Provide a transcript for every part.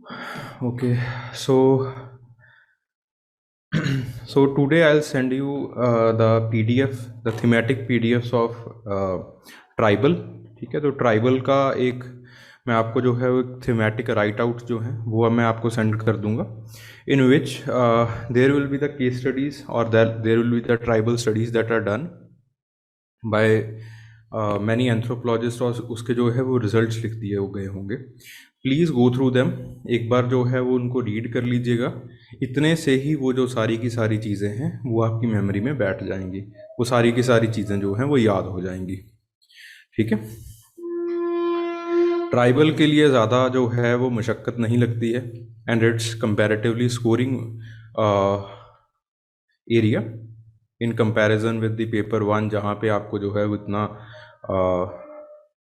Okay, so so today I'll send you the PDF, the thematic PDFs of tribal. ठीक है, तो tribal का एक मैं आपको जो है वो थीमेटिक राइट आउट जो है वो मैं आपको सेंड कर दूंगा, in which there will be the case studies और there will be the tribal studies that are done by many anthropologist, और उसके जो है वो रिजल्ट्स लिख दिए हो गए होंगे। प्लीज़ गो थ्रू देम, एक बार जो है वो उनको रीड कर लीजिएगा। इतने से ही वो जो सारी की सारी चीज़ें हैं वो आपकी मेमोरी में बैठ जाएंगी, वो सारी की सारी चीज़ें जो हैं वो याद हो जाएंगी। ठीक है, ट्राइबल के लिए ज़्यादा जो है वो मशक्क़त नहीं लगती है, and it's comparatively scoring area in comparison with the paper one, जहाँ पे आपको जो है वो इतना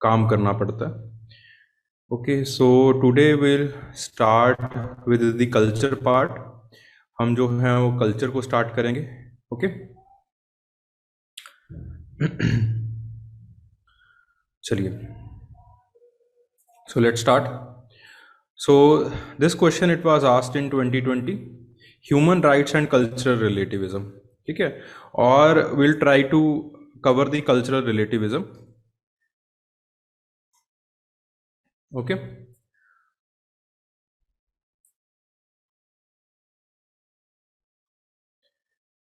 काम करना पड़ता है। Okay, so today will start with the culture part. हम जो है वो कल्चर को स्टार्ट करेंगे। ओके चलिए, so let's start. So this question it was asked in 2020, human rights and cultural relativism. ठीक है, और will try to cover the cultural relativism. Okay,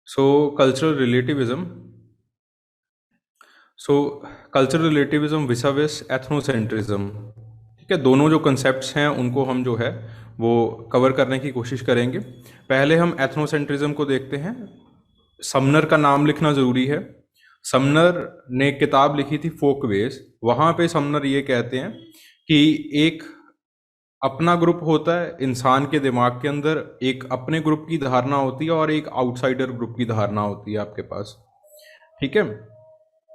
so cultural relativism, so cultural relativism vis-a-vis ethnocentrism. ठीक है, दोनों जो concepts हैं उनको हम जो है वो कवर करने की कोशिश करेंगे। पहले हम एथनोसेंट्रिज्म को देखते हैं। समनर का नाम लिखना ज़रूरी है। समनर ने किताब लिखी थी फोकवेज, वहाँ पे समनर ये कहते हैं कि एक अपना ग्रुप होता है इंसान के दिमाग के अंदर, एक अपने ग्रुप की धारणा होती है और एक आउटसाइडर ग्रुप की धारणा होती है आपके पास। ठीक है,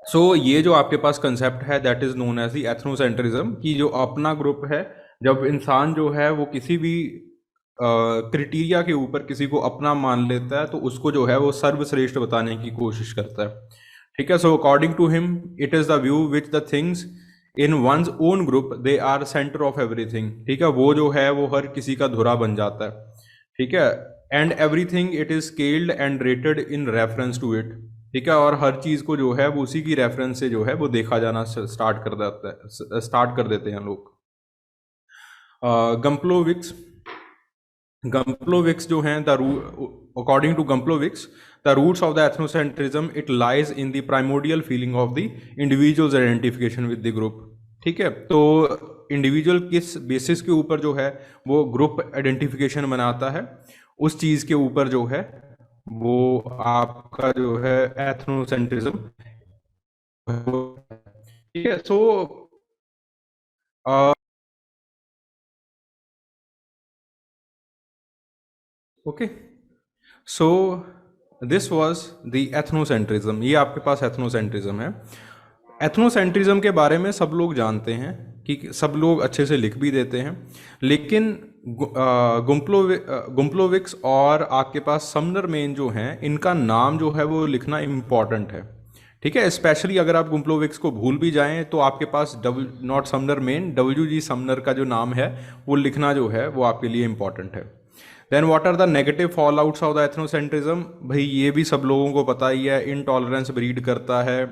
सो ये जो आपके पास कंसेप्ट है that is known as the ethnocentrism, कि जो अपना ग्रुप है, जब इंसान जो है वो किसी भी क्रिटेरिया के ऊपर किसी को अपना मान लेता है तो उसको जो है वो सर्वश्रेष्ठ बताने की कोशिश करता है। ठीक है, so according to him it is the view which the things in one's own group they are centre of everything. ठीक है, वो जो है वो हर किसी का धुरा बन जाता है। ठीक है, and everything it is scaled and rated in reference to it. ठीक है, और हर चीज़ को जो है वो उसी की रेफरेंस से जो है वो देखा जाना स्टार्ट कर देते हैं लोग। गम्प्लोविक्स, गम्प्लोविक्स जो हैं according to Gumplowicz the roots of the ethnocentrism it lies in the primordial feeling of the individuals identification with the group. ठीक है, तो इंडिविजुअल किस बेसिस के ऊपर जो है वो ग्रुप आइडेंटिफिकेशन बनाता है, उस चीज़ के ऊपर जो है वो आपका जो है एथनोसेंट्रिज्म। ठीक है, so okay, so this was the ethnocentrism. ये आपके पास एथनोसेंट्रिज्म है। एथनोसेंट्रिज्म के बारे में सब लोग जानते हैं कि सब लोग अच्छे से लिख भी देते हैं, लेकिन गुम्प्लोविक्स और आपके पास समनर मेन जो हैं इनका नाम जो है वो लिखना इम्पॉर्टेंट है। ठीक है, स्पेशली अगर आप गुम्प्लोविक्स को भूल भी जाएं तो आपके पास not Sumner main, WG Sumner का जो नाम है वो लिखना जो है वो आपके लिए इम्पॉर्टेंट है। Then what are the negative fallouts of the ethnocentrism? भाई ये भी सब लोगों को पता ही है, इनटॉलरेंस ब्रीड करता है,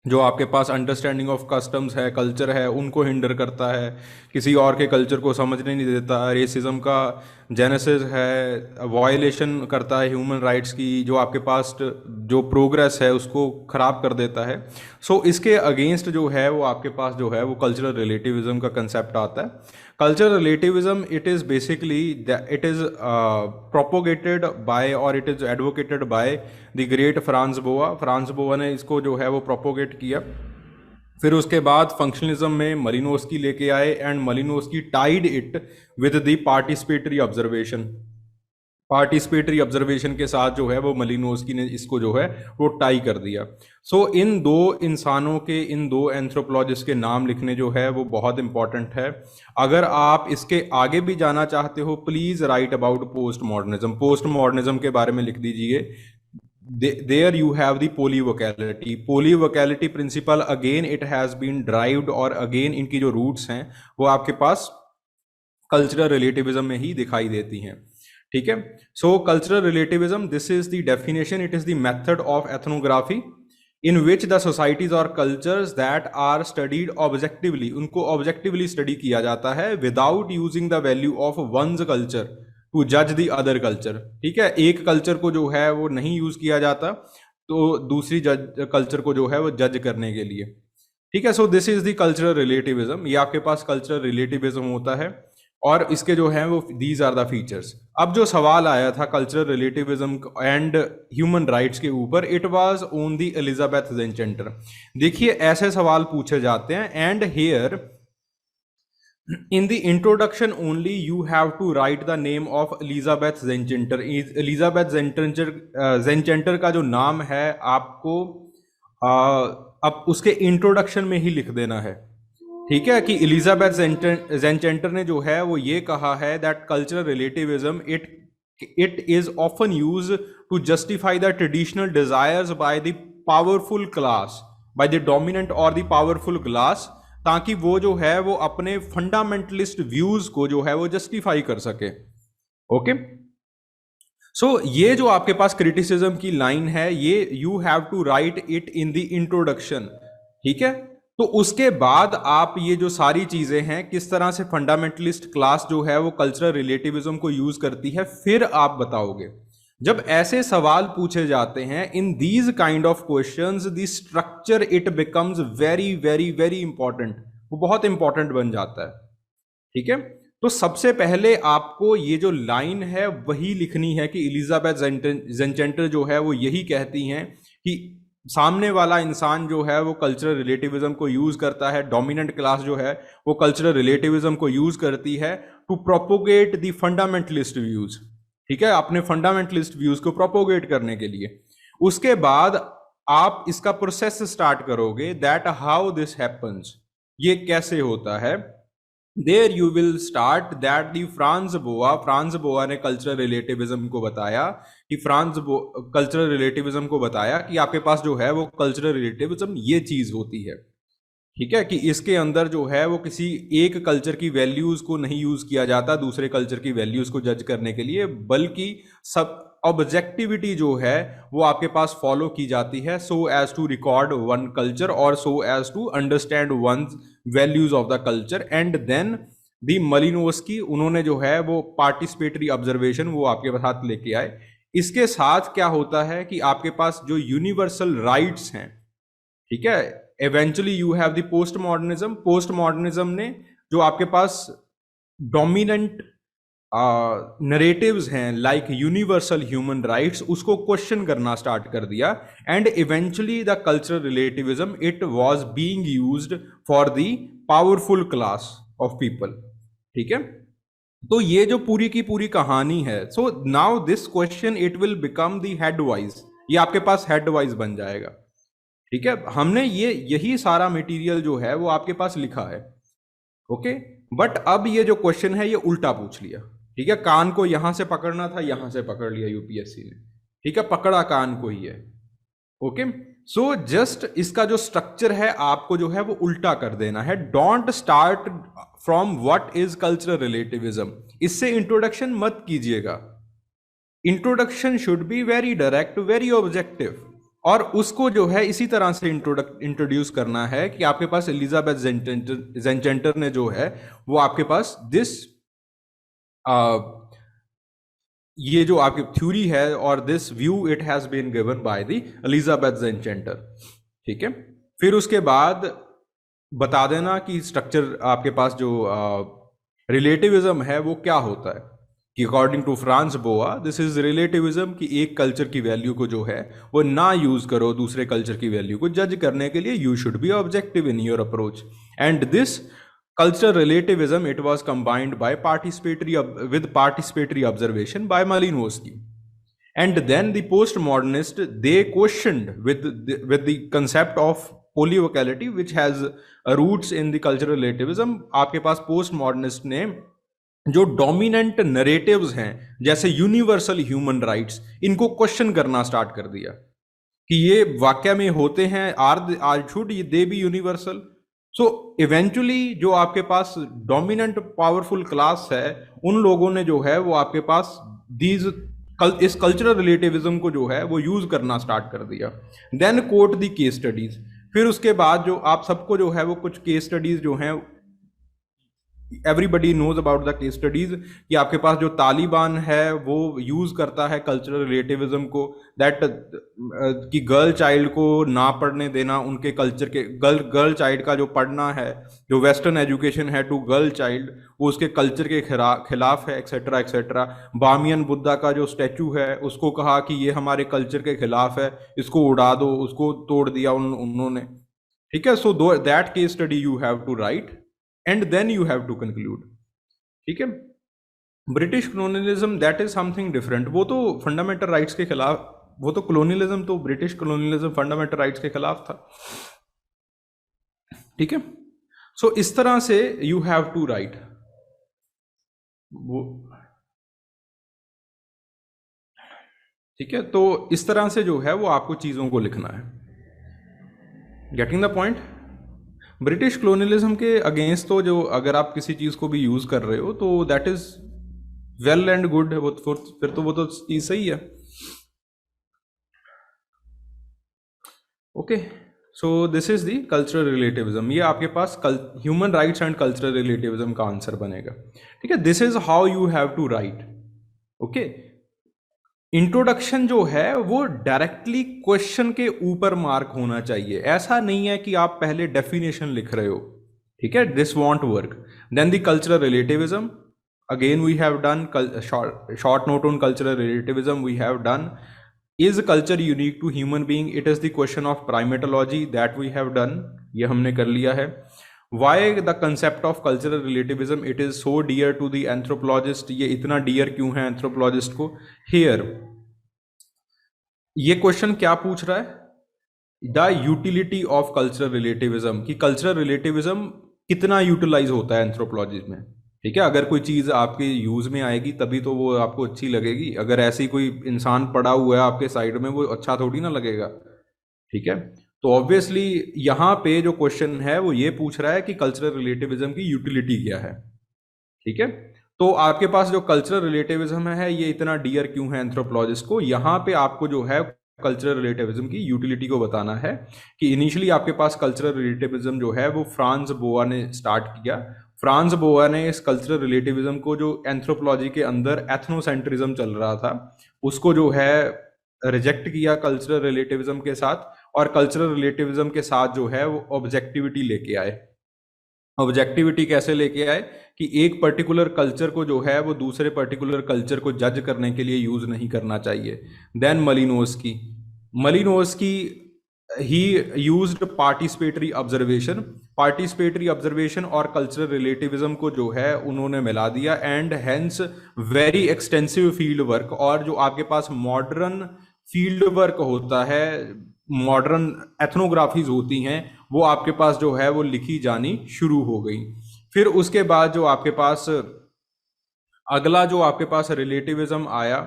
जो आपके पास अंडरस्टैंडिंग ऑफ कस्टम्स है, कल्चर है, उनको हिंडर करता है, किसी और के कल्चर को समझने नहीं देता, रेसिज्म का जेनेसिस है, वायलेशन करता है ह्यूमन राइट्स की, जो आपके पास जो प्रोग्रेस है उसको ख़राब कर देता है। सो इसके अगेंस्ट जो है वो आपके पास जो है वो कल्चरल रिलेटिविज्म का कंसेप्ट आता है। Cultural relativism it is basically it is propagated by और it is advocated by the great Franz Boas. Franz Boas ने इसको जो है वो प्रोपोगेट किया। फिर उसके बाद फंक्शनलिज्म में मलिनोस्की लेके आए, and Malinowski tied it with the participatory observation. Participatory observation के साथ जो है वो मलिनोस्की ने इसको जो है वो टाई कर दिया। सो इन दो इंसानों के, इन दो एंथ्रोपोलॉजिस्ट के नाम लिखने जो है वो बहुत इंपॉर्टेंट है। अगर आप इसके आगे भी जाना चाहते हो please write about postmodernism. Postmodernism के बारे में लिख दीजिए। There you have the polyvocality. Polyvocality principle again it has been derived, और अगेन इनकी जो रूट्स हैं वो आपके पास कल्चरल रिलेटिविज्म में ही दिखाई देती हैं। ठीक है, so cultural relativism, this is the definition, it is the method of ethnography in which the societies और cultures that are studied objectively, उनको ऑब्जेक्टिवली स्टडी किया जाता है without using the value of one's culture to जज the other culture. ठीक है, एक culture को जो है वो नहीं यूज किया जाता तो दूसरी कल्चर को जो है वो जज करने के लिए। ठीक है, so this is the cultural relativism, ये आपके पास कल्चरल रिलेटिविज्म होता है और इसके जो हैं वो दीज आर द फीचर्स। अब जो सवाल आया था cultural relativism and human rights के ऊपर, it was on the Elizabeth Zechenter. देखिए ऐसे सवाल पूछे जाते हैं, and here in the introduction only you have to write the name of Elizabeth Zencenter। Elizabeth Zencenter का जो नाम है आपको अब उसके इंट्रोडक्शन में ही लिख देना है। ठीक है, कि एलिजाबेथ ज़ेनचेंटर ने जो है वो ये कहा है that cultural relativism it is often use to justify the traditional desires by the powerful class, by the dominant और द पावरफुल क्लास, ताकि वो जो है वो अपने फंडामेंटलिस्ट व्यूज को जो है वो जस्टिफाई कर सके। ओके, सो ये जो आपके पास क्रिटिसिज्म की लाइन है, ये you have to write it in the introduction. ठीक है, तो उसके बाद आप ये जो सारी चीजें हैं किस तरह से फंडामेंटलिस्ट क्लास जो है वो कल्चरल रिलेटिविज्म को यूज करती है, फिर आप बताओगे। जब ऐसे सवाल पूछे जाते हैं in these kind of questions, the structure it becomes very very very important, वो बहुत इंपॉर्टेंट बन जाता है। ठीक है, तो सबसे पहले आपको ये जो लाइन है वही लिखनी है कि एलिजाबेथ ज़ेनचेंटर जो है वो यही कहती हैं कि सामने वाला इंसान जो है वो कल्चरल रिलेटिविज्म को यूज करता है, डोमिनेंट क्लास जो है वो कल्चरल रिलेटिविज्म को यूज करती है to propagate the fundamentalist views. ठीक है, अपने फंडामेंटलिस्ट व्यूज को प्रोपोगेट करने के लिए। उसके बाद आप इसका प्रोसेस स्टार्ट करोगे दैट हाउ दिस हैपन्स, ये कैसे होता है। There you will start that the Franz Boas ने कल्चरल रिलेटिविज्म को बताया कि कल्चरल रिलेटिविज्म को बताया कि आपके पास जो है वो कल्चरल रिलेटिविज्म ये चीज होती है। ठीक है, कि इसके अंदर जो है वो किसी एक कल्चर की वैल्यूज को नहीं यूज किया जाता दूसरे कल्चर की वैल्यूज को जज करने के लिए, बल्कि सब ऑब्जेक्टिविटी जो है वो आपके पास फॉलो की जाती है so as to record one culture और so as to understand one values of the culture. And then the Malinowski, उन्होंने जो है वो पार्टिसिपेटरी ऑब्जर्वेशन वो आपके साथ लेके आए। इसके साथ क्या होता है कि आपके पास जो यूनिवर्सल राइट्स हैं, ठीक है, eventually you have the post modernism. Post modernism ने जो आपके पास डोमिनेंट नरेटिव्स हैं लाइक यूनिवर्सल ह्यूमन राइट्स, उसको क्वेश्चन करना स्टार्ट कर दिया। And eventually the cultural relativism it was being used for the powerful class of people. ठीक है, तो ये जो पूरी की पूरी कहानी है, so now this question it will become the head wise, ये आपके पास हेड वाइज बन जाएगा। ठीक है, हमने यही सारा मटेरियल जो है वो आपके पास लिखा है। ओके, बट अब ये जो क्वेश्चन है ये उल्टा पूछ लिया। ठीक है, कान को यहां से पकड़ना था, यहां से पकड़ लिया यूपीएससी ने। ठीक है, पकड़ा कान को ही है। ओके, सो जस्ट इसका जो स्ट्रक्चर है आपको जो है वो उल्टा कर देना है। Don't start from what is cultural relativism, इससे इंट्रोडक्शन मत कीजिएगा। Introduction should be very direct, very objective, और उसको जो है इसी तरह से इंट्रोड्यूस करना है कि आपके पास एलिजाबेथ ज़ेनचेंटर ने जो है वो आपके पास ये जो आपकी थ्योरी है और this view it has been given by the Elizabeth Zechenter. ठीक है, फिर उसके बाद बता देना कि स्ट्रक्चर आपके पास जो रिलेटिविज्म है वो क्या होता है, कि according to Franz Boas this is relativism, कि एक कल्चर की वैल्यू को जो है वो ना यूज करो दूसरे कल्चर की वैल्यू को जज करने के लिए, you should be objective in your approach. And this cultural relativism it was combined by participatory observation by Malinowski. And then the post modernist they questioned with the concept of polyvocality which has roots in the cultural relativism. आपके पास post modernist ने जो dominant narratives हैं जैसे universal human rights, इनको question करना start कर दिया कि ये वाकया में होते हैं, are should they be universal, so eventually जो आपके पास डोमिनेंट पावरफुल क्लास है, उन लोगों ने जो है वो आपके पास दीज इस कल्चरल रिलेटिविज्म को जो है वो यूज करना स्टार्ट कर दिया। Then quote the case studies, फिर उसके बाद जो आप सबको जो है वो कुछ केस स्टडीज जो हैं, everybody knows about the case studies, कि आपके पास जो तालिबान है वो यूज करता है कल्चरल रिलेटिविज्म को, दैट कि गर्ल चाइल्ड को ना पढ़ने देना, उनके कल्चर के गर्ल चाइल्ड का जो पढ़ना है, जो वेस्टर्न एजुकेशन है टू गर्ल चाइल्ड, वो उसके कल्चर के खिलाफ है, एक्सेट्रा एक्सेट्रा। बामियन बुद्धा का जो स्टैचू है उसको कहा कि ये हमारे कल्चर के खिलाफ है, इसको उड़ा दो, उसको तोड़ दिया उन्होंने। ठीक है, so that case study you have to write and then you have to conclude. ठीक है, British colonialism that is something different, वो तो फंडामेंटल राइट्स के खिलाफ, वो तो कॉलोनियलिज्म, तो ब्रिटिश कॉलोनियलिज्म फंडामेंटल राइट्स के खिलाफ था। ठीक है, सो इस तरह से यू हैव टू राइट वो। ठीक है, तो इस तरह से जो है वो आपको चीजों को लिखना है। Getting the point? British colonialism के अगेंस्ट तो जो अगर आप किसी चीज को भी यूज कर रहे हो तो that is well and good, वो फिर तो वो तो चीज सही है। Okay, so this is the cultural relativism, ये आपके पास human rights and cultural relativism का आंसर बनेगा। ठीक है, this is how you have to write. Okay, introduction जो है वो डायरेक्टली क्वेश्चन के ऊपर मार्क होना चाहिए, ऐसा नहीं है कि आप पहले डेफिनेशन लिख रहे हो। ठीक है, this won't work. Then the cultural relativism, again we have done short note on cultural relativism, we have done is culture unique to human being, it is the question of primatology, that we have done, ये हमने कर लिया है। Why the concept of cultural relativism it is so dear to the anthropologist, ये इतना dear क्यों है anthropologist को। हियर ये क्वेश्चन क्या पूछ रहा है, the utility of cultural relativism, कि कल्चरल रिलेटिविज्म कितना यूटिलाइज होता है एंथ्रोपोलॉजी में। ठीक है, अगर कोई चीज आपके यूज में आएगी तभी तो वो आपको अच्छी लगेगी, अगर ऐसी कोई इंसान पड़ा हुआ है आपके साइड में, वो अच्छा थोड़ी ना लगेगा। ठीक है, तो ऑब्वियसली यहाँ पे जो क्वेश्चन है वो ये पूछ रहा है कि कल्चरल रिलेटिविज्म की यूटिलिटी क्या है। ठीक है, तो आपके पास जो कल्चरल रिलेटिविज्म है ये इतना डियर क्यों है एंथ्रोपोलॉजिस्ट को, यहाँ पे आपको जो है कल्चरल रिलेटिविज्म की यूटिलिटी को बताना है कि इनिशियली आपके पास कल्चरल रिलेटिविज्म जो है वो फ्रांस बोआ ने स्टार्ट किया। फ्रांस बोआ ने इस कल्चरल रिलेटिविज्म को, जो एंथ्रोपोलॉजी के अंदर एथनोसेंट्रिज्म चल रहा था, उसको जो है रिजेक्ट किया कल्चरल रिलेटिविज्म के साथ, और कल्चरल रिलेटिविज्म के साथ जो है वो ऑब्जेक्टिविटी लेके आए। ऑब्जेक्टिविटी कैसे लेके आए कि एक पर्टिकुलर कल्चर को जो है वो दूसरे पर्टिकुलर कल्चर को जज करने के लिए यूज नहीं करना चाहिए। Then Malinowski he used participatory observation और कल्चरल रिलेटिविज्म को जो है उन्होंने मिला दिया, and hence very extensive field work, और जो आपके पास मॉडर्न फील्ड वर्क होता है, मॉडर्न एथनोग्राफीज होती हैं, वो आपके पास जो है वो लिखी जानी शुरू हो गई। फिर उसके बाद जो आपके पास अगला जो आपके पास रिलेटिविज्म आया,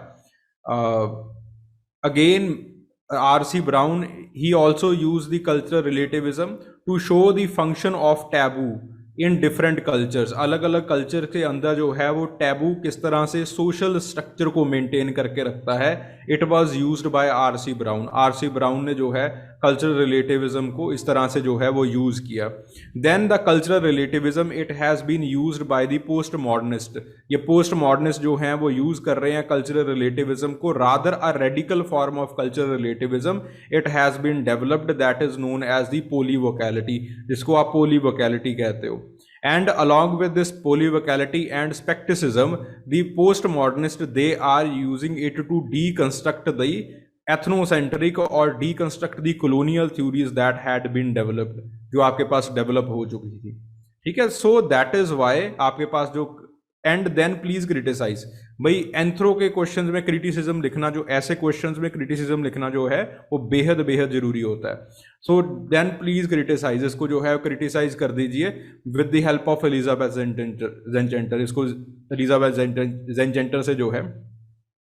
again R.C. Brown, he also used the cultural relativism to show the function of taboo in different cultures, अलग अलग कल्चर के अंदर जो है वो टैबू किस तरह से सोशल स्ट्रक्चर को मेंटेन करके रखता है। It was used bye R.C. Brown. R.C. Brown ने जो है कल्चरल रिलेटिविज्म को इस तरह से जो है वो यूज किया। Then the cultural relativism it has been used by the post modernist, ये पोस्ट मॉडर्निस्ट जो हैं वो यूज कर रहे हैं कल्चरल रिलेटिविज्म को, rather a radical form of cultural relativism it has been developed, that is known as the polyvocality, जिसको आप पोलीवोकैलिटी कहते हो। And along with this polyvocality and skepticism, the postmodernists they are using it to deconstruct the ethnocentric और deconstruct the colonial theories that had been developed, जो आपके पास develop हो चुकी थी। ठीक है, so that is why आपके पास जो एंड देन प्लीज क्रिटिसाइज, भाई एंथ्रो के क्वेश्चंस में क्रिटिसिज्म लिखना, जो ऐसे क्वेश्चंस में क्रिटिसिज्म लिखना जो है वो बेहद बेहद जरूरी होता है। सो देन प्लीज क्रिटिसाइज, इसको जो है क्रिटिसाइज कर दीजिए with the help of Elizabeth Zechenter. इसको एलिजाबेथ ज़ेनचेंटर से जो है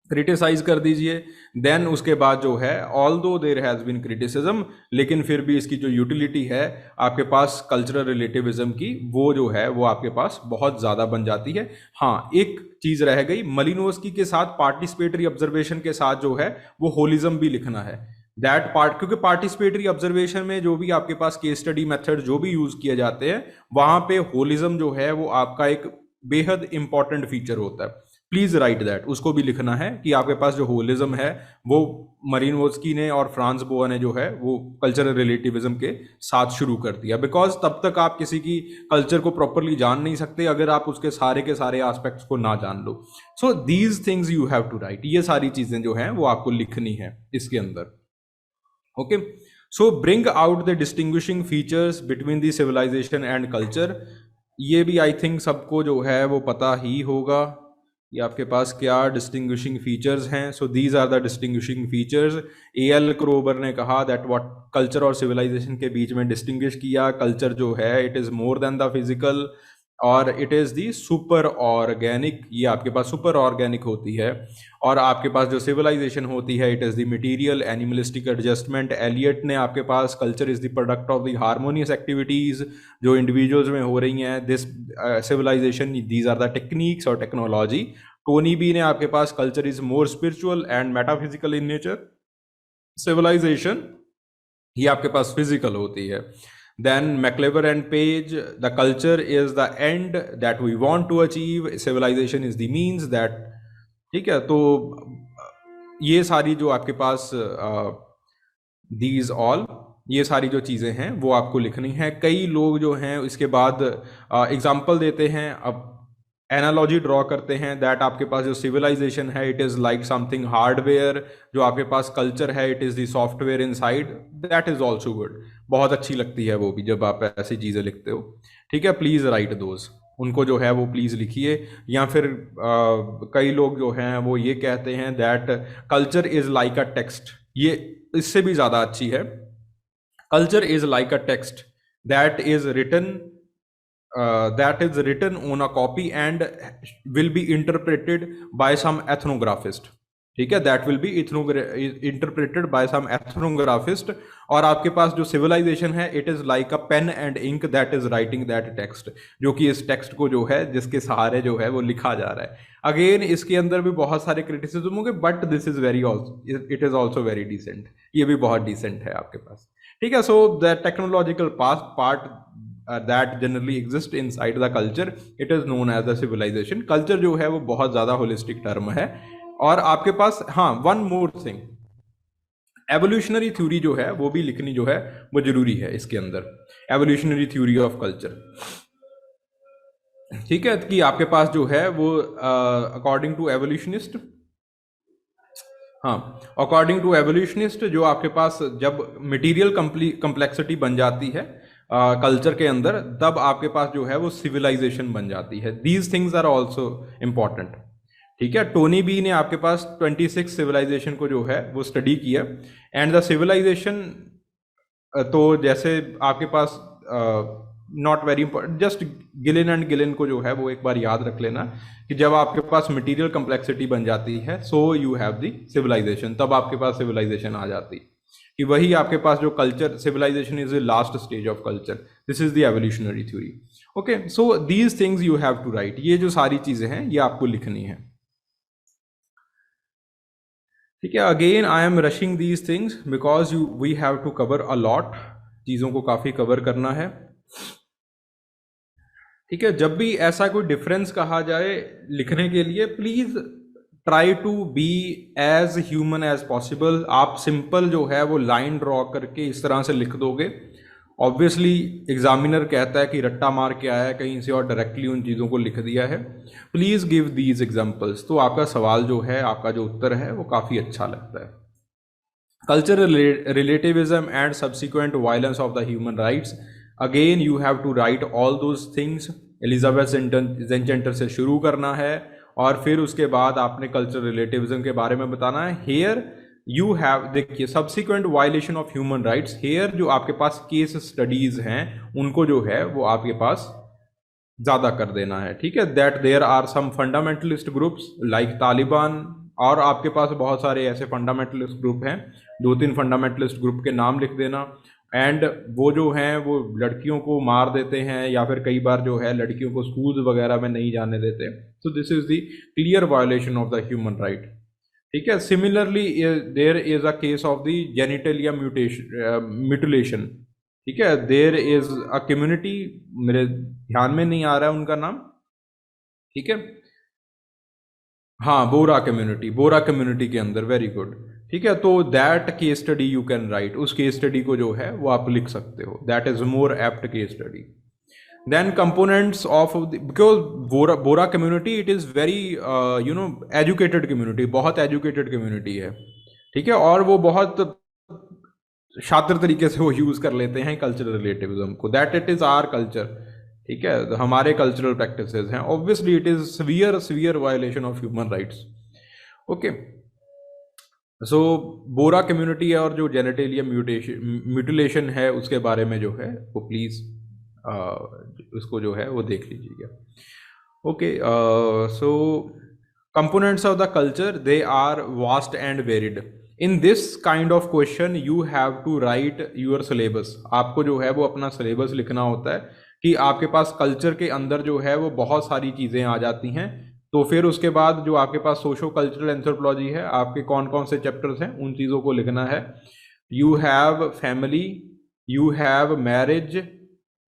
क्रिटिसाइज कर दीजिए। देन उसके बाद जो है ऑल दो देर हैज़ बीन क्रिटिसिज्म, लेकिन फिर भी इसकी जो यूटिलिटी है आपके पास कल्चरल रिलेटिविज्म की, वो जो है वो आपके पास बहुत ज़्यादा बन जाती है। हाँ, एक चीज़ रह गई, मलिनोव्स्की के साथ पार्टिसिपेटरी ऑब्जर्वेशन के साथ जो है वो होलिज्म भी लिखना है। दैट पार्ट, क्योंकि पार्टिसिपेटरी ऑब्जर्वेशन में जो भी आपके पास केस स्टडी मेथड जो भी यूज़ किए जाते हैं, वहाँ पे होलिज्म जो है वो आपका एक बेहद इंपॉर्टेंट फीचर होता है। प्लीज राइट दैट, उसको भी लिखना है कि आपके पास जो होलिज्म है वो मरिनोव्स्की ने और फ्रांस बोआ ने जो है वो कल्चरल रिलेटिविज्म के साथ शुरू कर दिया। बिकॉज तब तक आप किसी की कल्चर को प्रॉपरली जान नहीं सकते अगर आप उसके सारे एस्पेक्ट्स को ना जान लो। So these things you have to write, ये सारी चीजें जो हैं वो आपको लिखनी है इसके अंदर। Okay, so bring out the distinguishing features between the civilisation and culture. ये भी आई थिंक सबको जो है वो पता ही होगा, ये आपके पास क्या डिस्टिंग्विशिंग फीचर्स हैं। So these are the distinguishing features. L Kroeber ने कहा दैट व्हाट कल्चर और सिविलाइजेशन के बीच में डिस्टिंग्विश किया, कल्चर जो है it is more than the physical और it is the super organic. ये आपके पास सुपर ऑर्गेनिक होती है। और आपके पास जो सिविलाइजेशन होती है it is the material animalistic adjustment. Eliot ने आपके पास culture is the product of the harmonious activities जो इंडिविजुअल्स में हो रही हैं, this civilization these are the techniques और टेक्नोलॉजी। टोनी बी ने आपके पास culture is more spiritual and metaphysical in nature, civilization ये आपके पास फिजिकल होती है। Then MacIver and Page, the culture is the end that we want to achieve, civilisation is the means that. ठीक है, तो ये सारी जो आपके पास दीज ऑल, ये सारी जो चीज़ें हैं वो आपको लिखनी है। कई लोग जो हैं इसके बाद एग्जाम्पल देते हैं, अब एनालॉजी ड्रॉ करते हैं दैट आपके पास जो सिविलाइजेशन है it is like something hardware, जो आपके पास कल्चर है it is the software inside. That is also good, बहुत अच्छी लगती है वो भी जब आप ऐसी चीज़ें लिखते हो। ठीक है, प्लीज़ राइट दोज, उनको जो है वो प्लीज़ लिखिए। या फिर कई लोग जो हैं वो ये कहते हैं that culture is like a text, ये इससे भी ज़्यादा अच्छी है। Culture is like a text that is written on a copy and will be interpreted by some ethnographist। ठीक है, that will be interpreted by some ethnographist. और आपके पास जो सिविलाइजेशन है it is like a pen and ink that is writing that text, जो कि इस टेक्स्ट को जो है जिसके सहारे जो है वो लिखा जा रहा है। अगेन इसके अंदर भी बहुत सारे क्रिटिसिज्म होंगे but this is very it is also very decent, ये भी बहुत डिसेंट है आपके पास। ठीक है, so the technological part that generally exist inside the culture it is known as the civilization। Culture जो है वो बहुत ज़्यादा होलिस्टिक टर्म है। और आपके पास हाँ one more thing, evolutionary theory जो है वो भी लिखनी जो है वो जरूरी है इसके अंदर, एवोल्यूशनरी थ्योरी ऑफ कल्चर। ठीक है, कि आपके पास जो है वो अकॉर्डिंग टू एवोल्यूशनिस्ट, हाँ अकॉर्डिंग टू एवोल्यूशनिस्ट जो आपके पास जब मटेरियल कम्प्लेक्सिटी बन जाती है कल्चर के अंदर, तब आपके पास जो है वो सिविलाइजेशन बन जाती है। These things are also important. ठीक है, टोनी बी ने आपके पास 26 सिविलाइजेशन को जो है वो स्टडी किया। एंड द सिविलाइजेशन तो जैसे आपके पास not very important, just Gillin and Gillin को जो है वो एक बार याद रख लेना कि जब आपके पास मटेरियल कम्प्लेक्सिटी बन जाती है so you have the civilisation, तब आपके पास सिविलाइजेशन आ जाती है। कि वही आपके पास जो culture, civilisation is the last stage of culture, this is the evolutionary theory. Okay, so these things you have to write, ये जो सारी चीजें हैं ये आपको लिखनी है। ठीक है, again I am rushing these things because we have to cover a lot, चीज़ों को काफ़ी कवर करना है। ठीक है, जब भी ऐसा कोई डिफरेंस कहा जाए लिखने के लिए please try to be as human as possible. आप सिंपल जो है वो लाइन ड्रॉ करके इस तरह से लिख दोगे, ऑब्वियसली एग्जामिनर कहता है कि रट्टा मार के आया है कहीं से और डायरेक्टली उन चीज़ों को लिख दिया है। प्लीज़ गिव दीज एग्जाम्पल्स, तो आपका सवाल जो है, आपका जो उत्तर है वो काफ़ी अच्छा लगता है। Cultural relativism and subsequent violence of the human rights, again you have to write all those things. Elizabeth Zechenter से शुरू करना है और फिर उसके बाद आपने कल्चरल रिलेटिविज्म के बारे में बताना है। हेयर यू हैव, देखिए subsequent violation of human rights, here जो आपके पास केस स्टडीज हैं उनको जो है वो आपके पास ज़्यादा कर देना है। ठीक है, that there are some fundamentalist groups like Taliban और आपके पास बहुत सारे ऐसे फंडामेंटलिस्ट ग्रुप हैं, 2-3 फंडामेंटलिस्ट ग्रुप के नाम लिख देना। एंड वो जो हैं वो लड़कियों को मार देते हैं या फिर कई बार जो है लड़कियों को स्कूल्स वगैरह में नहीं जाने देते। So this is the clear violation of the human right. ठीक है, similarly there is a case of the genitalia mutilation. ठीक है, देयर इज अ कम्युनिटी, मेरे ध्यान में नहीं आ रहा है उनका नाम। ठीक है, हाँ, बोरा कम्युनिटी के अंदर, वेरी गुड। ठीक है, तो that case study you can write, उस केस स्टडी को जो है वो आप लिख सकते हो, that is more apt case study then components of, because Bohra community it is very educated community, बहुत एजुकेटेड कम्युनिटी है। ठीक है, और वो बहुत शातिर तरीके से वो यूज़ कर लेते हैं कल्चरल रिलेटिविज्म को, that it is our culture. ठीक है, तो हमारे कल्चरल प्रैक्टिसेस हैं, obviously it is severe violation of human rights. Okay, so Bora community और जो जेनेटेलिया म्यूटिलेशन है उसके बारे में जो है वो प्लीज़ उसको जो है वो देख लीजिएगा। Okay, so components of the culture they are vast and varied. In this kind of question you have to write your syllabus, आपको जो है वो अपना सिलेबस लिखना होता है कि आपके पास कल्चर के अंदर जो है वो बहुत सारी चीज़ें आ जाती हैं। तो फिर उसके बाद जो आपके पास सोशो कल्चरल एंथ्रोपोलॉजी है, आपके कौन कौन से चैप्टर्स हैं उन चीज़ों को लिखना है। You have family, you have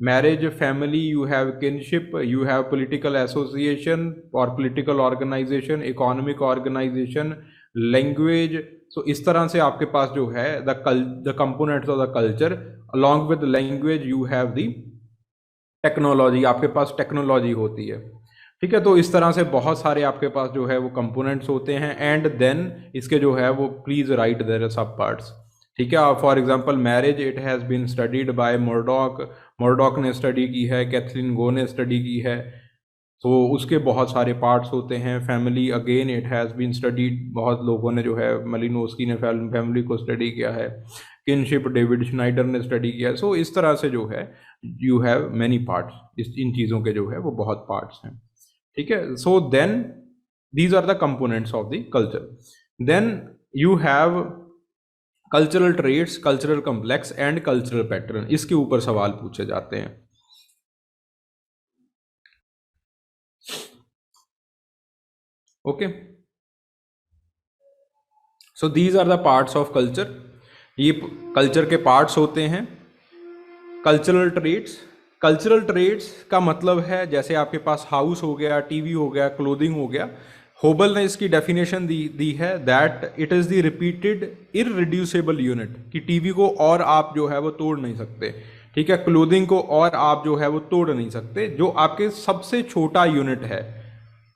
marriage family, you have kinship, you have political association और political organization, economic organization, language. So इस तरह से आपके पास जो है the components of the culture, along with language you have the technology, आपके पास टेक्नोलॉजी होती है। ठीक है, तो इस तरह से बहुत सारे आपके पास जो है वो कंपोनेंट्स होते हैं। एंड देन इसके जो है वो प्लीज राइट देयर सब पार्ट्स। ठीक है, for example marriage it has been studied by Murdock ने स्टडी की है, कैथरीन गो ने स्टडी की है। तो उसके बहुत सारे पार्ट्स होते हैं। Family again it has been studied, बहुत लोगों ने जो है, मलिनोस्की ने फैमिली को स्टडी किया है, किनशिप डेविड श्नाइडर ने स्टडी किया है। सो इस तरह से जो है यू हैव मैनी पार्ट्स, इन चीज़ों के जो है वो बहुत पार्ट्स हैं। ठीक है, so then these are the components of the culture. Then you have cultural traits, cultural complex and cultural pattern, इसके ऊपर सवाल पूछे जाते हैं। Okay, so these are the parts of culture, ये कल्चर के पार्ट्स होते हैं। कल्चरल ट्रेट्स का मतलब है जैसे आपके पास हाउस हो गया, टीवी हो गया, क्लोथिंग हो गया। होबल ने इसकी डेफिनेशन दी है that it is the repeated irreducible unit, कि टीवी को और आप जो है वो तोड़ नहीं सकते। ठीक है, क्लोथिंग को और आप जो है वो तोड़ नहीं सकते, जो आपके सबसे छोटा यूनिट है।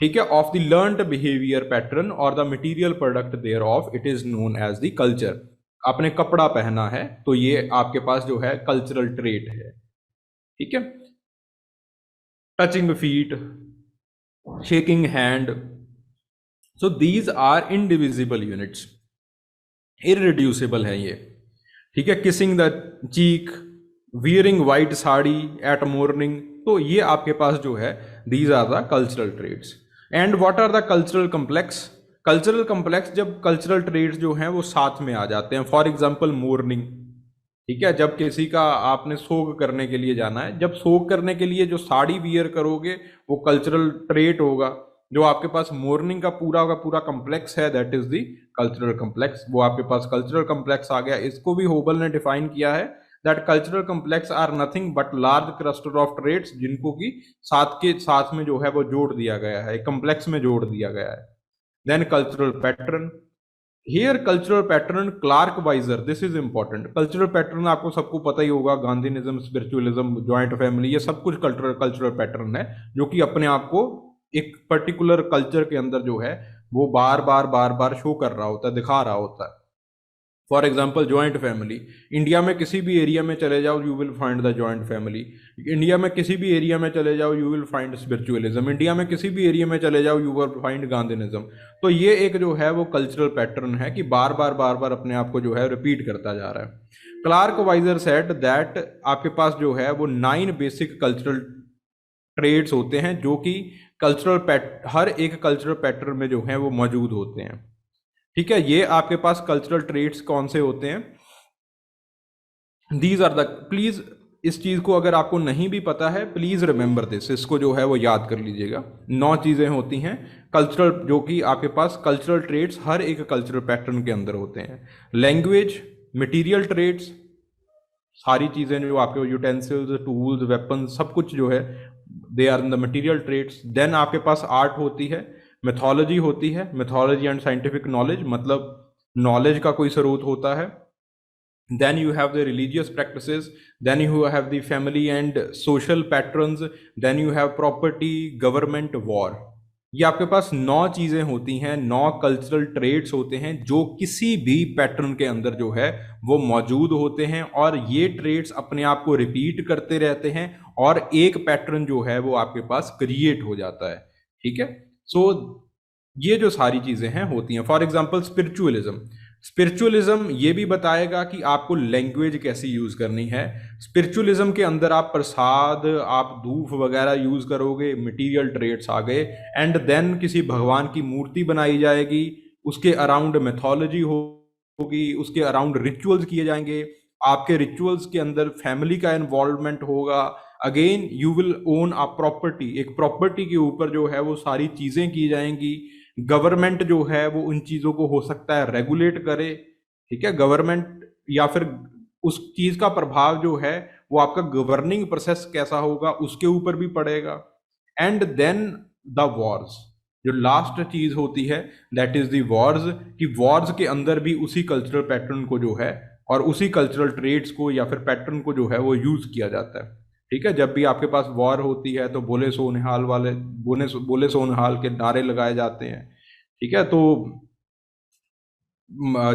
ठीक है, of the learned behaviour pattern और the material product thereof, it is known as the culture. आपने कपड़ा पहना है तो ये आपके पास जो है कल्चरल ट्रेट है। ठीक है, touching feet, shaking hand, so these are indivisible units, irreducible है ये। ठीक है, kissing the cheek, wearing white sari at morning, तो ये आपके पास जो है these are the cultural traits. And what are the cultural complex? Cultural complex जब कल्चरल ट्रेट्स जो हैं वो साथ में आ जाते हैं। फॉर एग्जांपल मोर्निंग, ठीक है, जब किसी का आपने सोग करने के लिए जाना है, जब सोग करने के लिए जो साड़ी वियर करोगे वो कल्चरल ट्रेट होगा। जो आपके पास मोर्निंग का पूरा कम्प्लेक्स है that is the cultural complex, वो आपके पास कल्चरल कम्प्लेक्स आ गया। इसको भी होबल ने डिफाइन किया है that cultural complex are nothing but large cluster of traits, जिनको कि साथ में जो है वो जोड़ दिया गया है, कम्प्लेक्स में जोड़ दिया गया है। Then cultural pattern, here cultural pattern Clark Wissler, this is important. Cultural pattern आपको सबको पता ही होगा, गांधीनिज्म, स्पिरिचुअलिज्म, जॉइंट फैमिली, ये सब कुछ कल्चरल पैटर्न है जो कि अपने आप को एक पर्टिकुलर कल्चर के अंदर जो है वो बार बार शो कर रहा होता है, दिखा रहा होता है। For example joint family, India में किसी भी एरिया में चले जाओ you will find the joint family. India में किसी भी एरिया में चले जाओ you will find spiritualism. India में किसी भी एरिया में चले जाओ यू विल फाइंड गांधीनिज्म। तो ये एक जो है वो कल्चरल पैटर्न है कि बार बार अपने आप को जो है रिपीट करता जा रहा है। क्लार्क वाइजर सेड दैट आपके पास जो है वो 9 बेसिक कल्चरल ट्रेड्स होते हैं जो कि हर एक कल्चरल पैटर्न में जो है वो मौजूद होते हैं। ठीक है, ये आपके पास कल्चरल ट्रेट्स कौन से होते हैं, दीज आर द, प्लीज इस चीज को अगर आपको नहीं भी पता है प्लीज रिमेंबर दिस, इसको जो है वो याद कर लीजिएगा। 9 चीजें होती हैं कल्चरल, जो कि आपके पास कल्चरल ट्रेट्स हर एक कल्चरल पैटर्न के अंदर होते हैं। लैंग्वेज, मटेरियल ट्रेट्स, सारी चीजें जो आपके यूटेंसिल्स, टूल्स, वेपन, सब कुछ जो है they are in the material traits. Then आपके पास आर्ट होती है, मैथोलॉजी होती है, मैथोलॉजी एंड साइंटिफिक नॉलेज, मतलब नॉलेज का कोई स्रोत होता है। Then you have the religious practices, then you have the family and social patterns, then you have property, government, war। ये आपके पास 9 चीजें होती हैं, 9 कल्चरल ट्रेड्स होते हैं जो किसी भी पैटर्न के अंदर जो है वो मौजूद होते हैं, और ये ट्रेड्स अपने आप को रिपीट करते रहते हैं और एक पैटर्न जो है वो आपके पास क्रिएट हो जाता है। ठीक है, सो ये जो सारी चीजें हैं होती हैं। फॉर एग्जाम्पल स्पिरिचुअलिज्म, स्पिरिचुअलिज्म ये भी बताएगा कि आपको लैंग्वेज कैसी यूज करनी है। स्पिरिचुअलिज्म के अंदर आप प्रसाद, आप धूप वगैरह यूज करोगे, मटेरियल ट्रेड्स आ गए। एंड देन किसी भगवान की मूर्ति बनाई जाएगी, उसके अराउंड मैथोलॉजी होगी, उसके अराउंड रिचुअल्स किए जाएंगे, आपके रिचुअल्स के अंदर फैमिली का इन्वॉल्वमेंट होगा। Again you will own a property, एक प्रॉपर्टी के ऊपर जो है वो सारी चीजें की जाएंगी। गवर्नमेंट जो है वो उन चीजों को हो सकता है रेगुलेट करे। ठीक है, गवर्नमेंट या फिर उस चीज का प्रभाव जो है वो आपका गवर्निंग प्रोसेस कैसा होगा उसके ऊपर भी पड़ेगा। एंड देन द वॉर्स, जो लास्ट चीज होती है दैट इज द वॉर्स, कि वॉर्स के अंदर भी उसी कल्चरल पैटर्न को जो है और उसी कल्चरल ट्रेड्स को या फिर पैटर्न को जो है वो यूज किया जाता है। ठीक है, जब भी आपके पास वॉर होती है तो बोले सो निहाल वाले बोले सो निहाल के नारे लगाए जाते हैं। ठीक है, तो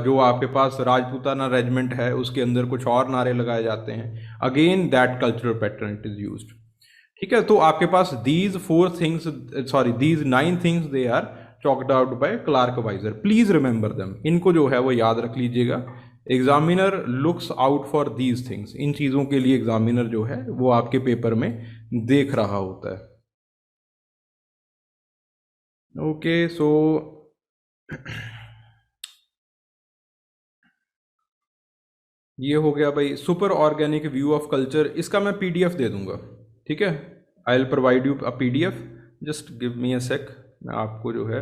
जो आपके पास राजपूताना रेजिमेंट है उसके अंदर कुछ और नारे लगाए जाते हैं। Again that cultural pattern it is used. ठीक है, तो आपके पास these 9 things they are chalked out by Clark Wissler, please remember them, इनको जो है वो याद रख लीजिएगा। Examiner looks out for these things, इन चीजों के लिए एग्जामिनर जो है वो आपके पेपर में देख रहा होता है। ओके, सो ये हो गया भाई super organic view of culture, इसका मैं पीडीएफ दे दूंगा। ठीक है, I will provide you a PDF, just give me a sec, मैं आपको जो है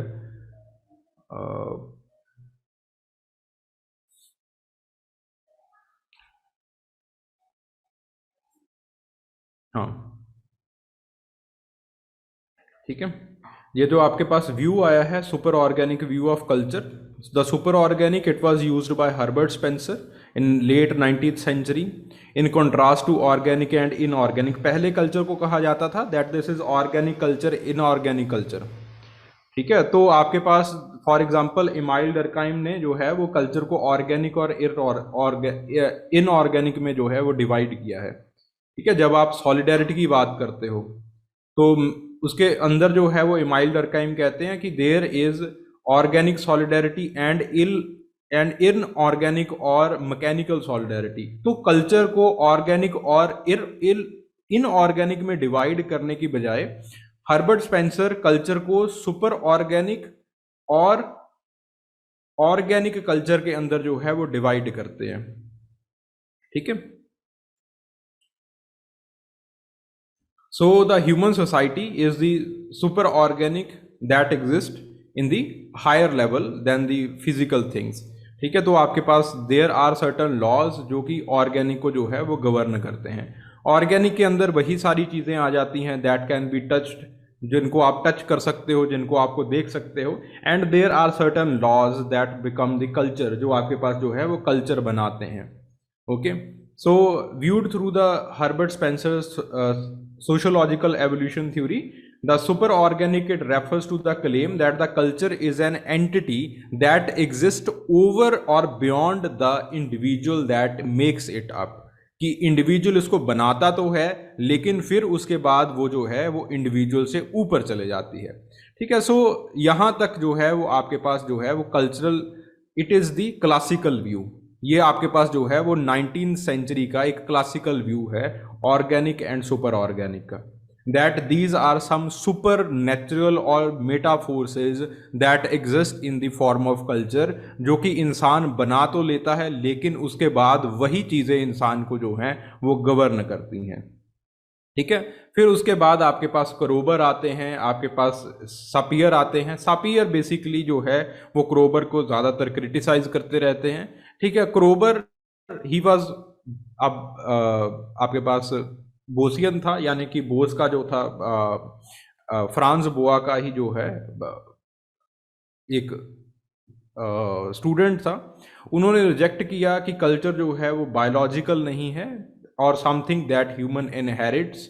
हाँ ठीक है, ये जो आपके पास व्यू आया है super organic view of culture, the super organic it was used by Herbert Spencer in late 19th century in contrast to organic and inorganic. पहले कल्चर को कहा जाता था that this is organic culture, inorganic culture. ठीक है, तो आपके पास फॉर एग्जांपल इमाइल डरकाइम ने जो है वो कल्चर को ऑर्गेनिक और इनऑर्गेनिक में जो है वो डिवाइड किया है। ठीक है, जब आप सॉलिडेरिटी की बात करते हो तो उसके अंदर जो है वो इमाइल डरकाइम कहते हैं कि there is organic solidarity and in organic और मैकेनिकल सॉलिडेरिटी। तो कल्चर को ऑर्गेनिक और इनऑर्गेनिक में डिवाइड करने की बजाय हर्बर्ट स्पेंसर कल्चर को सुपर ऑर्गेनिक और ऑर्गेनिक कल्चर के अंदर जो है वो डिवाइड करते हैं। ठीक है, so the human society is the super organic that exist in the higher level than the physical things। ठीक है, तो आपके पास there are certain laws जो कि ऑर्गेनिक को जो है वो गवर्न करते हैं। ऑर्गेनिक के अंदर वही सारी चीजें आ जाती हैं that can be touched, जिनको आप टच कर सकते हो, जिनको आपको देख सकते हो। And there are certain laws that become the culture, जो आपके पास जो है वो कल्चर बनाते हैं। Okay, so viewed through the Herbert Spencer's sociological evolution theory, the superorganic it refers to the claim that the culture is an entity that exists over or beyond the individual that makes it up। कि individual इसको बनाता तो है लेकिन फिर उसके बाद वो जो है वो इंडिविजुअल से ऊपर चले जाती है। ठीक है, सो यहां तक जो है वो आपके पास जो है वो cultural, it is the classical view. ये आपके पास जो है वो 19th सेंचुरी का एक क्लासिकल व्यू है ऑर्गेनिक एंड सुपर ऑर्गेनिक का। that these are some supernatural or meta forces that exist in the form of culture, जो कि इंसान बना तो लेता है लेकिन उसके बाद वही चीज़ें इंसान को जो हैं वो गवर्न करती हैं। ठीक है, फिर उसके बाद आपके पास क्रोबर आते हैं, आपके पास सापियर आते हैं। सापियर बेसिकली जो है वो क्रोबर को ज़्यादातर क्रिटिसाइज करते रहते हैं। ठीक है, क्रोबर ही वॉज, अब आपके पास बोसियन था, यानी कि बोस का जो था फ्रांस बोआ का ही जो है एक स्टूडेंट था। उन्होंने रिजेक्ट किया कि कल्चर जो है वो बायोलॉजिकल नहीं है और समथिंग दैट ह्यूमन इनहेरिट्स।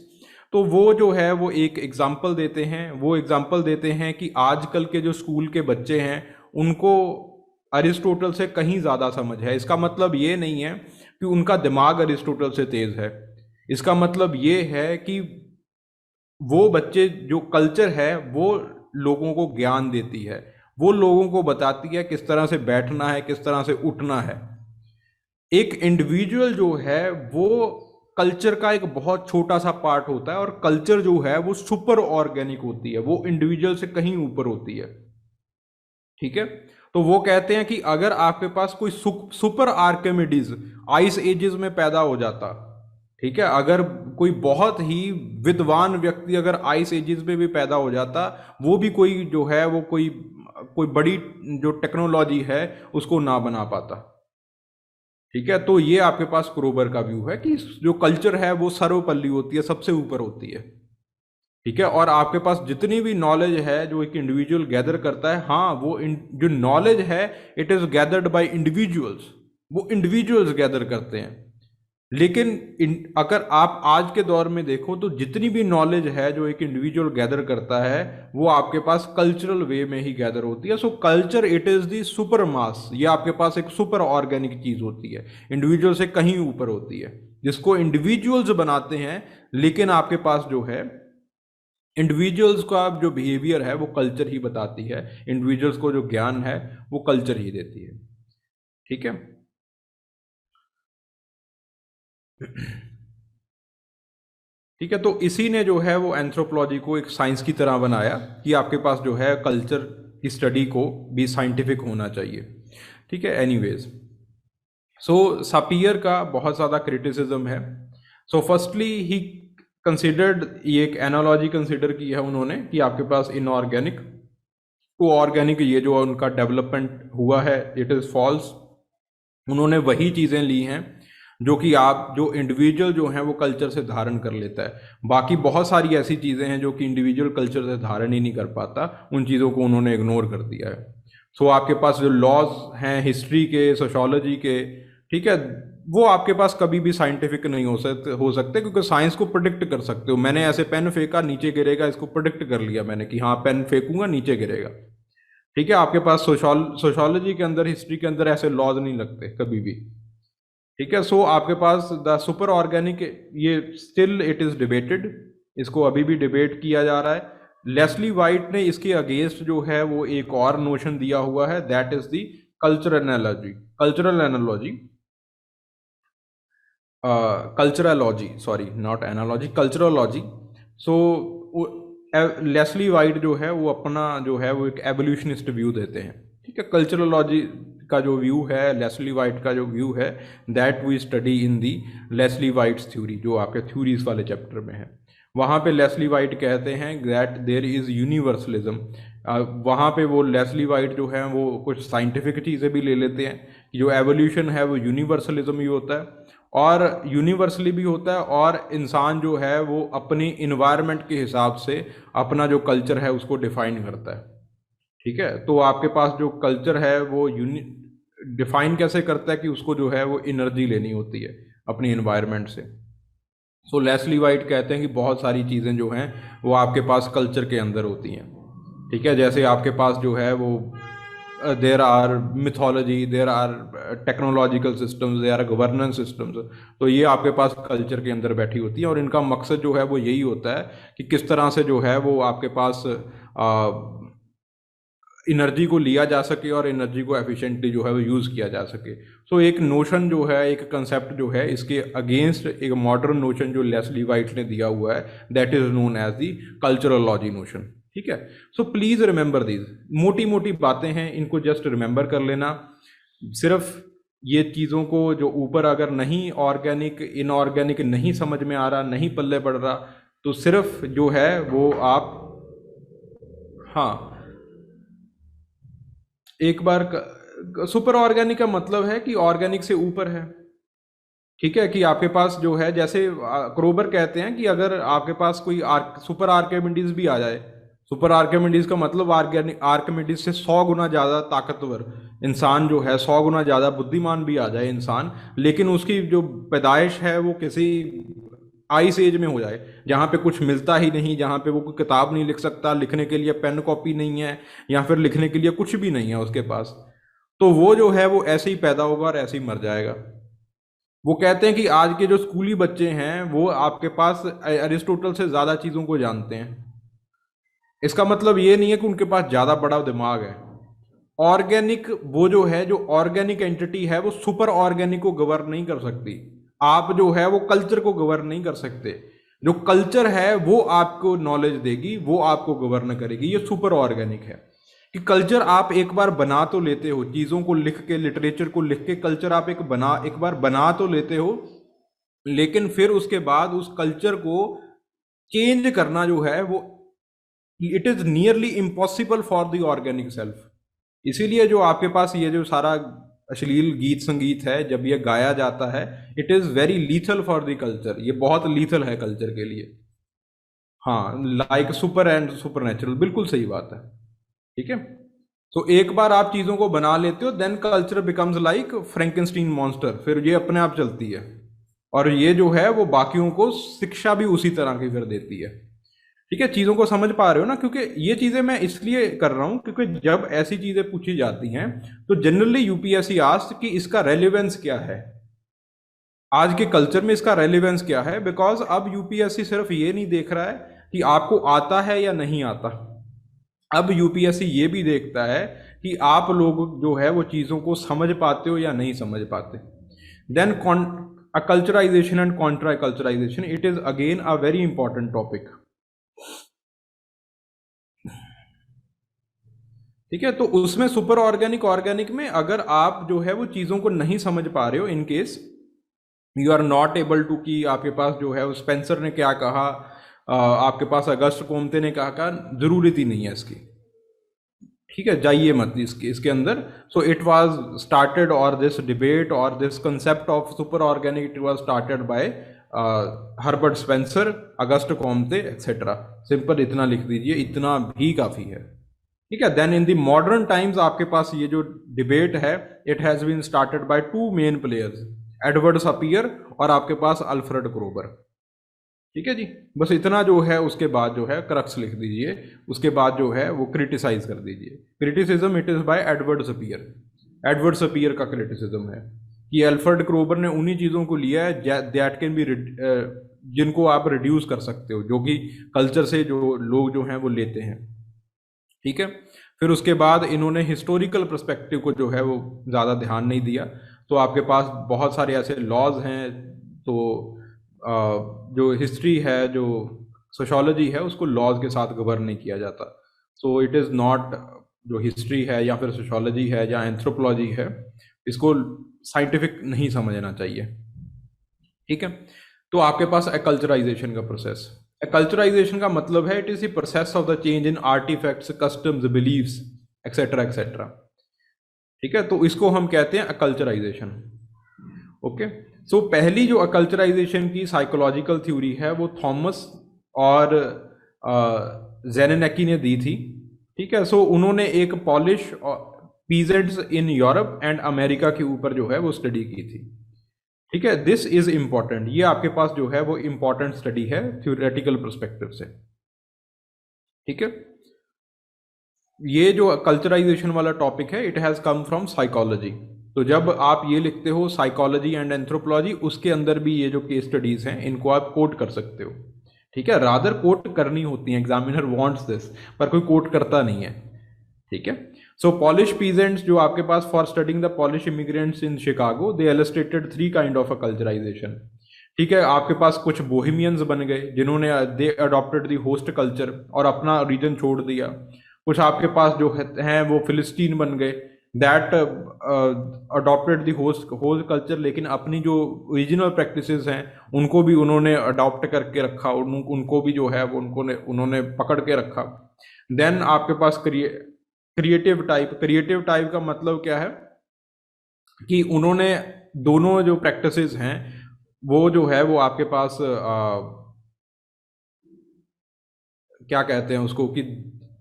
तो वो जो है वो एक एग्जाम्पल देते हैं, वो एग्जाम्पल देते हैं कि आजकल के जो स्कूल के बच्चे हैं उनको अरिस्टोटल से कहीं ज़्यादा समझ है। इसका मतलब ये नहीं है कि उनका दिमाग अरिस्टोटल से तेज़ है, इसका मतलब ये है कि वो बच्चे, जो कल्चर है वो लोगों को ज्ञान देती है, वो लोगों को बताती है किस तरह से बैठना है, किस तरह से उठना है। एक इंडिविजुअल जो है वो कल्चर का एक बहुत छोटा सा पार्ट होता है, और कल्चर जो है वो सुपर ऑर्गेनिक होती है, वो इंडिविजुअल से कहीं ऊपर होती है। ठीक है, तो वो कहते हैं कि अगर आपके पास कोई सुपर आर्किमिडीज आइस एजेस में पैदा हो जाता, ठीक है, अगर कोई बहुत ही विद्वान व्यक्ति अगर आइस एजेस में भी पैदा हो जाता, वो भी कोई जो है वो कोई बड़ी जो टेक्नोलॉजी है उसको ना बना पाता। ठीक है, तो ये आपके पास क्रोबर का व्यू है कि जो कल्चर है वो सर्वपल्ली होती है, सबसे ऊपर होती है। ठीक है, और आपके पास जितनी भी नॉलेज है जो एक इंडिविजुअल गैदर करता है, हाँ वो जो नॉलेज है it is gathered bye individuals, वो इंडिविजुअल्स गैदर करते हैं। लेकिन अगर आप आज के दौर में देखो तो जितनी भी नॉलेज है जो एक इंडिविजुअल गैदर करता है वो आपके पास कल्चरल वे में ही गैदर होती है। So culture it is the super mass, ये आपके पास एक सुपर ऑर्गेनिक चीज होती है, इंडिविजुअल से कहीं ऊपर होती है, जिसको इंडिविजुअल्स बनाते हैं। लेकिन आपके पास जो है इंडिविजुअल्स का जो बिहेवियर है वो कल्चर ही बताती है, इंडिविजुअल्स को जो ज्ञान है वो कल्चर ही देती है। ठीक है, ठीक है, तो इसी ने जो है वो एंथ्रोपोलॉजी को एक साइंस की तरह बनाया कि आपके पास जो है कल्चर की स्टडी को भी साइंटिफिक होना चाहिए। ठीक है, एनीवेज, सो सापियर का बहुत ज़्यादा क्रिटिसिज्म है। सो फर्स्टली ही कंसिडर्ड, ये एक एनालॉजी कंसिडर की है उन्होंने कि आपके पास इनऑर्गेनिक टू ऑर्गेनिक ये जो उनका डेवलपमेंट हुआ है इट इज़ फॉल्स। उन्होंने वही चीज़ें ली हैं जो कि आप जो इंडिविजुअल जो हैं वो कल्चर से धारण कर लेता है, बाकी बहुत सारी ऐसी चीज़ें हैं जो कि इंडिविजुअल कल्चर से धारण ही नहीं कर पाता, उन चीज़ों को उन्होंने इग्नोर कर दिया है। सो आपके पास जो लॉज हैं हिस्ट्री के, सोशोलॉजी के, ठीक है, वो आपके पास कभी भी साइंटिफिक नहीं हो सकते क्योंकि साइंस को प्रिडिक्ट कर सकते हो। मैंने ऐसे पेन फेंका नीचे गिरेगा, इसको प्रिडिक्ट कर लिया मैंने कि हाँ पेन फेंकूंगा नीचे गिरेगा। ठीक है, आपके पास सोशोलॉजी के अंदर, हिस्ट्री के अंदर ऐसे लॉज नहीं लगते कभी भी। ठीक है, सो आपके पास द सुपर ऑर्गेनिक, ये स्टिल इट इज डिबेटेड, इसको अभी भी डिबेट किया जा रहा है। लेस्ली वाइट ने इसके अगेंस्ट जो है वो एक और नोशन दिया हुआ है, that is the cultural analogy, culturology, sorry not analogy, culturology. So Leslie White जो है वो अपना जो है वो एक एवोल्यूशनिस्ट व्यू देते हैं। ठीक है, कल्चरलॉजी का जो व्यू है, लेस्ली वाइट का जो व्यू है, that we study in the Leslie White's theory, जो आपके थ्योरीज वाले चैप्टर में है। वहाँ पे लेस्ली वाइट कहते हैं दैट देयर इज़ यूनिवर्सलिज्म। वहाँ पे वो लेस्ली वाइट जो है वो कुछ साइंटिफिक चीज़ें भी ले लेते हैं कि जो एवोल्यूशन है वो यूनिवर्सलिज्म ही होता है, और यूनिवर्सली भी होता है, और इंसान जो है वो अपनी इन्वायरमेंट के हिसाब से अपना जो कल्चर है उसको डिफाइन करता है। ठीक है, तो आपके पास जो कल्चर है वो डिफाइन कैसे करता है कि उसको जो है वो एनर्जी लेनी होती है अपनी इन्वायरमेंट से। सो लेस्ली वाइट कहते हैं कि बहुत सारी चीज़ें जो हैं वो आपके पास कल्चर के अंदर होती हैं। ठीक है, जैसे आपके पास जो है वो there are mythology, there are technological systems, there are governance systems, तो ये आपके पास कल्चर के अंदर बैठी होती है, और इनका मकसद जो है वो यही होता है कि किस तरह से जो है वो आपके पास एनर्जी को लिया जा सके और एनर्जी को एफिशिएंटली जो है वो यूज़ किया जा सके। सो एक नोशन जो है, एक कंसेप्ट जो है, इसके अगेंस्ट एक मॉडर्न नोशन जो लेस्ली वाइट ने दिया हुआ है, that is known as the culturology notion. ठीक है, सो प्लीज रिमेंबर दीज, मोटी मोटी बातें हैं, इनको जस्ट रिमेंबर कर लेना। सिर्फ ये चीज़ों को जो ऊपर अगर नहीं ऑर्गेनिक इनऑर्गेनिक नहीं समझ में आ रहा, नहीं पल्ले पड़ रहा, तो सिर्फ जो है वो आप, हाँ, एक बार सुपर ऑर्गेनिक का मतलब है कि ऑर्गेनिक से ऊपर है। ठीक है, कि आपके पास जो है, जैसे क्रोबर कहते हैं कि अगर आपके पास कोई सुपर आर्किमिडीज भी आ जाए, सुपर आर्किमिडीज का मतलब आर्किमिडीज से 100 गुना ज़्यादा ताकतवर इंसान जो है, 100 गुना ज़्यादा बुद्धिमान भी आ जाए इंसान, लेकिन उसकी जो पैदाइश है वो किसी आइस एज में हो जाए, जहाँ पे कुछ मिलता ही नहीं, जहाँ पे वो कोई किताब नहीं लिख सकता, लिखने के लिए पेन कॉपी नहीं है, या फिर लिखने के लिए कुछ भी नहीं है उसके पास, तो वो जो है वो ऐसे ही पैदा होगा और ऐसे ही मर जाएगा। वो कहते हैं कि आज के जो स्कूली बच्चे हैं वो आपके पास अरिस्टोटल से ज़्यादा चीज़ों को जानते हैं। इसका मतलब ये नहीं है कि उनके पास ज़्यादा बड़ा दिमाग है। ऑर्गेनिक वो जो है, जो ऑर्गेनिक एंटिटी है, वो सुपर ऑर्गेनिक को गवर्न नहीं कर सकती। आप जो है वो कल्चर को गवर्न नहीं कर सकते। जो कल्चर है वो आपको नॉलेज देगी, वो आपको गवर्न करेगी। ये सुपर ऑर्गेनिक है कि कल्चर आप एक बार बना तो लेते हो, चीज़ों को लिख के, लिटरेचर को लिख के कल्चर आप एक बार बना तो लेते हो, लेकिन फिर उसके बाद उस कल्चर को चेंज करना जो है वो it is nearly impossible for the organic self. इसीलिए जो आपके पास ये जो सारा अश्लील गीत संगीत है, जब ये गाया जाता है, it is very lethal for the culture. ये बहुत लीथल है कल्चर के लिए। हाँ, like super and super natural, बिल्कुल सही बात है। ठीक है, तो एक बार आप चीज़ों को बना लेते हो, then culture becomes like Frankenstein monster, फिर ये अपने आप चलती है, और ये जो है वो बाकियों को शिक्षा भी उसी तरह की फिर देती है। ठीक है, चीज़ों को समझ पा रहे हो ना? क्योंकि ये चीज़ें मैं इसलिए कर रहा हूँ क्योंकि जब ऐसी चीज़ें पूछी जाती हैं तो जनरली यूपीएससी आस्क कि इसका रेलिवेंस क्या है, आज के कल्चर में इसका रेलिवेंस क्या है। बिकॉज अब यूपीएससी सिर्फ ये नहीं देख रहा है कि आपको आता है या नहीं आता, अब यूपीएससी ये भी देखता है कि आप लोग जो है वो चीज़ों को समझ पाते हो या नहीं समझ पाते। Then culturization and contra culturization, it is again a very important topic. ठीक है, तो उसमें सुपर ऑर्गेनिक ऑर्गेनिक में अगर आप जो है वो चीज़ों को नहीं समझ पा रहे हो, in case you are not able to, कि आपके पास जो है वो स्पेंसर ने क्या कहा, आपके पास अगस्त कोम्ते ने कहा, जरूरत ही नहीं है इसकी। ठीक है, जाइए मत इसके अंदर। सो इट वाज स्टार्टेड, और दिस डिबेट और this concept of super organic, it was started by Herbert Spencer, August Comte etcetera. Simple इतना लिख दीजिए, इतना भी काफ़ी है। ठीक है, then in the modern times आपके पास ये जो डिबेट है, it has been started by 2 main players, Edward Sapir और आपके पास अल्फ्रेड क्रोबर। ठीक है जी, बस इतना जो है, उसके बाद जो है क्रक्स लिख दीजिए, उसके बाद जो है वो क्रिटिसाइज कर दीजिए। Criticism it is by Edward Sapir, Edward Sapir का क्रिटिसिज्म है कि अल्फ्रेड क्रोबर ने उन्हीं चीज़ों को लिया है दैट कैन बी, जिनको आप रिड्यूस कर सकते हो, जो कि कल्चर से जो लोग जो हैं वो लेते हैं। ठीक है, फिर उसके बाद इन्होंने हिस्टोरिकल पर्सपेक्टिव को जो है वो ज़्यादा ध्यान नहीं दिया। तो आपके पास बहुत सारे ऐसे लॉज हैं, तो जो हिस्ट्री है, जो सोशोलॉजी है, उसको लॉज के साथ गवर्न नहीं किया जाता। सो इट इज़ नॉट, जो हिस्ट्री है या फिर सोशोलॉजी है या एंथ्रोपोलॉजी है, इसको साइंटिफिक नहीं समझना चाहिए। ठीक है, तो आपके पास कल्चराइजेशन का प्रोसेस, कल्चराइजेशन का मतलब है it is the process of the change in artefacts, customs, beliefs etcetera etcetera. ठीक है, तो इसको हम कहते हैं अकल्चराइजेशन। ओके, सो पहली जो अकल्चराइजेशन की साइकोलॉजिकल थ्योरी है वो थॉमस और जेनेनेकी ने दी थी। ठीक है, सो उन्होंने एक polish peasants in Europe and America के ऊपर जो है वो स्टडी की थी। ठीक है, दिस इज इंपॉर्टेंट, ये आपके पास जो है वो इंपॉर्टेंट स्टडी है थ्योरेटिकल पर्सपेक्टिव से। ठीक है, ये जो कल्चराइजेशन वाला टॉपिक है, it has come from psychology. तो जब आप ये लिखते हो साइकोलॉजी एंड एंथ्रोपोलॉजी, उसके अंदर भी ये जो केस स्टडीज़ हैं इनको आप कोट कर सकते हो। ठीक है, रादर कोट करनी होती है, एग्जामिनर वांट्स दिस, पर कोई कोट करता नहीं है। ठीक है। सो पॉलिश पीजेंट्स जो आपके पास, for studying the Polish immigrants in Chicago, they illustrated three kind of a culturization. ठीक है, आपके पास कुछ बोहेमियंस बन गए जिन्होंने they adopted the host culture और अपना रीजन छोड़ दिया। कुछ आपके पास जो हैं वो फिलिस्तीन बन गए, that adopted the host culture, लेकिन अपनी जो ओरिजिनल प्रैक्टिसेस हैं उनको भी उन्होंने अडॉप्ट करके रखा, उनको भी जो है वो उन्होंने पकड़ के रखा। देन आपके पास क्रिएटिव टाइप का मतलब क्या है कि उन्होंने दोनों जो प्रैक्टिसेस हैं वो जो है वो आपके पास क्या कहते हैं उसको, कि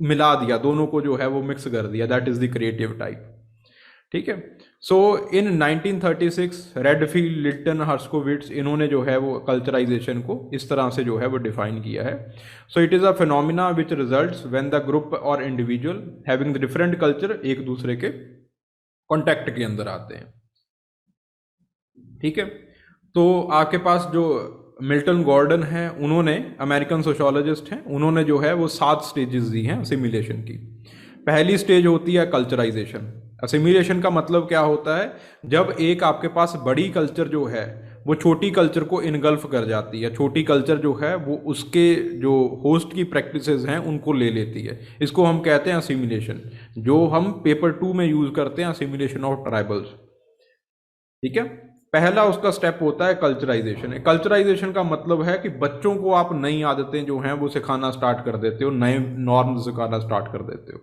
मिला दिया, दोनों को जो है वो मिक्स कर दिया, that is the creative type. ठीक है। सो इन 1936 रेडफील्ड, लिटन, हर्स्कोविट्स, इन्होंने जो है वो कल्चराइजेशन को इस तरह से जो है वो डिफाइन किया है। So it is a phenomena which results when the group और individual having the different culture एक दूसरे के कॉन्टेक्ट के अंदर आते हैं। ठीक है। तो आपके पास जो मिल्टन गॉर्डन है, उन्होंने, अमेरिकन सोशोलॉजिस्ट हैं, उन्होंने जो है वो 7 स्टेजेस दी हैं असिमिलेशन की। पहली स्टेज होती है कल्चराइजेशन। असिमिलेशन का मतलब क्या होता है, जब एक आपके पास बड़ी कल्चर जो है वो छोटी कल्चर को इनगल्फ कर जाती है, छोटी कल्चर जो है वो उसके जो होस्ट की प्रैक्टिसेस हैं उनको ले लेती है, इसको हम कहते हैं असिमिलेशन, जो हम पेपर 2 में यूज करते हैं, असिमिलेशन ऑफ ट्राइबल्स। ठीक है। पहला उसका स्टेप होता है कल्चराइजेशन। कल्चराइजेशन का मतलब है कि बच्चों को आप नई आदतें जो हैं वो सिखाना स्टार्ट कर देते हो, नए नॉर्म्स सिखाना स्टार्ट कर देते हो।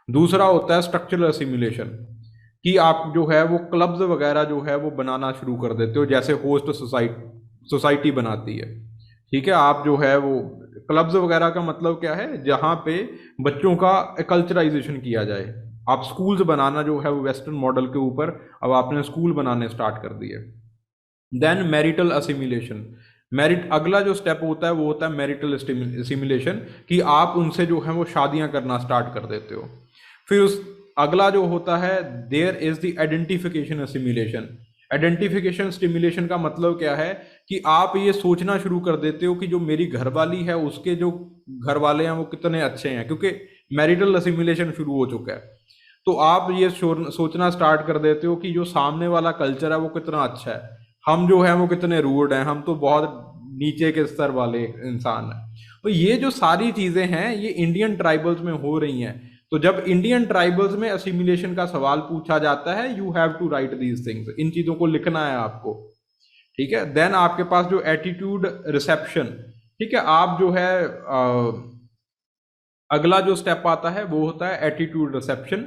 दूसरा होता है स्ट्रक्चरल असिमिलेशन, कि आप जो है वो क्लब्स वगैरह जो है वो बनाना शुरू कर देते हो, जैसे होस्ट सोसाइटी बनाती है। ठीक है, आप जो है वो क्लब्स वगैरह का मतलब क्या है, जहाँ पे बच्चों का कल्चराइजेशन किया जाए। आप स्कूल्स बनाना जो है वो वेस्टर्न मॉडल के ऊपर अब आपने स्कूल बनाने स्टार्ट कर दिए। Then marital assimilation. अगला जो स्टेप होता है वो होता है मैरिटल असिमिलेशन, कि आप उनसे जो है वो शादियां करना स्टार्ट कर देते हो। फिर उस अगला जो होता है, there is the identification assimilation. Identification stimulation का मतलब क्या है, कि आप ये सोचना शुरू कर देते हो कि जो मेरी घरवाली है उसके जो घर वाले हैं वो कितने अच्छे हैं, क्योंकि मैरिटल असिमिलेशन शुरू हो चुका है। तो आप ये सोचना स्टार्ट कर देते हो कि जो सामने वाला कल्चर है वो कितना अच्छा है, हम जो है वो कितने रूड हैं, हम तो बहुत नीचे के स्तर वाले इंसान हैं। तो ये जो सारी चीजें हैं ये इंडियन ट्राइबल्स में हो रही हैं। तो जब इंडियन ट्राइबल्स में असिमिलेशन का सवाल पूछा जाता है, you have to write these things, इन चीजों को लिखना है आपको। ठीक है। देन आपके पास जो एटीट्यूड रिसेप्शन, ठीक है, आप जो है अगला जो स्टेप आता है वो होता है attitude reception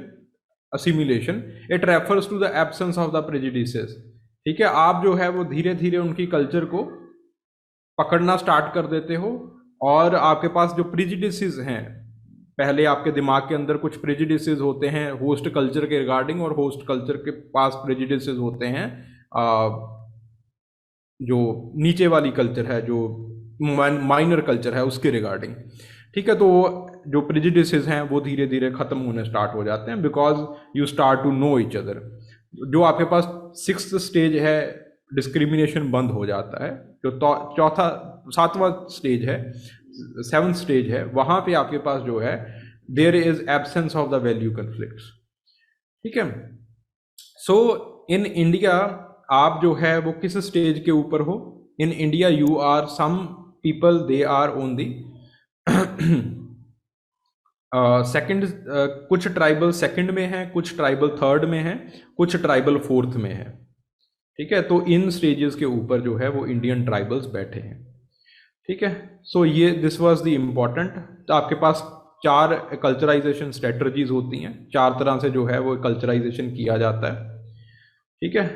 assimilation. It refers to the absence of the prejudices. ठीक है, आप जो है वो धीरे धीरे उनकी कल्चर को पकड़ना स्टार्ट कर देते हो, और आपके पास जो प्रेजुडिसेस हैं, पहले आपके दिमाग के अंदर कुछ प्रेजुडिसेस होते हैं होस्ट कल्चर के रिगार्डिंग, और होस्ट कल्चर के पास प्रेजुडिसेस होते हैं जो नीचे वाली कल्चर है, जो माइनर कल्चर है उसके रिगार्डिंग। ठीक है, तो जो प्रेजुडिसेस हैं वो धीरे धीरे खत्म होने स्टार्ट हो जाते हैं, because you start to know each other. जो आपके पास 6th स्टेज है, डिस्क्रिमिनेशन बंद हो जाता है। जो 7वां स्टेज है, 7th स्टेज है, वहां पे आपके पास जो है there is absence of the value conflicts. ठीक है। सो इन इंडिया आप जो है वो किस स्टेज के ऊपर हो? In India you are, some people they are on the second, कुछ ट्राइबल सेकंड में है, कुछ ट्राइबल थर्ड में है, कुछ ट्राइबल फोर्थ में है। ठीक है, तो इन स्टेजेस के ऊपर जो है वो इंडियन ट्राइबल्स बैठे हैं। ठीक है। सो ये दिस वाज द इम्पॉर्टेंट। तो आपके पास 4 कल्चराइजेशन स्ट्रेटजीज होती हैं, 4 तरह से जो है वो कल्चराइजेशन किया जाता है। ठीक है।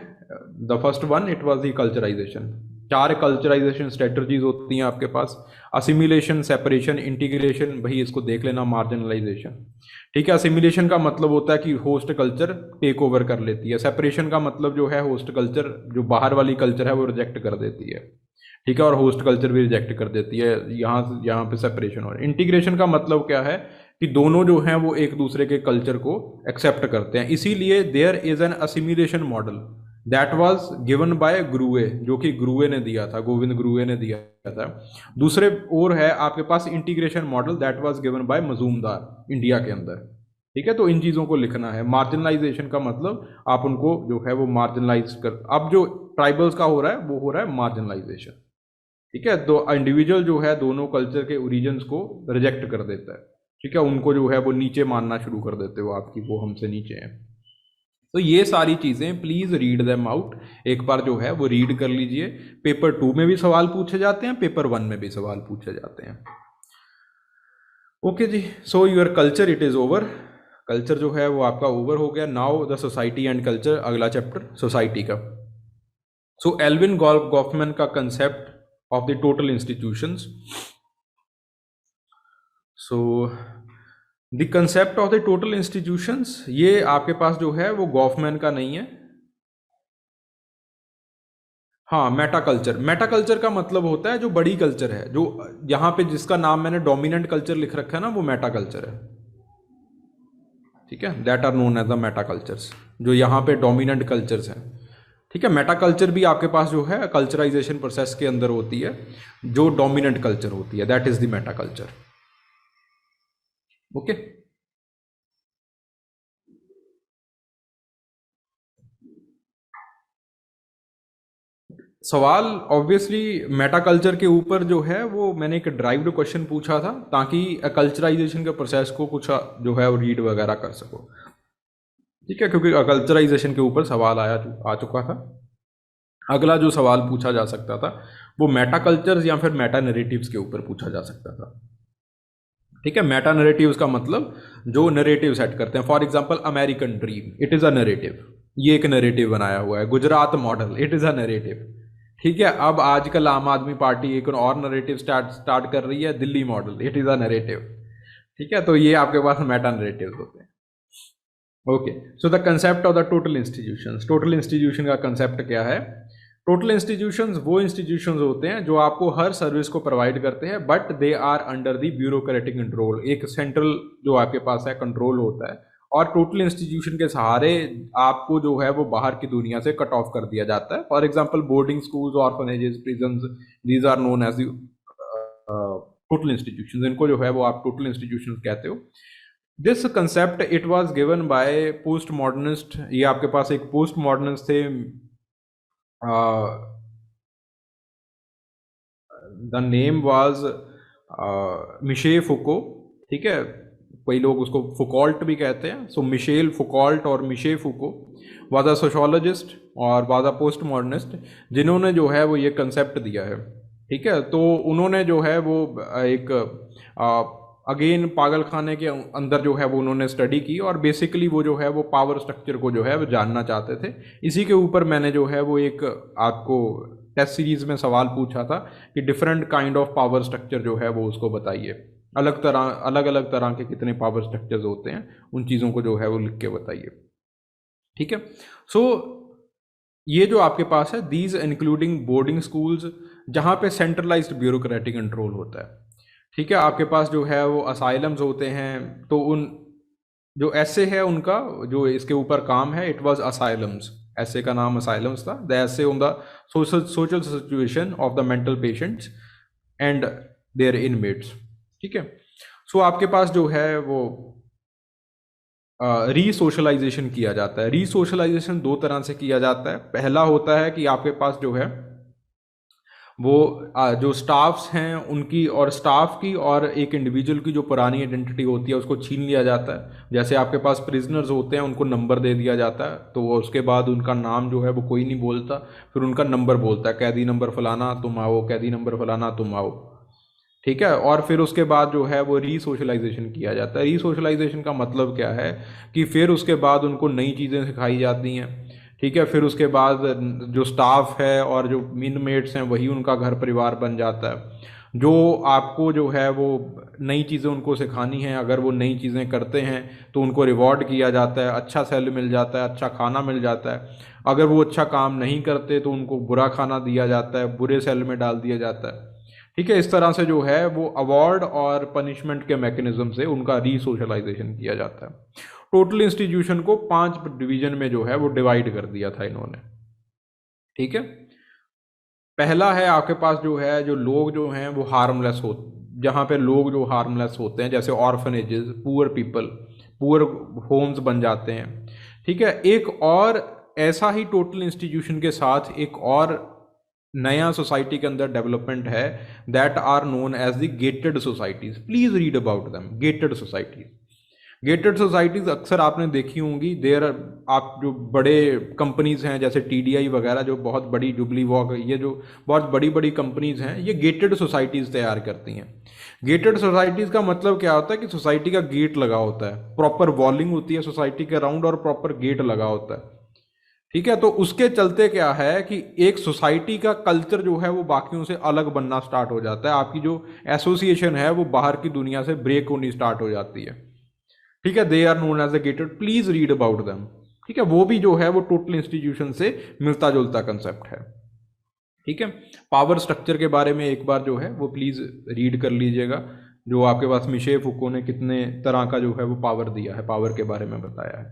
The first one it was the culturization. 4 culturization strategies होती हैं आपके पास, असिमिलेशन, सेपरेशन, इंटीग्रेशन, भाई इसको देख लेना, मार्जिनलाइजेशन। ठीक है, असिमिलेशन का मतलब होता है कि होस्ट कल्चर टेक ओवर कर लेती है। सेपरेशन का मतलब जो है होस्ट कल्चर जो बाहर वाली कल्चर है वो रिजेक्ट कर देती है। ठीक है, और होस्ट कल्चर भी रिजेक्ट कर देती है, यहाँ पे सेपरेशन। और इंटीग्रेशन का मतलब क्या है, कि दोनों जो हैं वो एक दूसरे के कल्चर को एक्सेप्ट करते हैं। इसीलिए there is an assimilation model that was given by Ghurye, जो कि ग्रुवे ने दिया था, गोविंद ग्रुवे ने दिया था। दूसरे ओर है आपके पास integration model that was given by Majumdar India के अंदर। ठीक है, तो इन चीज़ों को लिखना है। मार्जिनलाइजेशन का मतलब आप उनको जो है वो मार्जिनलाइज कर, अब जो ट्राइबल्स का हो रहा है वो हो रहा है मार्जिनलाइजेशन। ठीक है, तो इंडिविजुअल जो है दोनों कल्चर के ओरिजिन्स को रिजेक्ट कर देता है। ठीक है, उनको जो है वो नीचे मानना शुरू कर देते हो आपकी, वो हमसे नीचे हैं। तो ये सारी चीज़ें प्लीज़ रीड देम आउट, एक बार जो है वो रीड कर लीजिए। पेपर 2 में भी सवाल पूछे जाते हैं, पेपर 1 में भी सवाल पूछे जाते हैं। ओके जी, so your culture it is over. Culture जो है वो आपका ओवर हो गया। Now the society and culture, अगला चैप्टर सोसाइटी का। सो एल्विन गॉफमैन का concept of the total institutions. So the concept of the total institutions, ये आपके पास जो है वो गॉफमैन का नहीं है। हाँ, मेटा कल्चर, मेटा कल्चर का मतलब होता है जो बड़ी कल्चर है, जो यहाँ पे जिसका नाम मैंने डोमिनेंट कल्चर लिख रखा है ना, वो मेटा कल्चर है। ठीक है, that are known as the meta cultures, जो यहाँ पे डोमिनेंट कल्चर्स हैं। ठीक है, मेटा कल्चर भी आपके पास जो है कल्चराइजेशन प्रोसेस के अंदर होती है, जो डोमिनेंट कल्चर होती है, that is the Meta culture. Okay, सवाल ऑब्वियसली मेटा कल्चर के ऊपर जो है वो मैंने एक ड्राइव्ड क्वेश्चन पूछा था, ताकि कल्चराइजेशन के प्रोसेस को कुछ जो है वो रीड वगैरह कर सको। ठीक है, क्योंकि कल्चराइजेशन के ऊपर सवाल आ चुका था। अगला जो सवाल पूछा जा सकता था वो मेटा कल्चर्स या फिर मेटा नरेटिव्स के ऊपर पूछा जा सकता था। ठीक है, मेटा नरेटिव्स का मतलब जो नरेटिव सेट करते हैं। For example American dream, it is a narrative, ये एक नरेटिव बनाया हुआ है। Gujarat model, it is a narrative. ठीक है, अब आजकल आम आदमी पार्टी एक और नरेटिव स्टार्ट कर रही है, Delhi model, it is a narrative. ठीक है, तो ये आपके पास मेटा नरेटिव्स होते हैं। Okay, so the concept of the total institutions, total institution का कंसेप्ट क्या है? टोटल इंस्टीट्यूशंस वो इंस्टीट्यूशंस होते हैं जो आपको हर सर्विस को प्रोवाइड करते हैं, but they are under the bureaucratic control. एक सेंट्रल जो आपके पास है कंट्रोल होता है, और टोटल इंस्टीट्यूशन के सहारे आपको जो है वो बाहर की दुनिया से कट ऑफ कर दिया जाता है। For example boarding schools, orphanages, prisons, these are known as total institution. इनको जो है वो आप टोटल इंस्टीट्यूशन कहते हो। This concept it was given by post modernist. ये आपके पास एक पोस्ट मॉडर्निस्ट थे, the name was Michel Foucault. ठीक है, कई लोग उसको फुकॉल्ट भी कहते हैं। सो मिशेल फुकॉल्ट और मिशेल फुको वाज अ सोशोलॉजिस्ट और वाज अ पोस्ट मॉडर्निस्ट, जिन्होंने जो है वो ये कंसेप्ट दिया है। ठीक है, तो उन्होंने जो है वो एक अगेन पागल खाने के अंदर जो है वो उन्होंने स्टडी की, और बेसिकली वो जो है वो पावर स्ट्रक्चर को जो है वो जानना चाहते थे। इसी के ऊपर मैंने जो है वो एक आपको टेस्ट सीरीज में सवाल पूछा था कि different kind of power structure जो है वो उसको बताइए। अलग अलग तरह के कितने पावर स्ट्रक्चर्स होते हैं, उन चीज़ों को जो है वो लिख के बताइए। ठीक है, सो ये जो आपके पास है, दीज इंक्लूडिंग बोर्डिंग स्कूल्स, जहाँ पे सेंट्रलाइज्ड ब्यूरोक्रेटिक कंट्रोल होता है। ठीक है, आपके पास जो है वो असाइलम्स होते हैं, तो उन जो ऐसे है उनका जो इसके ऊपर काम है, इट वाज असाइलम्स, ऐसे का नाम असाइलम्स था। The essay on the social situation of the mental patients and their inmates. ठीक है, सो आपके पास जो है वो रीसोशलाइजेशन किया जाता है। रीसोशलाइजेशन दो तरह से किया जाता है। पहला होता है कि आपके पास जो है वो जो स्टाफ्स हैं उनकी और स्टाफ की और एक इंडिविजुअल की जो पुरानी आइडेंटिटी होती है उसको छीन लिया जाता है। जैसे आपके पास प्रिजनर्स होते हैं, उनको नंबर दे दिया जाता है, तो वो उसके बाद उनका नाम जो है वो कोई नहीं बोलता, फिर उनका नंबर बोलता है, कैदी नंबर फलाना तुम आओ, कैदी नंबर फलाना तुम आओ। ठीक है, और फिर उसके बाद जो है वो रीसोशलाइजेशन किया जाता है। रीसोशलाइजेशन का मतलब क्या है कि फिर उसके बाद उनको नई चीज़ें सिखाई जाती हैं। ठीक है, फिर उसके बाद जो स्टाफ है और जो इनमेट्स हैं वही उनका घर परिवार बन जाता है। जो आपको जो है वो नई चीज़ें उनको सिखानी है, अगर वो नई चीज़ें करते हैं तो उनको रिवॉर्ड किया जाता है, अच्छा सैलरी मिल जाता है, अच्छा खाना मिल जाता है। अगर वो अच्छा काम नहीं करते तो उनको बुरा खाना दिया जाता है, बुरे सेल में डाल दिया जाता है। ठीक है, इस तरह से जो है वो अवार्ड और पनिशमेंट के मैकेनिज्म से उनका रीसोशलाइजेशन किया जाता है। टोटल इंस्टीट्यूशन को 5 डिवीजन में जो है वो डिवाइड कर दिया था इन्होंने। ठीक है, पहला है आपके पास जो है जो लोग जो हैं वो हार्मलेस हो, जहाँ पे लोग जो हार्मलेस होते हैं, जैसे orphanages, poor people, poor homes बन जाते हैं। ठीक है, एक और ऐसा ही टोटल इंस्टीट्यूशन के साथ एक और नया सोसाइटी के अंदर डेवलपमेंट है, that are known as the gated societies. Please read about them, gated societies. Gated societies अक्सर आपने देखी होंगी, देर आप जो बड़े कंपनीज हैं जैसे टीडीआई वगैरह, जो बहुत बड़ी जुबली वॉक, ये जो बहुत बड़ी बड़ी कंपनीज हैं, ये गेटेड सोसाइटीज तैयार करती हैं। गेटेड सोसाइटीज का मतलब क्या होता है कि सोसाइटी का गेट लगा होता है, प्रॉपर वॉलिंग होती है सोसाइटी के अराउंड और प्रॉपर गेट लगा होता है। ठीक है, तो उसके चलते क्या है कि एक सोसाइटी का कल्चर जो है वो बाकियों से अलग बनना स्टार्ट हो जाता है। आपकी जो एसोसिएशन है वो बाहर की दुनिया से ब्रेक होनी स्टार्ट हो जाती है। ठीक है, they are known as a gated, please read about them. ठीक है, वो भी जो है वो टोटल इंस्टीट्यूशन से मिलता जुलता कंसेप्ट है। ठीक है, पावर स्ट्रक्चर के बारे में एक बार जो है वो प्लीज रीड कर लीजिएगा, जो आपके पास मिशेल फुको ने कितने तरह का जो है वो पावर दिया है, पावर के बारे में बताया है।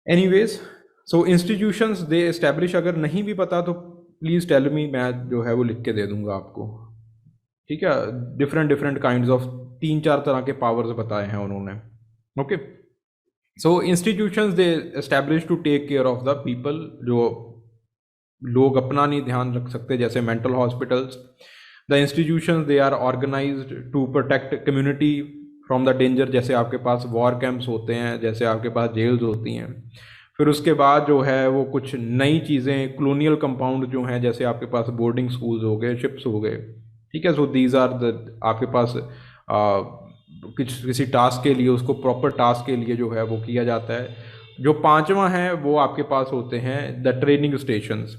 Anyways, so institutions they establish, अगर नहीं भी पता तो प्लीज टेल मी, मैं जो है वो लिख के दे दूंगा आपको। ठीक है, डिफरेंट डिफरेंट काइंड्स ऑफ 3-4 तरह के पावर्स बताए हैं उन्होंने। Okay, so institutions they establish to take care of the people, जो लोग अपना नहीं ध्यान रख सकते, जैसे mental hospitals. The institutions they are organised to protect community from the danger, जैसे आपके पास वॉर कैंप्स होते हैं, जैसे आपके पास जेल्स होती हैं। फिर उसके बाद जो है वो कुछ नई चीज़ें, कॉलोनियल कंपाउंड जो हैं, जैसे आपके पास बोर्डिंग स्कूल्स हो गए, शिप्स हो गए। ठीक है, सो दीज आर द, आपके पास किसी टास्क के लिए, उसको प्रॉपर टास्क के लिए जो है वो किया जाता है। जो पांचवा है वो आपके पास होते हैं द ट्रेनिंग स्टेशंस।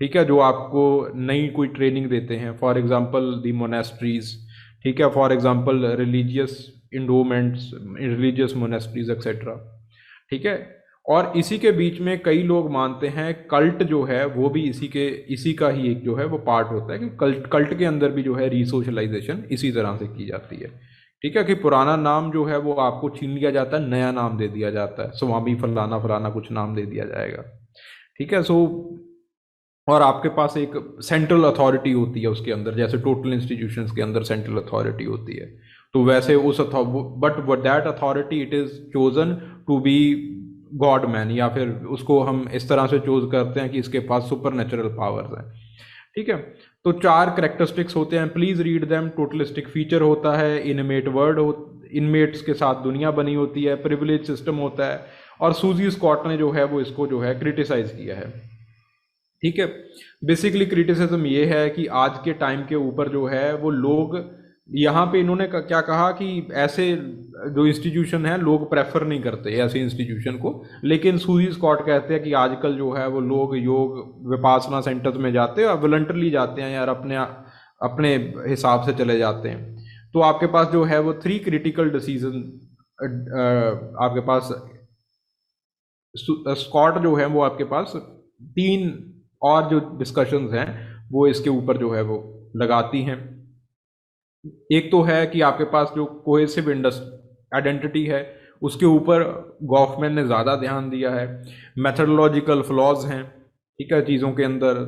ठीक है, जो आपको नई कोई ट्रेनिंग देते हैं, फॉर एग्जांपल द मोनेस्ट्रीज। ठीक है, for example religious endowments, religious monasteries etcetera. ठीक है, और इसी के बीच में कई लोग मानते हैं कल्ट जो है वो भी इसी का ही एक जो है वो पार्ट होता है, कि कल्ट के अंदर भी जो है रीसोशलाइजेशन इसी तरह से की जाती है। ठीक है, कि पुराना नाम जो है वो आपको छीन लिया जाता है, नया नाम दे दिया जाता है, स्वामी फलाना फलाना कुछ नाम दे दिया जाएगा। ठीक है, सो और आपके पास एक सेंट्रल अथॉरिटी होती है उसके अंदर, जैसे टोटल इंस्टीट्यूशंस के अंदर सेंट्रल अथॉरिटी होती है। तो वैसे उस but that authority it is chosen to be god man, या फिर उसको हम इस तरह से चूज करते हैं कि इसके पास सुपर नेचुरल पावर्स हैं। ठीक है, तो 4 करेक्टरिस्टिक्स होते हैं, प्लीज रीड देम। टोटलिस्टिक फीचर होता है, इनमेट वर्ड हो, इनमेट्स के साथ दुनिया बनी होती है, प्रिविलेज सिस्टम होता है, और सूजी स्कॉट ने जो है वो इसको जो है क्रिटिसाइज किया है। ठीक है, बेसिकली क्रिटिसिज्म ये है कि आज के टाइम के ऊपर जो है वो लोग, यहाँ पे इन्होंने क्या कहा कि ऐसे जो इंस्टीट्यूशन है लोग प्रेफर नहीं करते ऐसे इंस्टीट्यूशन को, लेकिन सूजी स्कॉट कहते हैं कि आजकल जो है वो लोग योग विपासना सेंटर्स में जाते हैं और वॉलंटरली जाते हैं यार, अपने अपने हिसाब से चले जाते हैं। तो आपके पास जो है वो 3 क्रिटिकल डिसीजन, आपके पास स्कॉट जो है वो आपके पास 3 और जो डिस्कशंस हैं वो इसके ऊपर जो है वो लगाती हैं। एक तो है कि आपके पास जो कोहेसिव आइडेंटिटी है उसके ऊपर गॉफमैन ने ज़्यादा ध्यान दिया है। मेथडोलॉजिकल फ्लॉज हैं, ठीक है, चीज़ों के अंदर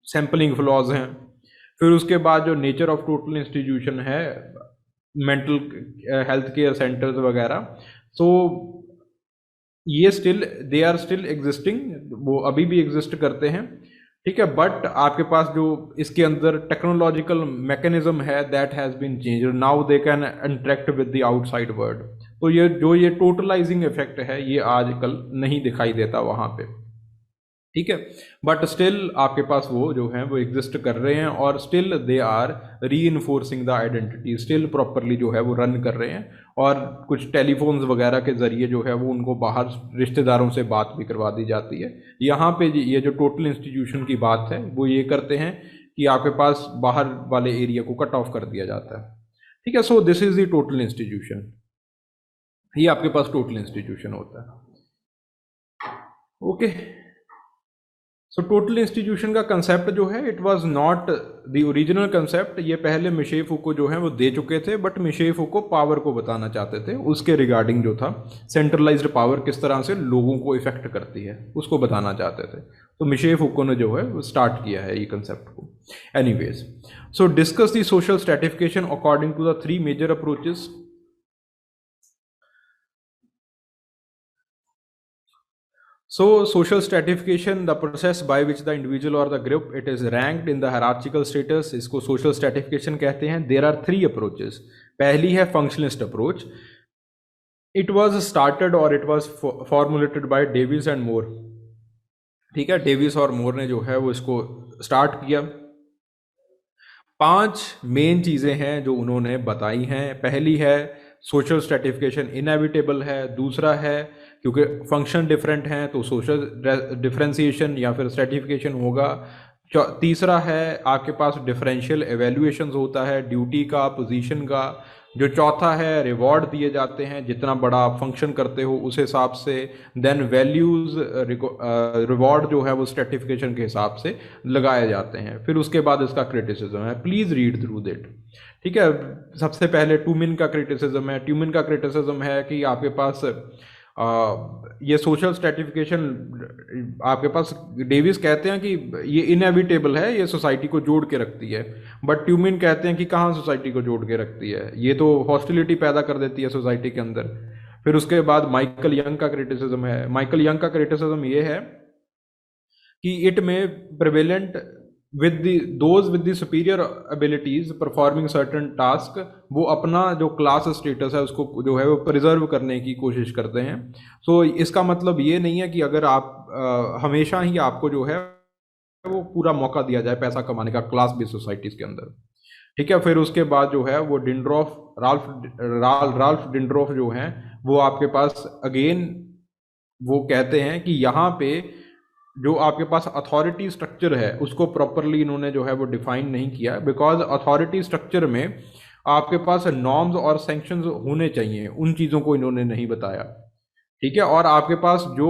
सैम्पलिंग फ्लॉज हैं। फिर उसके बाद जो नेचर ऑफ टोटल इंस्टीट्यूशन है, मेंटल हेल्थ केयर सेंटर्स वगैरह, सो ये दे आर स्टिल एग्जिस्टिंग, वो अभी भी एग्जिस्ट करते हैं। ठीक है, बट आपके पास जो इसके अंदर टेक्नोलॉजिकल मैकेनिज्म है that has been change, now they can interact with the outside world. तो ये टोटलाइजिंग इफेक्ट है ये आजकल नहीं दिखाई देता वहाँ पे। ठीक है, बट स्टिल आपके पास वो जो है वो एग्जिस्ट कर रहे हैं, और स्टिल दे आर री enforcing the identity, still properly जो है वो रन कर रहे हैं। और कुछ टेलीफोन्स वगैरह के जरिए जो है वो उनको बाहर रिश्तेदारों से बात भी करवा दी जाती है। यहाँ पे ये जो टोटल इंस्टीट्यूशन की बात है वो ये करते हैं कि आपके पास बाहर वाले एरिया को कट ऑफ कर दिया जाता है। ठीक है, so this is the total institution, ये आपके पास टोटल इंस्टीट्यूशन होता है। ओके, सो टोटल इंस्टीट्यूशन का कंसेप्ट जो है it was not the original concept, ये पहले मिशेल फुको जो है वो दे चुके थे, बट मिशेल फुको पावर को बताना चाहते थे, उसके रिगार्डिंग जो था सेंट्रलाइज्ड पावर किस तरह से लोगों को इफेक्ट करती है उसको बताना चाहते थे। तो मिशेल फुको ने जो है वो स्टार्ट किया है ये कंसेप्ट को। Anyways, so discuss the social stratification according to the 3 major approaches. So social stratification, the process by which the individual or the group it is ranked in the hierarchical status, इसको social stratification कहते हैं. There are three approaches. पहली है functionalist approach. It was started or it was formulated by Davis and Moore. ठीक है, Davis और मोर ने जो है वो इसको स्टार्ट किया. 5 मेन चीज़ें हैं जो उन्होंने बताई हैं. पहली है सोशल स्ट्रेटिफिकेशन इनएविटेबल है. दूसरा है क्योंकि फंक्शन डिफरेंट हैं तो सोशल डिफरेंशिएशन या फिर स्ट्रेटिफिकेशन होगा. तीसरा है आपके पास डिफरेंशियल एवेल्यूएशंस होता है ड्यूटी का, पोजीशन का. जो चौथा है रिवॉर्ड दिए जाते हैं, जितना बड़ा आप फंक्शन करते हो उस हिसाब से. देन वैल्यूज़ रिवॉर्ड जो है वो स्ट्रेटिफिकेशन के हिसाब से लगाए जाते हैं. फिर उसके बाद इसका क्रिटिसिज्म है. Please read through that. ठीक है, सबसे पहले ट्यूमिन का क्रिटिसिज्म है. ट्यूमिन का क्रिटिसिज्म है कि आपके पास ये सोशल स्ट्रेटिफिकेशन आपके पास डेविस कहते हैं कि ये इनएविटेबल है, ये सोसाइटी को जोड़ के रखती है. बट ट्यूमिन कहते हैं कि कहाँ सोसाइटी को जोड़ के रखती है, ये तो हॉस्टिलिटी पैदा कर देती है सोसाइटी के अंदर. फिर उसके बाद माइकल यंग का क्रिटिसिज्म है. माइकल यंग का क्रिटिसिज्म ये है कि इट में prevalent with those with the superior abilities performing certain task, वो अपना जो क्लास स्टेटस है उसको जो है वो प्रिजर्व करने की कोशिश करते हैं. सो इसका मतलब ये नहीं है कि अगर आप हमेशा ही आपको जो है वो पूरा मौका दिया जाए पैसा कमाने का क्लास बेस्ड सोसाइटीज़ के अंदर. ठीक है, फिर उसके बाद जो है वो राल्फ डिंड्रोफ जो हैं वो आपके पास अगेन वो कहते हैं कि यहाँ पे जो आपके पास अथॉरिटी स्ट्रक्चर है उसको प्रॉपरली इन्होंने जो है वो डिफाइन नहीं किया. बिकॉज अथॉरिटी स्ट्रक्चर में आपके पास नॉर्म्स और सैंक्शंस होने चाहिए, उन चीज़ों को इन्होंने नहीं बताया. ठीक है, और आपके पास जो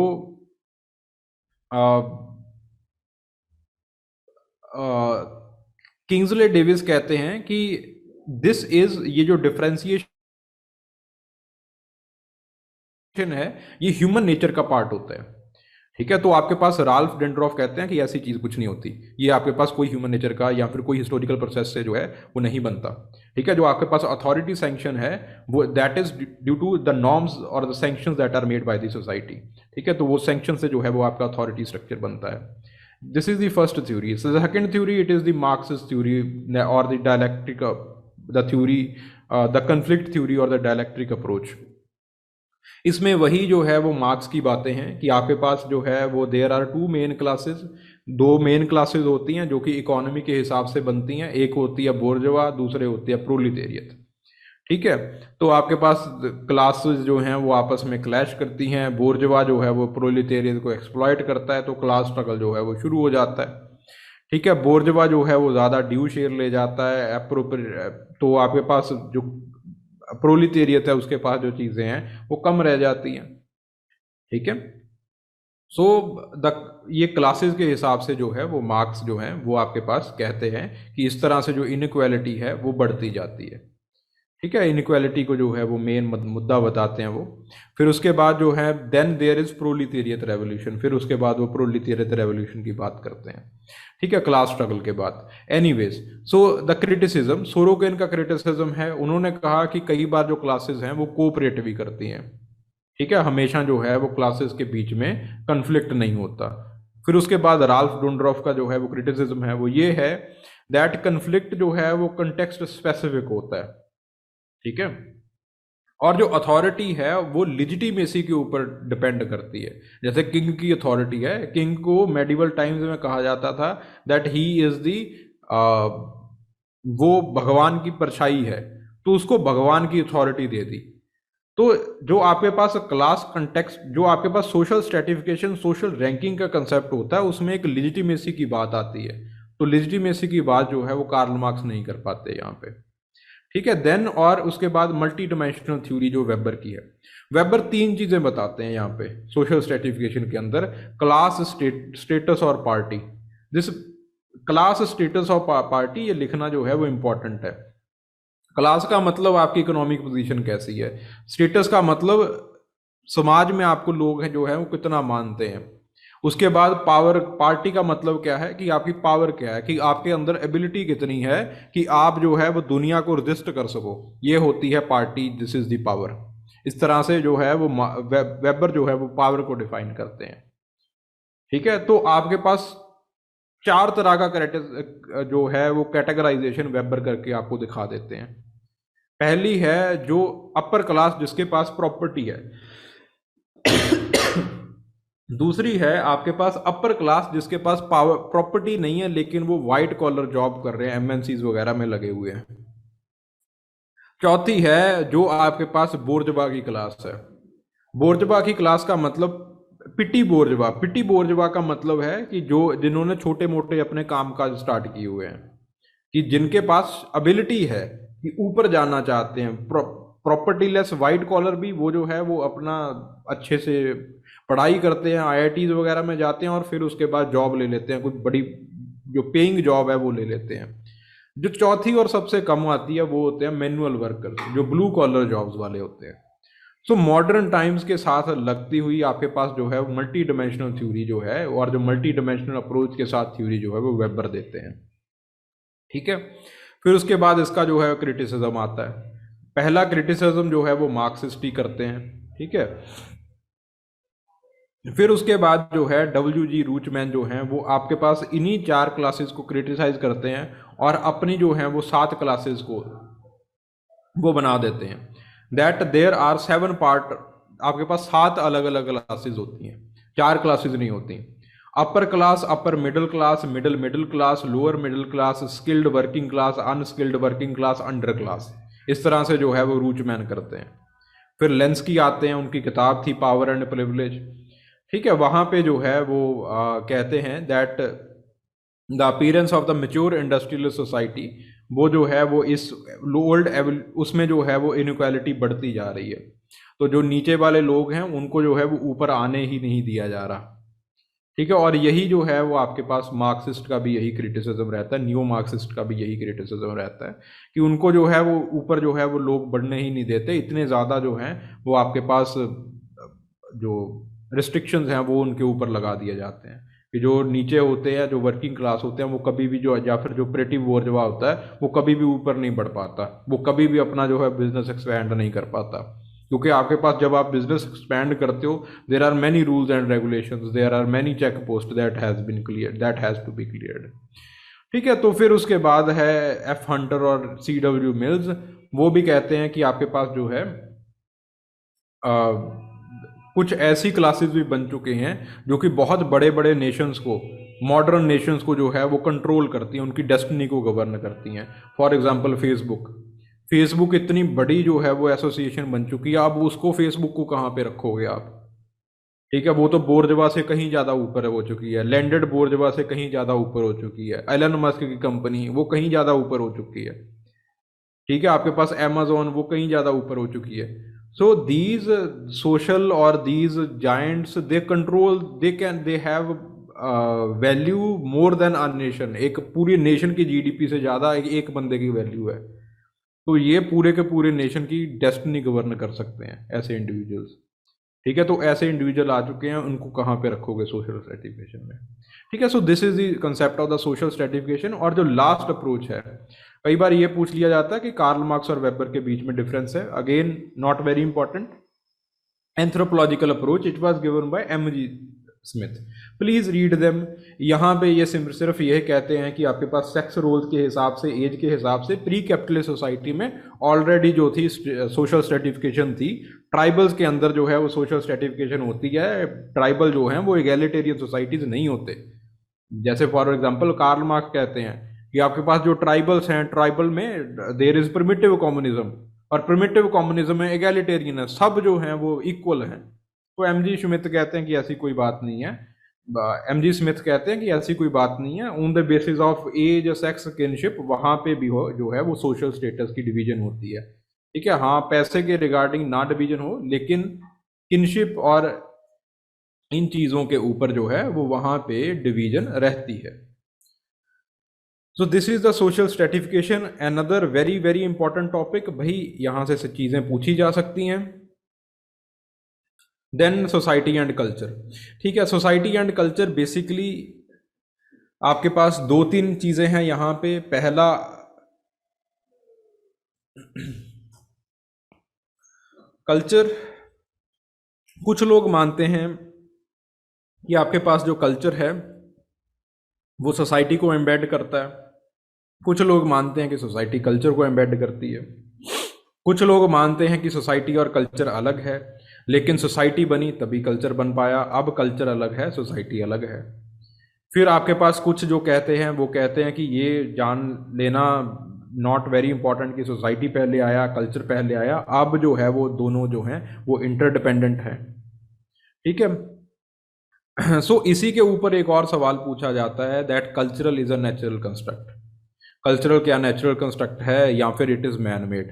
किंग्सले डेविस कहते हैं कि दिस इज, ये जो डिफरेंशिएशन है ये ह्यूमन नेचर का पार्ट होता है. ठीक है, तो आपके पास राल्फ डेंड्रॉफ कहते हैं कि ऐसी चीज़ कुछ नहीं होती, ये आपके पास कोई ह्यूमन नेचर का या फिर कोई हिस्टोरिकल प्रोसेस से जो है वो नहीं बनता. ठीक है, जो आपके पास अथॉरिटी सैंक्शन है वो that is due to the norms और the sanctions that are made by the society. ठीक है, तो वो सैंक्शन से जो है वो आपका अथॉरिटी स्ट्रक्चर बनता है. This is the first theory. So the second theory it is the Marxist theory और the dialectic the theory the conflict theory और द डायलेक्ट्रिक अप्रोच. इसमें वही जो है वो मार्क्स की बातें हैं कि आपके पास जो है वो there are 2 main classes. 2 main classes होती हैं जो कि इकोनॉमी के हिसाब से बनती हैं. एक होती है बोर्जवा, दूसरे होती है प्रोलिटेरियत. ठीक है, तो आपके पास क्लासेस जो हैं वो आपस में क्लैश करती हैं. बोर्जवा जो है वो प्रोलिटेरियत को एक्सप्लॉइट करता है तो क्लास स्ट्रगल जो है वो शुरू हो जाता है. ठीक है, बोर्जवा जो है वो ज़्यादा ड्यू शेयर ले जाता है तो आपके पास जो प्रोलिटेरियत है उसके पास जो चीज़ें हैं वो कम रह जाती हैं. ठीक है, सो ये क्लासेस के हिसाब से जो है वो मार्क्स जो हैं वो आपके पास कहते हैं कि इस तरह से जो इनइक्वालिटी है वो बढ़ती जाती है. ठीक है, इनइक्वालिटी को जो है वो मेन मुद्दा बताते हैं वो. फिर उसके बाद जो है then there is proletariat revolution. फिर उसके बाद वो प्रोलिटेरियत रेवोल्यूशन की बात करते हैं. ठीक है, क्लास स्ट्रगल के बाद. Anyways, so the criticism, Sorokin का क्रिटिसिज्म है, उन्होंने कहा कि कई बार जो क्लासेस हैं वो कोऑपरेट भी करती हैं. ठीक है, हमेशा जो है वो क्लासेस के बीच में कन्फ्लिक्ट नहीं होता. फिर उसके बाद राल्फ डुंड्रॉफ का जो है वो क्रिटिसिज्म है वो ये है दैट कन्फ्लिक्ट जो है वो कंटेक्स्ट स्पेसिफिक होता है. ठीक है, और जो अथॉरिटी है वो लिजिटिमेसी के ऊपर डिपेंड करती है. जैसे किंग की अथॉरिटी है, किंग को मेडिवल टाइम्स में कहा जाता था दैट ही इज दी वो भगवान की परछाई है, तो उसको भगवान की अथॉरिटी दे दी. तो जो आपके पास क्लास कंटेक्स्ट, जो आपके पास सोशल स्ट्रेटिफिकेशन, सोशल रैंकिंग का कंसेप्ट होता है उसमें एक लिजिटिमेसी की बात आती है. तो लिजिटिमेसी की बात जो है वो कार्ल मार्क्स नहीं कर पाते यहाँ पे. ठीक है, देन और उसके बाद मल्टी डायमेंशनल थ्योरी जो वेबर की है. वेबर 3 चीज़ें बताते हैं यहाँ पे सोशल स्ट्रेटिफिकेशन के अंदर. क्लास स्टेटस और पार्टी. दिस क्लास स्टेटस और पार्टी ये लिखना जो है वो इम्पॉर्टेंट है. क्लास का मतलब आपकी इकोनॉमिक पोजीशन कैसी है. स्टेटस का मतलब समाज में आपको लोग हैं जो है वो कितना मानते हैं. उसके बाद पावर, पार्टी का मतलब क्या है कि आपकी पावर क्या है, कि आपके अंदर एबिलिटी कितनी है कि आप जो है वो दुनिया को रजिस्ट कर सको. ये होती है party, this is the power. इस तरह से जो है वो वेबर जो है वो पावर को डिफाइन करते हैं. ठीक है, तो आपके पास 4 तरह का जो है वो कैटेगराइजेशन वेबर करके आपको दिखा देते हैं। पहली है जो अपर क्लास जिसके पास प्रॉपर्टी है। दूसरी है आपके पास अपर क्लास जिसके पास पावर प्रॉपर्टी नहीं है लेकिन वो वाइट कॉलर जॉब कर रहे हैं, एमएनसीज वगैरह में लगे हुए हैं। चौथी है जो आपके पास बोर्जवा की क्लास है। बोर्जवा की क्लास का मतलब पिटी बोर्जवा का मतलब है कि जो जिन्होंने छोटे मोटे अपने काम काज स्टार्ट किए हुए हैं, कि जिनके पास एबिलिटी है कि ऊपर जाना चाहते हैं, प्रॉपर्टी लेस वाइट कॉलर भी वो जो है वो अपना अच्छे से पढ़ाई करते हैं, आईआईटीज वगैरह में जाते हैं और फिर उसके बाद जॉब ले लेते हैं, कोई बड़ी जो पेइंग जॉब है वो ले लेते हैं। जो चौथी और सबसे कम आती है वो होते हैं मैनुअल वर्कर्स, जो ब्लू कॉलर जॉब्स वाले होते हैं। सो मॉडर्न टाइम्स के साथ लगती हुई आपके पास जो है मल्टी डिमेंशनल थ्योरी जो है, और जो मल्टी डिमेंशनल अप्रोच के साथ थ्योरी जो है वो वेबर देते हैं। ठीक है, फिर उसके बाद इसका जो है क्रिटिसिज्म आता है। पहला क्रिटिसिज्म जो है वो मार्क्सिस्ट ही करते हैं। ठीक है, फिर उसके बाद जो है WG रूचमैन जो हैं वो आपके पास इन्हीं 4 क्लासेस को क्रिटिसाइज करते हैं और अपनी जो है वो 7 क्लासेस को वो बना देते हैं। दैट देयर आर 7 पार्ट, आपके पास 7 अलग अलग क्लासेस होती हैं, 4 क्लासेस नहीं होती। Upper class, upper middle class, middle middle class, lower middle class, skilled working class, unskilled working class, under class, इस तरह से जो है वो रूचमैन करते हैं। फिर लेंस्की आते हैं, उनकी किताब थी पावर एंड प्रिविलेज। ठीक है, वहां पे जो है वो कहते हैं that the appearance of the mature industrial society, वो जो है वो इस ओल्ड उसमें जो है वो इनक्वालिटी बढ़ती जा रही है। तो जो नीचे वाले लोग हैं उनको जो है वो ऊपर आने ही नहीं दिया जा रहा। ठीक है, और यही जो है वो आपके पास मार्क्सिस्ट का भी यही क्रिटिसिज्म रहता है, न्यू मार्क्सिस्ट का भी यही क्रिटिसिज्म रहता है कि उनको जो है वो ऊपर जो है वो लोग बढ़ने ही नहीं देते, इतने ज़्यादा जो हैं वो आपके पास जो रिस्ट्रिक्शंस हैं वो उनके ऊपर लगा दिए जाते हैं कि जो नीचे होते हैं, जो वर्किंग क्लास होते हैं, वो कभी भी जो, या फिर जो प्रेटी बोर्जवा होता है वो कभी भी ऊपर नहीं बढ़ पाता, वो कभी भी अपना जो है बिजनेस एक्सपैंड नहीं कर पाता। क्योंकि आपके पास जब आप बिजनेस एक्सपैंड करते हो, there are many rules and regulations, there are many check post that has been clear, that has to be cleared. ठीक है, तो फिर उसके बाद है एफ हंटर और CW मिल्स। वो भी कहते हैं कि आपके पास जो है कुछ ऐसी क्लासेस भी बन चुके हैं जो कि बहुत बड़े बड़े नेशंस को, मॉडर्न नेशंस को जो है वो कंट्रोल करती हैं, उनकी डेस्टिनी को गवर्न करती हैं। फॉर एग्जांपल फेसबुक इतनी बड़ी जो है वो एसोसिएशन बन चुकी है, अब उसको फेसबुक को कहाँ पे रखोगे आप? ठीक है, वो तो बोर्जवा से कहीं ज़्यादा ऊपर हो चुकी है, लैंडेड बोर्जवा से कहीं ज़्यादा ऊपर हो चुकी है, एलन मस्क की कंपनी वो कहीं ज़्यादा ऊपर हो चुकी है। ठीक है, आपके पास अमेजोन वो कहीं ज़्यादा ऊपर हो चुकी है। सो दीज सोशल और these Giants they control, they have value more than a nation, एक पूरी नेशन की GDP से ज़्यादा एक बंदे की वैल्यू है। तो ये पूरे के पूरे नेशन की डेस्टिनी गवर्न कर सकते हैं ऐसे इंडिविजुअल्स। ठीक है, तो ऐसे इंडिविजुअल आ चुके हैं, उनको कहाँ पे रखोगे सोशल स्ट्रेटिफिकेशन में? ठीक है, so this is the concept of the social stratification. और जो लास्ट अप्रोच है, कई बार ये पूछ लिया जाता है कि कार्ल मार्क्स और वेबर के बीच में डिफरेंस है। Again not very important. Anthropological approach, it was given bye MG Smith, please read them. यहाँ पे ये सिर्फ यह कहते हैं कि आपके पास सेक्स रोल्स के हिसाब से, एज के हिसाब से प्री कैपिटलिस्ट सोसाइटी में ऑलरेडी जो थी सोशल स्ट्रेटिफिकेशन थी। ट्राइबल्स के अंदर जो है वो सोशल स्ट्रेटिफिकेशन होती है, ट्राइबल जो हैं वो एगैलिटेरियन सोसाइटीज नहीं होते। जैसे फॉर एग्जांपल कार्ल मार्क्स कहते हैं कि आपके पास जो ट्राइबल्स हैं, ट्राइबल में देयर इज प्रिमिटिव कम्युनिज्म, और प्रिमिटिव कम्युनिज्म में एगैलिटेरियन है, सब जो हैं वो इक्वल हैं। तो MG स्मिथ कहते हैं कि ऐसी कोई बात नहीं है। MG स्मिथ कहते हैं कि ऐसी कोई बात नहीं है, on the basis of age, sex, kinship, वहां पे भी हो जो है वो सोशल स्टेटस की डिवीजन होती है। ठीक है, हाँ पैसे के रिगार्डिंग ना डिवीजन हो, लेकिन किनशिप और इन चीजों के ऊपर जो है वो वहां पे डिवीजन रहती है। So this is the social stratification, another very very important topic. भाई यहां से चीजें पूछी जा सकती हैं। Then society and culture. ठीक है, सोसाइटी एंड कल्चर बेसिकली आपके पास 2-3 चीजें हैं यहाँ पे। पहला कल्चर, कुछ लोग मानते हैं कि आपके पास जो कल्चर है वो सोसाइटी को एम्बेड करता है। कुछ लोग मानते हैं कि सोसाइटी कल्चर को एम्बेड करती है, कुछ लोग मानते हैं कि सोसाइटी और कल्चर अलग है, लेकिन सोसाइटी बनी तभी कल्चर बन पाया, अब कल्चर अलग है सोसाइटी अलग है। फिर आपके पास कुछ जो कहते हैं वो कहते हैं कि ये जान लेना नॉट वेरी इंपॉर्टेंट कि सोसाइटी पहले आया कल्चर पहले आया, अब जो है वो दोनों जो हैं वो इंटरडिपेंडेंट है। ठीक है। सो इसी के ऊपर एक और सवाल पूछा जाता है that cultural is a natural construct. Cultural क्या नेचुरल कंस्ट्रक्ट है या फिर इट इज़ मैन मेड।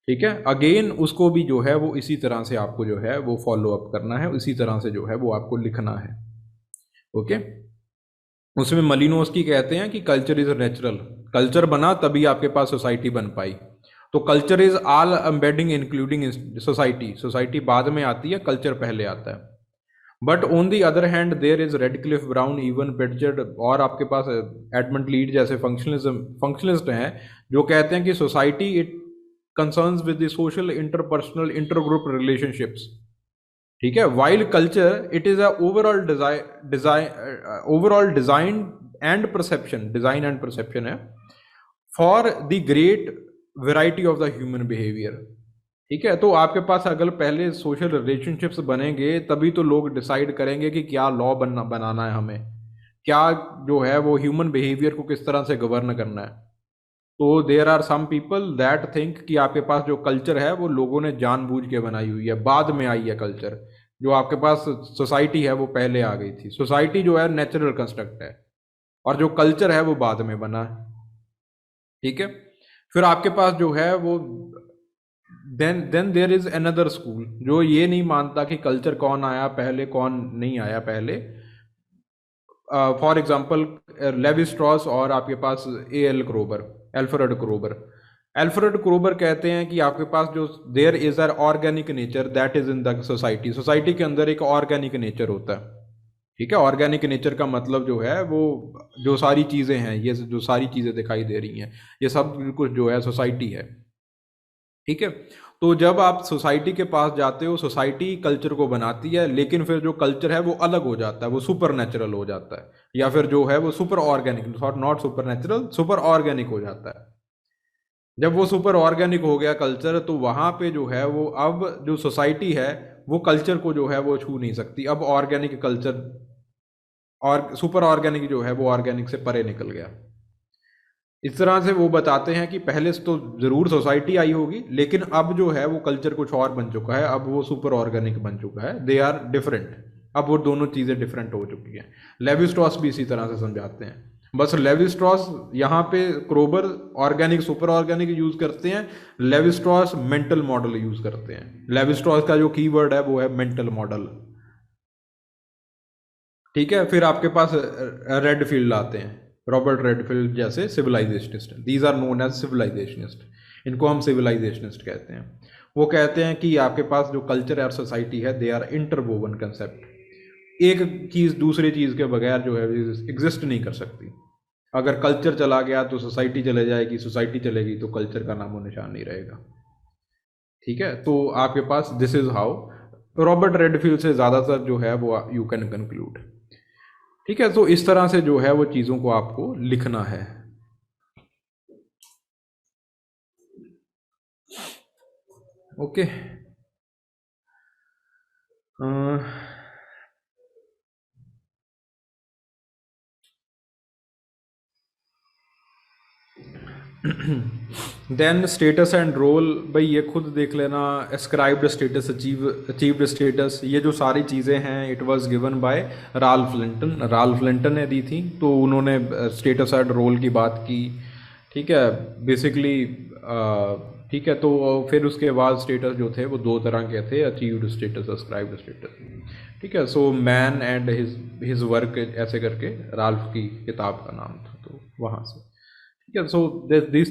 ठीक है, अगेन उसको भी जो है वो इसी तरह से आपको जो है वो फॉलो अप करना है, इसी तरह से जो है वो आपको लिखना है। ओके, उसमें मलिनोस्की कहते हैं कि कल्चर इज नेचुरल, कल्चर बना तभी आपके पास सोसाइटी बन पाई। तो culture is all embedding including society, society बाद में आती है, कल्चर पहले आता है। But on the other hand there is Radcliffe Brown Evans Pritchard और आपके पास एडमंड लीड जैसे फंक्शनलिस्ट हैं जो कहते हैं कि society it concerns with the social interpersonal intergroup relationships. ठीक है, while culture it is a overall design and perception, design and perception है for the great variety of the human behaviour. ठीक है, तो आपके पास अगर पहले सोशल रिलेशनशिप्स बनेंगे तभी तो लोग डिसाइड करेंगे कि क्या लॉ बनाना है हमें, क्या जो है वो ह्यूमन बिहेवियर को किस तरह से गवर्न करना है। तो there are some people that think कि आपके पास जो कल्चर है वो लोगों ने जानबूझ के बनाई हुई है, बाद में आई है कल्चर। जो आपके पास सोसाइटी है वो पहले आ गई थी, सोसाइटी जो है नेचुरल कंस्ट्रक्ट है और जो कल्चर है वो बाद में बना है। ठीक है, फिर आपके पास जो है वो then there is another school जो ये नहीं मानता कि कल्चर कौन आया पहले कौन नहीं आया पहले। फॉर एग्जाम्पल लेवी स्ट्रॉस और आपके पास एल्फ्रेड क्रोबर। एल्फ्रेड क्रोबर कहते हैं कि आपके पास जो there is a organic nature that is in the society, society के अंदर एक ऑर्गेनिक नेचर होता है। ठीक है, ऑर्गेनिक नेचर का मतलब जो है वो जो सारी चीज़ें हैं, ये जो सारी चीज़ें दिखाई दे रही हैं, ये सब कुछ जो है सोसाइटी है। ठीक है, तो जब आप सोसाइटी के पास जाते हो सोसाइटी कल्चर को बनाती है, लेकिन फिर जो कल्चर है वो अलग हो जाता है, वो सुपर नेचुरल हो जाता है, या फिर जो है वो super organic, not super natural, super organic हो जाता है। जब वो सुपर ऑर्गेनिक हो गया कल्चर तो वहाँ पे जो है वो अब जो सोसाइटी है वो कल्चर को जो है वो छू नहीं सकती, अब ऑर्गेनिक कल्चर और सुपर ऑर्गेनिक जो है वो ऑर्गेनिक से परे निकल गया। इस तरह से वो बताते हैं कि पहले से तो ज़रूर सोसाइटी आई होगी, लेकिन अब जो है वो कल्चर कुछ और बन चुका है, अब वो सुपर ऑर्गेनिक बन चुका है, दे आर डिफरेंट, अब वो दोनों चीज़ें डिफरेंट हो चुकी हैं। लेवी स्ट्रॉस भी इसी तरह से समझाते हैं, बस लेवी स्ट्रॉस यहाँ पे क्रोबर ऑर्गेनिक सुपर ऑर्गेनिक यूज़ करते हैं, Levi Strauss mental model use करते हैं। लेवी स्ट्रॉस का जो कीवर्ड है वो है मेंटल मॉडल। ठीक है, फिर आपके पास रेडफील्ड आते हैं, रॉबर्ट रेडफील्ड जैसे सिविलाइजेशनिस्ट, दीज आर नोन एज सिविलाइजेशनिस्ट, इनको हम सिविलाइजेशनिस्ट कहते हैं। वो कहते हैं कि आपके पास जो कल्चर और सोसाइटी है दे आर इंटरवोवन कंसेप्ट, एक चीज़ दूसरे चीज़ के बगैर जो है एग्जिस्ट नहीं कर सकती। अगर कल्चर चला गया तो सोसाइटी चले जाएगी, सोसाइटी चलेगी तो कल्चर का नामो निशान नहीं रहेगा। ठीक है, तो आपके पास this is how Robert Redfield से ज़्यादातर जो है वो यू कैन कंक्लूड। ठीक है, तो इस तरह से जो है वो चीज़ों को आपको लिखना है। Okay, then status and role, भाई ये खुद देख लेना, एस्क्राइब्ड स्टेटस, अचीव्ड स्टेटस, ये जो सारी चीज़ें हैं it was given bye Ralph Linton ने दी थी, तो उन्होंने स्टेटस एंड रोल की बात की। ठीक है, बेसिकली ठीक है, तो फिर उसके बाद स्टेटस जो थे वो दो तरह के थे, अचीव्ड स्टेटस, अस्क्राइब्ड स्टेटस। ठीक है, so man and his work ऐसे करके राल्फ की किताब का नाम था, तो वहाँ से। ठीक है, so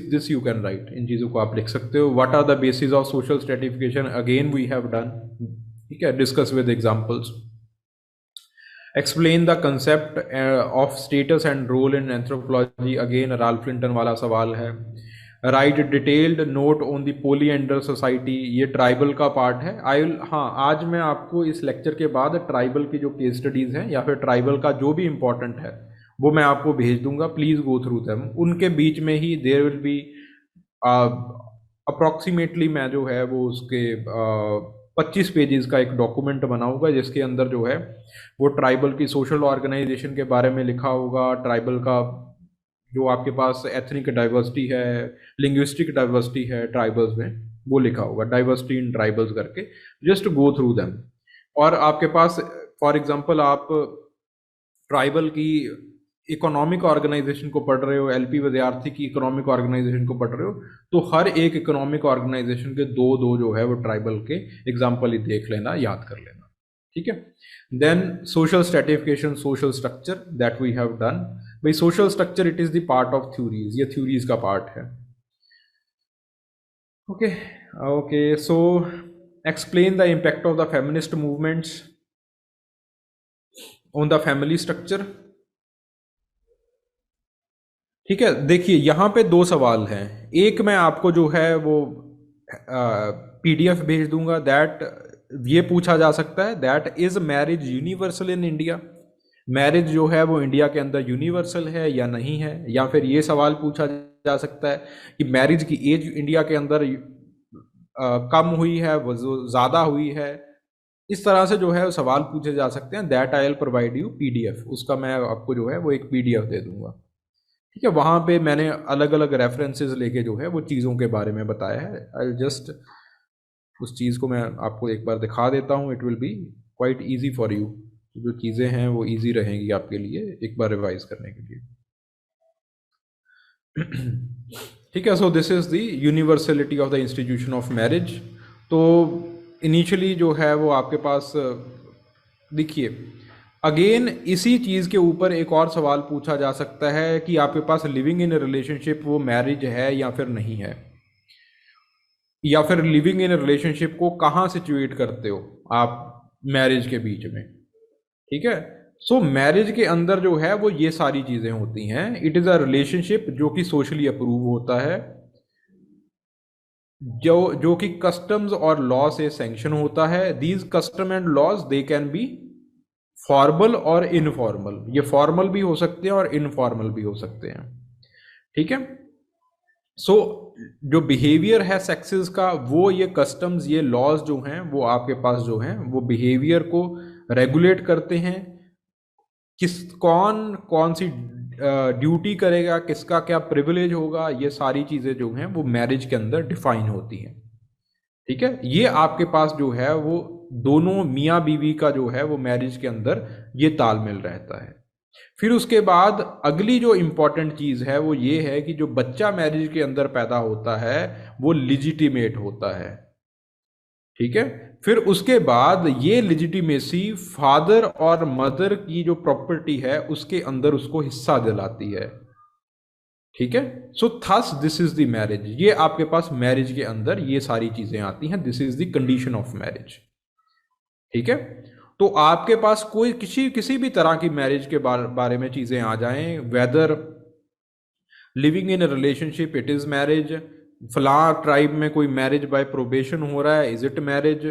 this you can write, इन चीज़ों को आप लिख सकते हो। What are the basis of social stratification, again we have done. ठीक है, discuss with examples. Explain the concept of status and role in anthropology, again Ralph Linton वाला सवाल है। Write detailed note on the polyandry society, ये tribal का part है। I will, हाँ, आज मैं आपको इस लेक्चर के बाद ट्राइबल की जो केस स्टडीज़ हैं या फिर ट्राइबल का जो भी इम्पोर्टेंट है वो मैं आपको भेज दूंगा, प्लीज़ गो थ्रू देम। उनके बीच में ही देयर विल बी अप्रॉक्सीमेटली मैं जो है वो उसके 25 पेजेस का एक डॉक्यूमेंट बनाऊंगा जिसके अंदर जो है वो ट्राइबल की सोशल ऑर्गेनाइजेशन के बारे में लिखा होगा, ट्राइबल का जो आपके पास एथनिक डाइवर्सिटी है, लिंग्विस्टिक डाइवर्सिटी है ट्राइबल्स में, वो लिखा होगा, डाइवर्सिटी इन ट्राइबल्स करके। Just go through them. और आपके पास फॉर एग्जांपल आप ट्राइबल की इकोनॉमिक ऑर्गेनाइजेशन को पढ़ रहे हो, एलपी विद्यार्थी की इकोनॉमिक ऑर्गेनाइजेशन को पढ़ रहे हो, तो हर एक इकोनॉमिक ऑर्गेनाइजेशन के दो दो जो है वो ट्राइबल के एग्जाम्पल ही देख लेना, याद कर लेना, ठीक है। Then social stratification, social structure that we have done. भाई social structure it is the part of theories, ये थ्योरीज का पार्ट है। Okay okay, so explain the impact of the feminist movements on the family structure. ठीक है, देखिए यहाँ पे दो सवाल हैं। एक मैं आपको जो है वो पीडीएफ भेज दूंगा, दैट ये पूछा जा सकता है that is marriage universal in India, marriage जो है वो इंडिया के अंदर यूनिवर्सल है या नहीं है। या फिर ये सवाल पूछा जा सकता है कि मैरिज की एज इंडिया के अंदर कम हुई है, वो ज़्यादा हुई है। इस तरह से जो है सवाल पूछे जा सकते हैं। That I will provide you PDF, उसका मैं आपको जो है वो एक पीडीएफ दे दूंगा, ठीक है। वहाँ पे मैंने अलग अलग रेफरेंसेस लेके जो है वो चीज़ों के बारे में बताया है। आई जस्ट उस चीज़ को मैं आपको एक बार दिखा देता हूँ। It will be quite easy for you, जो चीज़ें हैं वो ईजी रहेंगी आपके लिए एक बार रिवाइज करने के लिए, ठीक है। So this is the universality of the institution of marriage. तो इनिशियली जो है वो आपके पास देखिए, अगेन इसी चीज़ के ऊपर एक और सवाल पूछा जा सकता है कि आपके पास लिविंग इन रिलेशनशिप वो मैरिज है या फिर नहीं है, या फिर लिविंग इन रिलेशनशिप को कहाँ सिचुएट करते हो आप मैरिज के बीच में, ठीक है। सो मैरिज के अंदर जो है वो ये सारी चीज़ें होती हैं। इट इज़ अ रिलेशनशिप जो कि सोशली अप्रूव होता है, जो कि कस्टम्स और लॉ से सैंक्शन होता है। These custom and laws they can be formal और इनफॉर्मल, ये फॉर्मल भी हो सकते हैं और इनफॉर्मल भी हो सकते हैं, ठीक है। सो जो बिहेवियर है सेक्सेस का, वो ये कस्टम्स, ये लॉज जो हैं वो आपके पास जो हैं वो बिहेवियर को रेगुलेट करते हैं। कौन कौन सी ड्यूटी करेगा, किसका क्या प्रिविलेज होगा, ये सारी चीज़ें जो हैं वो मैरिज के अंदर डिफाइन होती हैं, ठीक है। ये आपके पास जो है वो दोनों मियाँ बीवी का जो है वो मैरिज के अंदर ये तालमेल रहता है। फिर उसके बाद अगली जो इम्पोर्टेंट चीज़ है वो ये है कि जो बच्चा मैरिज के अंदर पैदा होता है वो लिजिटिमेट होता है, ठीक है। फिर उसके बाद ये लिजिटिमेसी फादर और मदर की जो प्रॉपर्टी है उसके अंदर उसको हिस्सा दिलाती है, ठीक है। So thus this is the marriage, ये आपके पास मैरिज के अंदर ये सारी चीजें आती हैं। This is the condition of marriage, ठीक है। तो आपके पास कोई किसी भी तरह की मैरिज के बारे में चीजें आ जाएं, whether living in relationship it is marriage, फलां ट्राइब में कोई मैरिज बाय प्रोबेशन हो रहा है, इज इट मैरिज,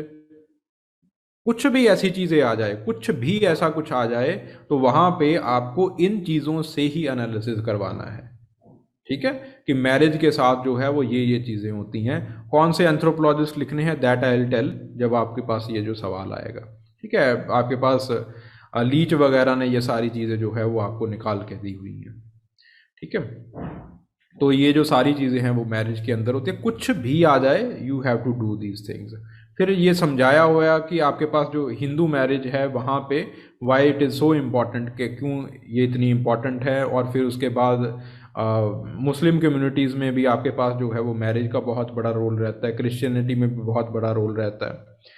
कुछ भी ऐसी चीजें आ जाए, कुछ भी ऐसा कुछ आ जाए, तो वहां पे आपको इन चीजों से ही एनालिसिस करवाना है, ठीक है, कि मैरिज के साथ जो है वो ये चीजें होती हैं। कौन से एंथ्रोपोलॉजिस्ट लिखने हैं दैट आई विल टेल जब आपके पास ये जो सवाल आएगा, ठीक है। आपके पास लीच वगैरह ने ये सारी चीजें जो है वो आपको निकाल के दी हुई हैं, ठीक है। तो ये जो सारी चीजें हैं वो मैरिज के अंदर होती है। कुछ भी आ जाए you have to do these things. फिर ये समझाया हुआ कि आपके पास जो हिंदू मैरिज है वहाँ पे why it is so important, कि क्यों ये इतनी इम्पॉर्टेंट है। और फिर उसके बाद मुस्लिम कम्युनिटीज़ में भी आपके पास जो है वो मैरिज का बहुत बड़ा रोल रहता है, क्रिश्चियनिटी में भी बहुत बड़ा रोल रहता है,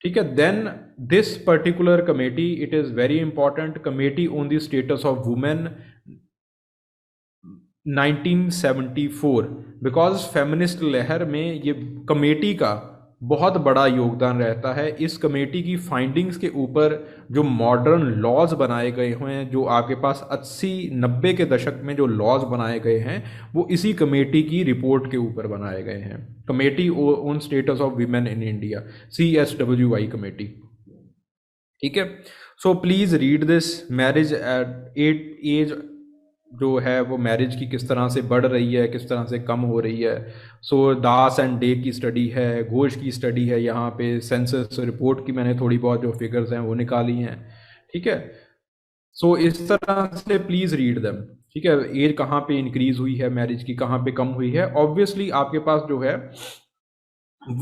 ठीक है। Then this particular committee it is very important, committee on the status of women 1974, because feminist लहर में ये कमेटी का बहुत बड़ा योगदान रहता है। इस कमेटी की फाइंडिंग्स के ऊपर जो मॉडर्न लॉज बनाए गए हुए हैं, जो आपके पास 80-90 के दशक में जो लॉज बनाए गए हैं, वो इसी कमेटी की रिपोर्ट के ऊपर बनाए गए हैं। Committee on status of women in India, CSWI committee. ठीक है, so please read this. Marriage at age जो है वो मैरिज की किस तरह से बढ़ रही है, किस तरह से कम हो रही है। सो दास एंड डे की स्टडी है, घोष की स्टडी है, यहाँ पे सेंसस रिपोर्ट की मैंने थोड़ी बहुत जो फिगर्स हैं वो निकाली हैं। ठीक है, सो इस तरह से प्लीज़ रीड देम। ठीक है, एज कहाँ पे इंक्रीज हुई है मैरिज की, कहाँ पे कम हुई है। ऑब्वियसली आपके पास जो है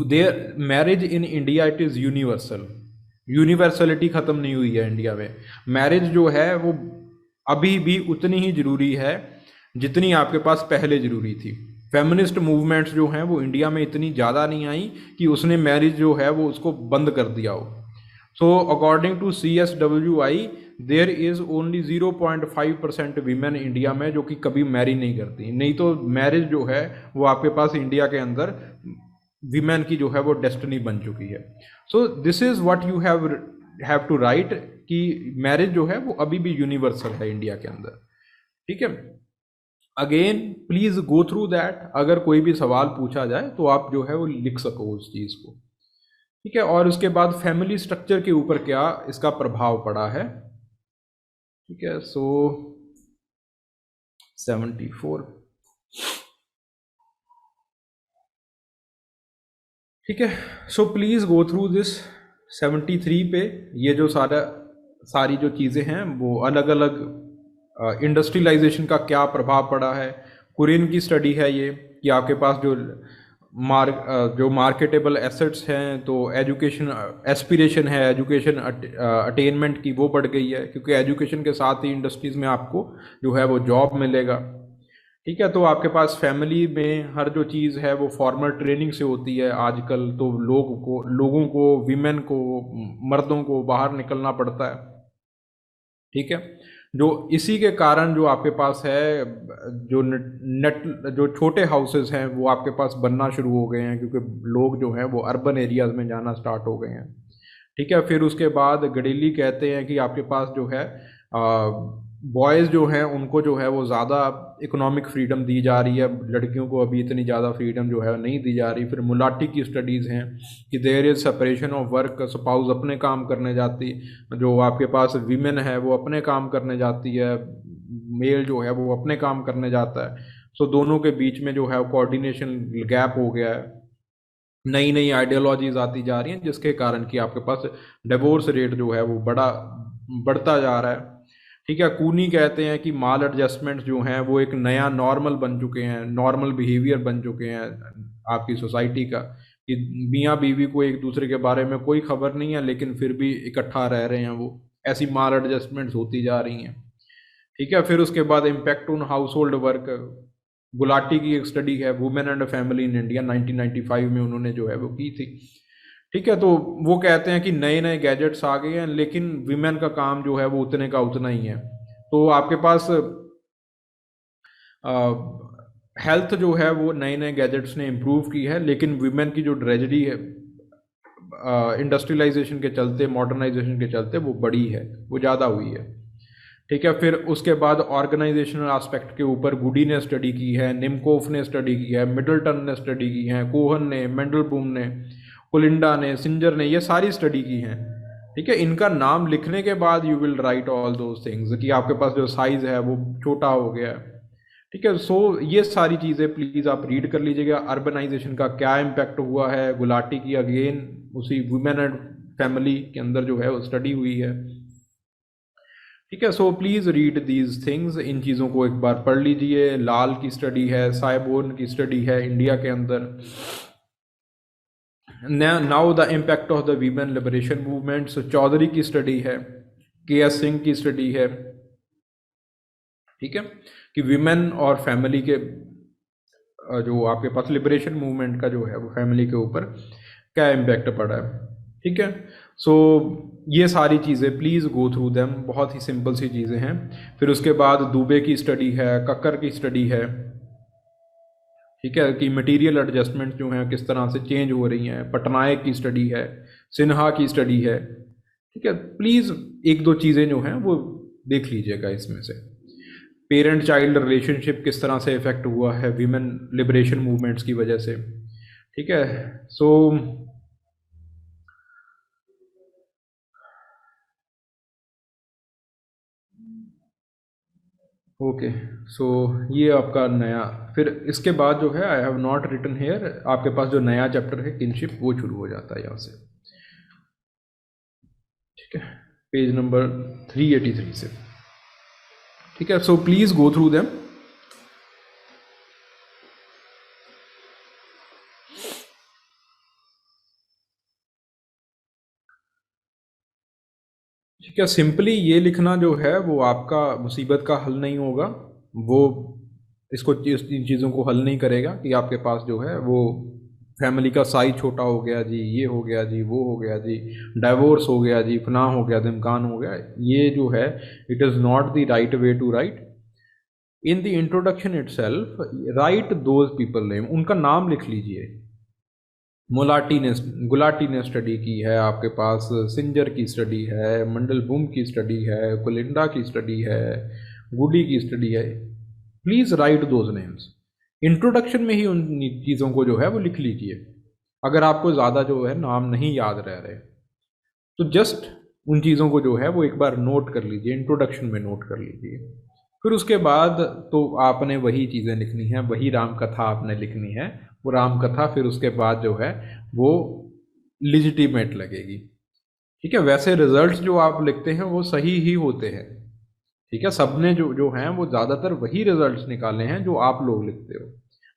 there marriage in India it is universal, universality ख़त्म नहीं हुई है इंडिया में। मैरिज जो है वो अभी भी उतनी ही ज़रूरी है जितनी आपके पास पहले ज़रूरी थी। फेमिनिस्ट मूवमेंट्स जो हैं वो इंडिया में इतनी ज़्यादा नहीं आई कि उसने मैरिज जो है वो उसको बंद कर दिया हो। So according to CSWI there is only 0.5% women India में जो कि कभी मैरी नहीं करती। नहीं तो मैरिज जो है वो आपके पास इंडिया के अंदर वीमेन की जो है वो डेस्टिनी बन चुकी है। So this is what you have to write कि मैरिज जो है वो अभी भी यूनिवर्सल है इंडिया के अंदर। ठीक है, again please go through that. अगर कोई भी सवाल पूछा जाए तो आप जो है वो लिख सको उस चीज़ को। ठीक है, और उसके बाद फैमिली स्ट्रक्चर के ऊपर क्या इसका प्रभाव पड़ा है। ठीक है, सो 74। ठीक है, so please go through this. 73 पे ये जो सारी जो चीज़ें हैं वो अलग अलग इंडस्ट्रियलाइजेशन का क्या प्रभाव पड़ा है। कुरियन की स्टडी है ये कि आपके पास जो मार्केटेबल एसेट्स हैं, तो एजुकेशन एस्पिरेशन है, एजुकेशन अटेनमेंट की वो बढ़ गई है, क्योंकि एजुकेशन के साथ ही इंडस्ट्रीज़ में आपको जो है वो जॉब मिलेगा। ठीक है, तो आपके पास फैमिली में हर जो चीज़ है वो फॉर्मल ट्रेनिंग से होती है आजकल। तो लोगों को वीमेन को, मर्दों को बाहर निकलना पड़ता है। ठीक है, जो इसी के कारण जो आपके पास है जो छोटे हाउसेस हैं वो आपके पास बनना शुरू हो गए हैं, क्योंकि लोग जो हैं वो अर्बन एरियाज़ में जाना स्टार्ट हो गए हैं। ठीक है, फिर उसके बाद गडेली कहते हैं कि आपके पास जो है बॉयज़ जो हैं उनको जो है वो ज़्यादा इकोनॉमिक फ्रीडम दी जा रही है, लड़कियों को अभी इतनी ज़्यादा फ्रीडम जो है नहीं दी जा रही। फिर मुलाटी की स्टडीज़ हैं कि there is separation of work, spouse अपने काम करने जाती, जो आपके पास वीमेन है वो अपने काम करने जाती है, मेल जो है वो अपने काम करने जाता है। सो दोनों के बीच में जो है कोऑर्डिनेशन गैप हो गया है। नई नई आइडियोलॉजीज आती जा रही हैं जिसके कारण कि आपके पास डिवोर्स रेट जो है वो बढ़ता जा रहा है। ठीक है, कूनी कहते हैं कि माल एडजस्टमेंट्स जो हैं वो एक नया नॉर्मल बन चुके हैं, नॉर्मल बिहेवियर बन चुके हैं आपकी सोसाइटी का, कि मियाँ बीवी को एक दूसरे के बारे में कोई खबर नहीं है लेकिन फिर भी इकट्ठा रह रहे हैं। वो ऐसी माल एडजस्टमेंट्स होती जा रही हैं। ठीक है, फिर उसके बाद impact on house hold work. Gulati की एक स्टडी है women and family in India, 1995 में उन्होंने जो है वो की थी। ठीक है, तो वो कहते हैं कि नए नए गैजेट्स आ गए हैं लेकिन विमेन का काम जो है वो उतने का उतना ही है। तो आपके पास हेल्थ जो है वो नए नए गैजेट्स ने इम्प्रूव की है, लेकिन विमेन की जो ट्रेजेडी है इंडस्ट्रियलाइजेशन के चलते, मॉडर्नाइजेशन के चलते वो बड़ी है, वो ज़्यादा हुई है। ठीक है, फिर उसके बाद ऑर्गेनाइजेशनल एस्पेक्ट के ऊपर गुडी ने स्टडी की है, निमकोफ ने स्टडी की है, मिडलटन ने स्टडी की है, कोहन ने, मेंडलबूम ने, कोलिंडा ने, सिंजर ने, ये सारी स्टडी की हैं। ठीक है, इनका नाम लिखने के बाद you will write all those things कि आपके पास जो साइज़ है वो छोटा हो गया है। ठीक है, सो ये सारी चीज़ें प्लीज़ आप रीड कर लीजिएगा। अर्बनाइजेशन का क्या इम्पैक्ट हुआ है, गुलाटी की अगेन उसी वुमेन एंड फैमिली के अंदर जो है वो स्टडी हुई है। ठीक है, so please read these things, इन चीज़ों को एक बार पढ़ लीजिए। लाल की स्टडी है, साइबोर्न की स्टडी है इंडिया के अंदर। Now the impact of the women liberation movement, Chaudhary की स्टडी है, KS सिंह की स्टडी है। ठीक है, कि विमेन और फैमिली के जो आपके पास लिबरेशन मूवमेंट का जो है वो फैमिली के ऊपर क्या इम्पैक्ट पड़ा है। ठीक है, सो ये सारी चीज़ें प्लीज़ गो थ्रू देम, बहुत ही सिंपल सी चीज़ें हैं। फिर उसके बाद दुबे की स्टडी है, कक्कर की स्टडी है। ठीक है, कि मटेरियल एडजस्टमेंट जो हैं किस तरह से चेंज हो रही हैं। पटनायक की स्टडी है, सिन्हा की स्टडी है। ठीक है, प्लीज़ एक दो चीज़ें जो हैं वो देख लीजिएगा इसमें से। पेरेंट चाइल्ड रिलेशनशिप किस तरह से इफेक्ट हुआ है विमेन लिबरेशन मूवमेंट्स की वजह से। ठीक है, सो ओके, सो ये आपका नया, फिर इसके बाद जो है I have not written here, आपके पास जो नया चैप्टर है किनशिप वो शुरू हो जाता है यहाँ से। ठीक है, पेज नंबर 383 से। ठीक है, so please go through them. ठीक है, सिंपली ये लिखना जो है वो आपका मुसीबत का हल नहीं होगा, वो इसको इन चीज़ों को हल नहीं करेगा कि आपके पास जो है वो फैमिली का साइज छोटा हो गया जी, ये हो गया जी, वो हो गया जी, डाइवोर्स हो गया जी, फना हो गया, दिमकान हो गया। ये जो है it is not the right way to write. In the introduction itself write those people name, उनका नाम लिख लीजिए। गुलाटी ने स्टडी की है, आपके पास सिंजर की स्टडी है, मंडलबुम की स्टडी है, कुलिंडा की स्टडी है, गुडी की स्टडी है। Please right those names. Introduction में ही उन चीज़ों को जो है वो लिख लीजिए। अगर आपको ज़्यादा जो है नाम नहीं याद रह रहे तो जस्ट उन चीज़ों को जो है वो एक बार नोट कर लीजिए, इंट्रोडक्शन में नोट कर लीजिए। फिर उसके बाद तो आपने वही चीज़ें लिखनी है, वही राम कथा आपने लिखनी है। वो राम कथा फिर उसके बाद जो है वो लिजिटिमेट लगेगी। ठीक है, वैसे रिजल्ट्स जो आप लिखते हैं वो सही ही होते हैं। ठीक है, सबने जो जो हैं वो ज़्यादातर वही रिजल्ट्स निकाले हैं जो आप लोग लिखते हो,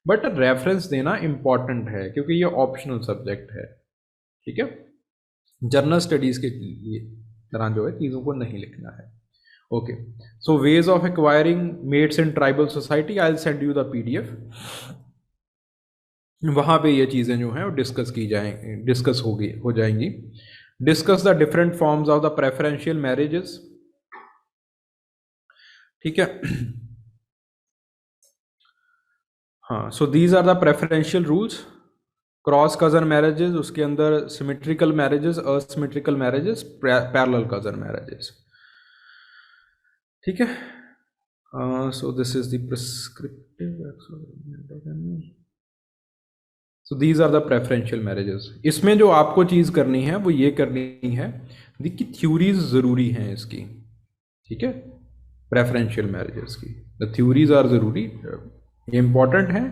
बट रेफरेंस देना इम्पॉर्टेंट है क्योंकि ये ऑप्शनल सब्जेक्ट है। ठीक है, जर्नल स्टडीज़ के लिए तरह जो है चीज़ों को नहीं लिखना है। Okay, so ways of acquiring mates in tribal society, I will send you the PDF। वहाँ पे ये चीज़ें जो हैं वो डिस्कस हो जाएंगी। Discuss the different forms of the preferential marriages. ठीक है, हाँ, so these are the preferential rules. Cross cousin marriages, उसके अंदर symmetrical marriages, asymmetrical marriages, parallel cousin marriages. ठीक है, so this is the prescriptive, so these are the preferential marriages. इसमें जो आपको चीज़ करनी है वो ये करनी है कि थ्योरीज ज़रूरी हैं इसकी। ठीक है, प्रेफरेंशियल मैरिजेस की द थ्योरीज आर ज़रूरी, ये इंपॉर्टेंट है।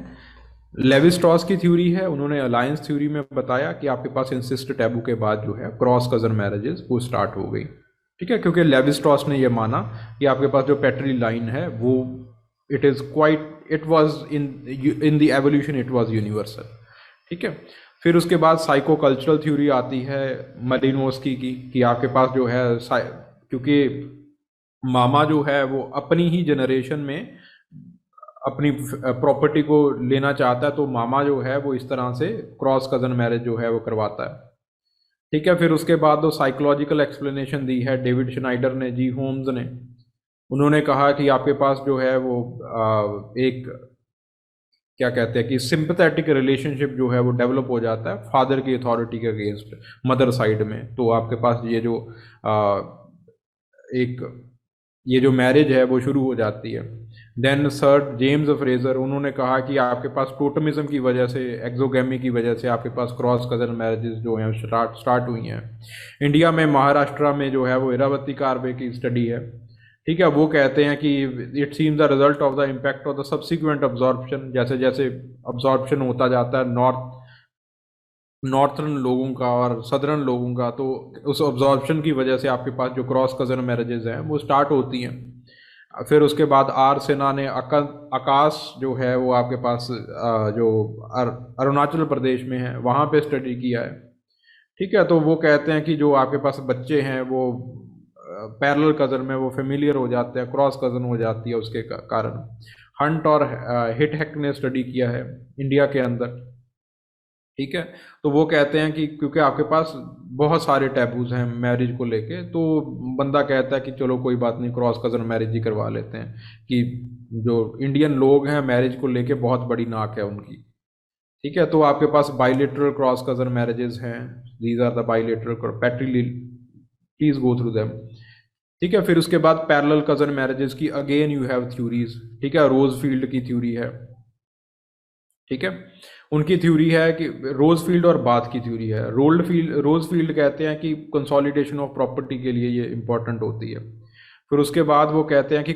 लेवी स्ट्रॉस की थ्योरी है, उन्होंने अलायंस थ्योरी में बताया कि आपके पास इंसिस्ट टैबू के बाद जो है क्रॉस कजन मैरिजेस वो स्टार्ट हो गई। ठीक है, क्योंकि लेवी स्ट्रॉस ने ये माना कि आपके पास जो पेट्री लाइन है वो it was in the evolution it was universal. ठीक है, फिर उसके बाद साइको थ्योरी आती है मलिनोस्की की कि आपके पास जो है क्योंकि मामा जो है वो अपनी ही जनरेशन में अपनी प्रॉपर्टी को लेना चाहता है, तो मामा जो है वो इस तरह से क्रॉस कजन मैरिज जो है वो करवाता है। ठीक है, फिर उसके बाद वो साइकोलॉजिकल एक्सप्लेनेशन दी है डेविड श्नाइडर ने, जी होम्स ने। उन्होंने कहा कि आपके पास जो है वो एक क्या कहते हैं कि सिंपैथेटिक रिलेशनशिप जो है वो डेवलप हो जाता है फादर की अथॉरिटी के अगेंस्ट मदर साइड में। तो आपके पास ये जो मैरिज है वो शुरू हो जाती है। देन सर जेम्स फ्रेजर, उन्होंने कहा कि आपके पास टोटमिज्म की वजह से, एक्सोगेमी की वजह से आपके पास क्रॉस कजन मैरिजेस जो हैं स्टार्ट हुई हैं। इंडिया में महाराष्ट्र में जो है वो इरावती कार्वे की स्टडी है। ठीक है, वो कहते हैं कि it seems the result of the impact of the subsequent absorption, जैसे जैसे अब्जॉर्प्शन होता जाता है नॉर्थर्न लोगों का और सदर्न लोगों का, तो उस अब्जॉर्प्शन की वजह से आपके पास जो क्रॉस कजन मैरिजेज हैं वो स्टार्ट होती हैं। फिर उसके बाद आर सिन्हा ने आकाश जो है वो आपके पास जो अरुणाचल प्रदेश में है वहाँ पे स्टडी किया है। ठीक है, तो वो कहते हैं कि जो आपके पास बच्चे हैं वो पैरेलल कजन में वो फेमिलियर हो जाते हैं, क्रॉस कजन हो जाती है उसके कारण। हंट और हिटहैक ने स्टडी किया है इंडिया के अंदर। ठीक है। तो वो कहते हैं कि क्योंकि आपके पास बहुत सारे टैबूज हैं मैरिज को लेके, तो बंदा कहता है कि चलो कोई बात नहीं, क्रॉस कजन मैरिज ही करवा लेते हैं, कि जो इंडियन लोग हैं मैरिज को लेके बहुत बड़ी नाक है उनकी। ठीक है। तो आपके पास बाइलेटरल क्रॉस कजन मैरिजेस हैं, these are the bilateral patri, please go through them. ठीक है। फिर उसके बाद पैरेलल कजन मैरिजेस की अगेन यू हैव थ्योरीज। ठीक है। रोजफील्ड की थ्योरी है। ठीक है। उनकी थ्योरी है कि रोजफील्ड और बाथ की थ्योरी है। रोजफील्ड कहते हैं कि कंसोलिडेशन ऑफ प्रॉपर्टी के लिए ये इंपॉर्टेंट होती है। फिर उसके बाद वो कहते हैं कि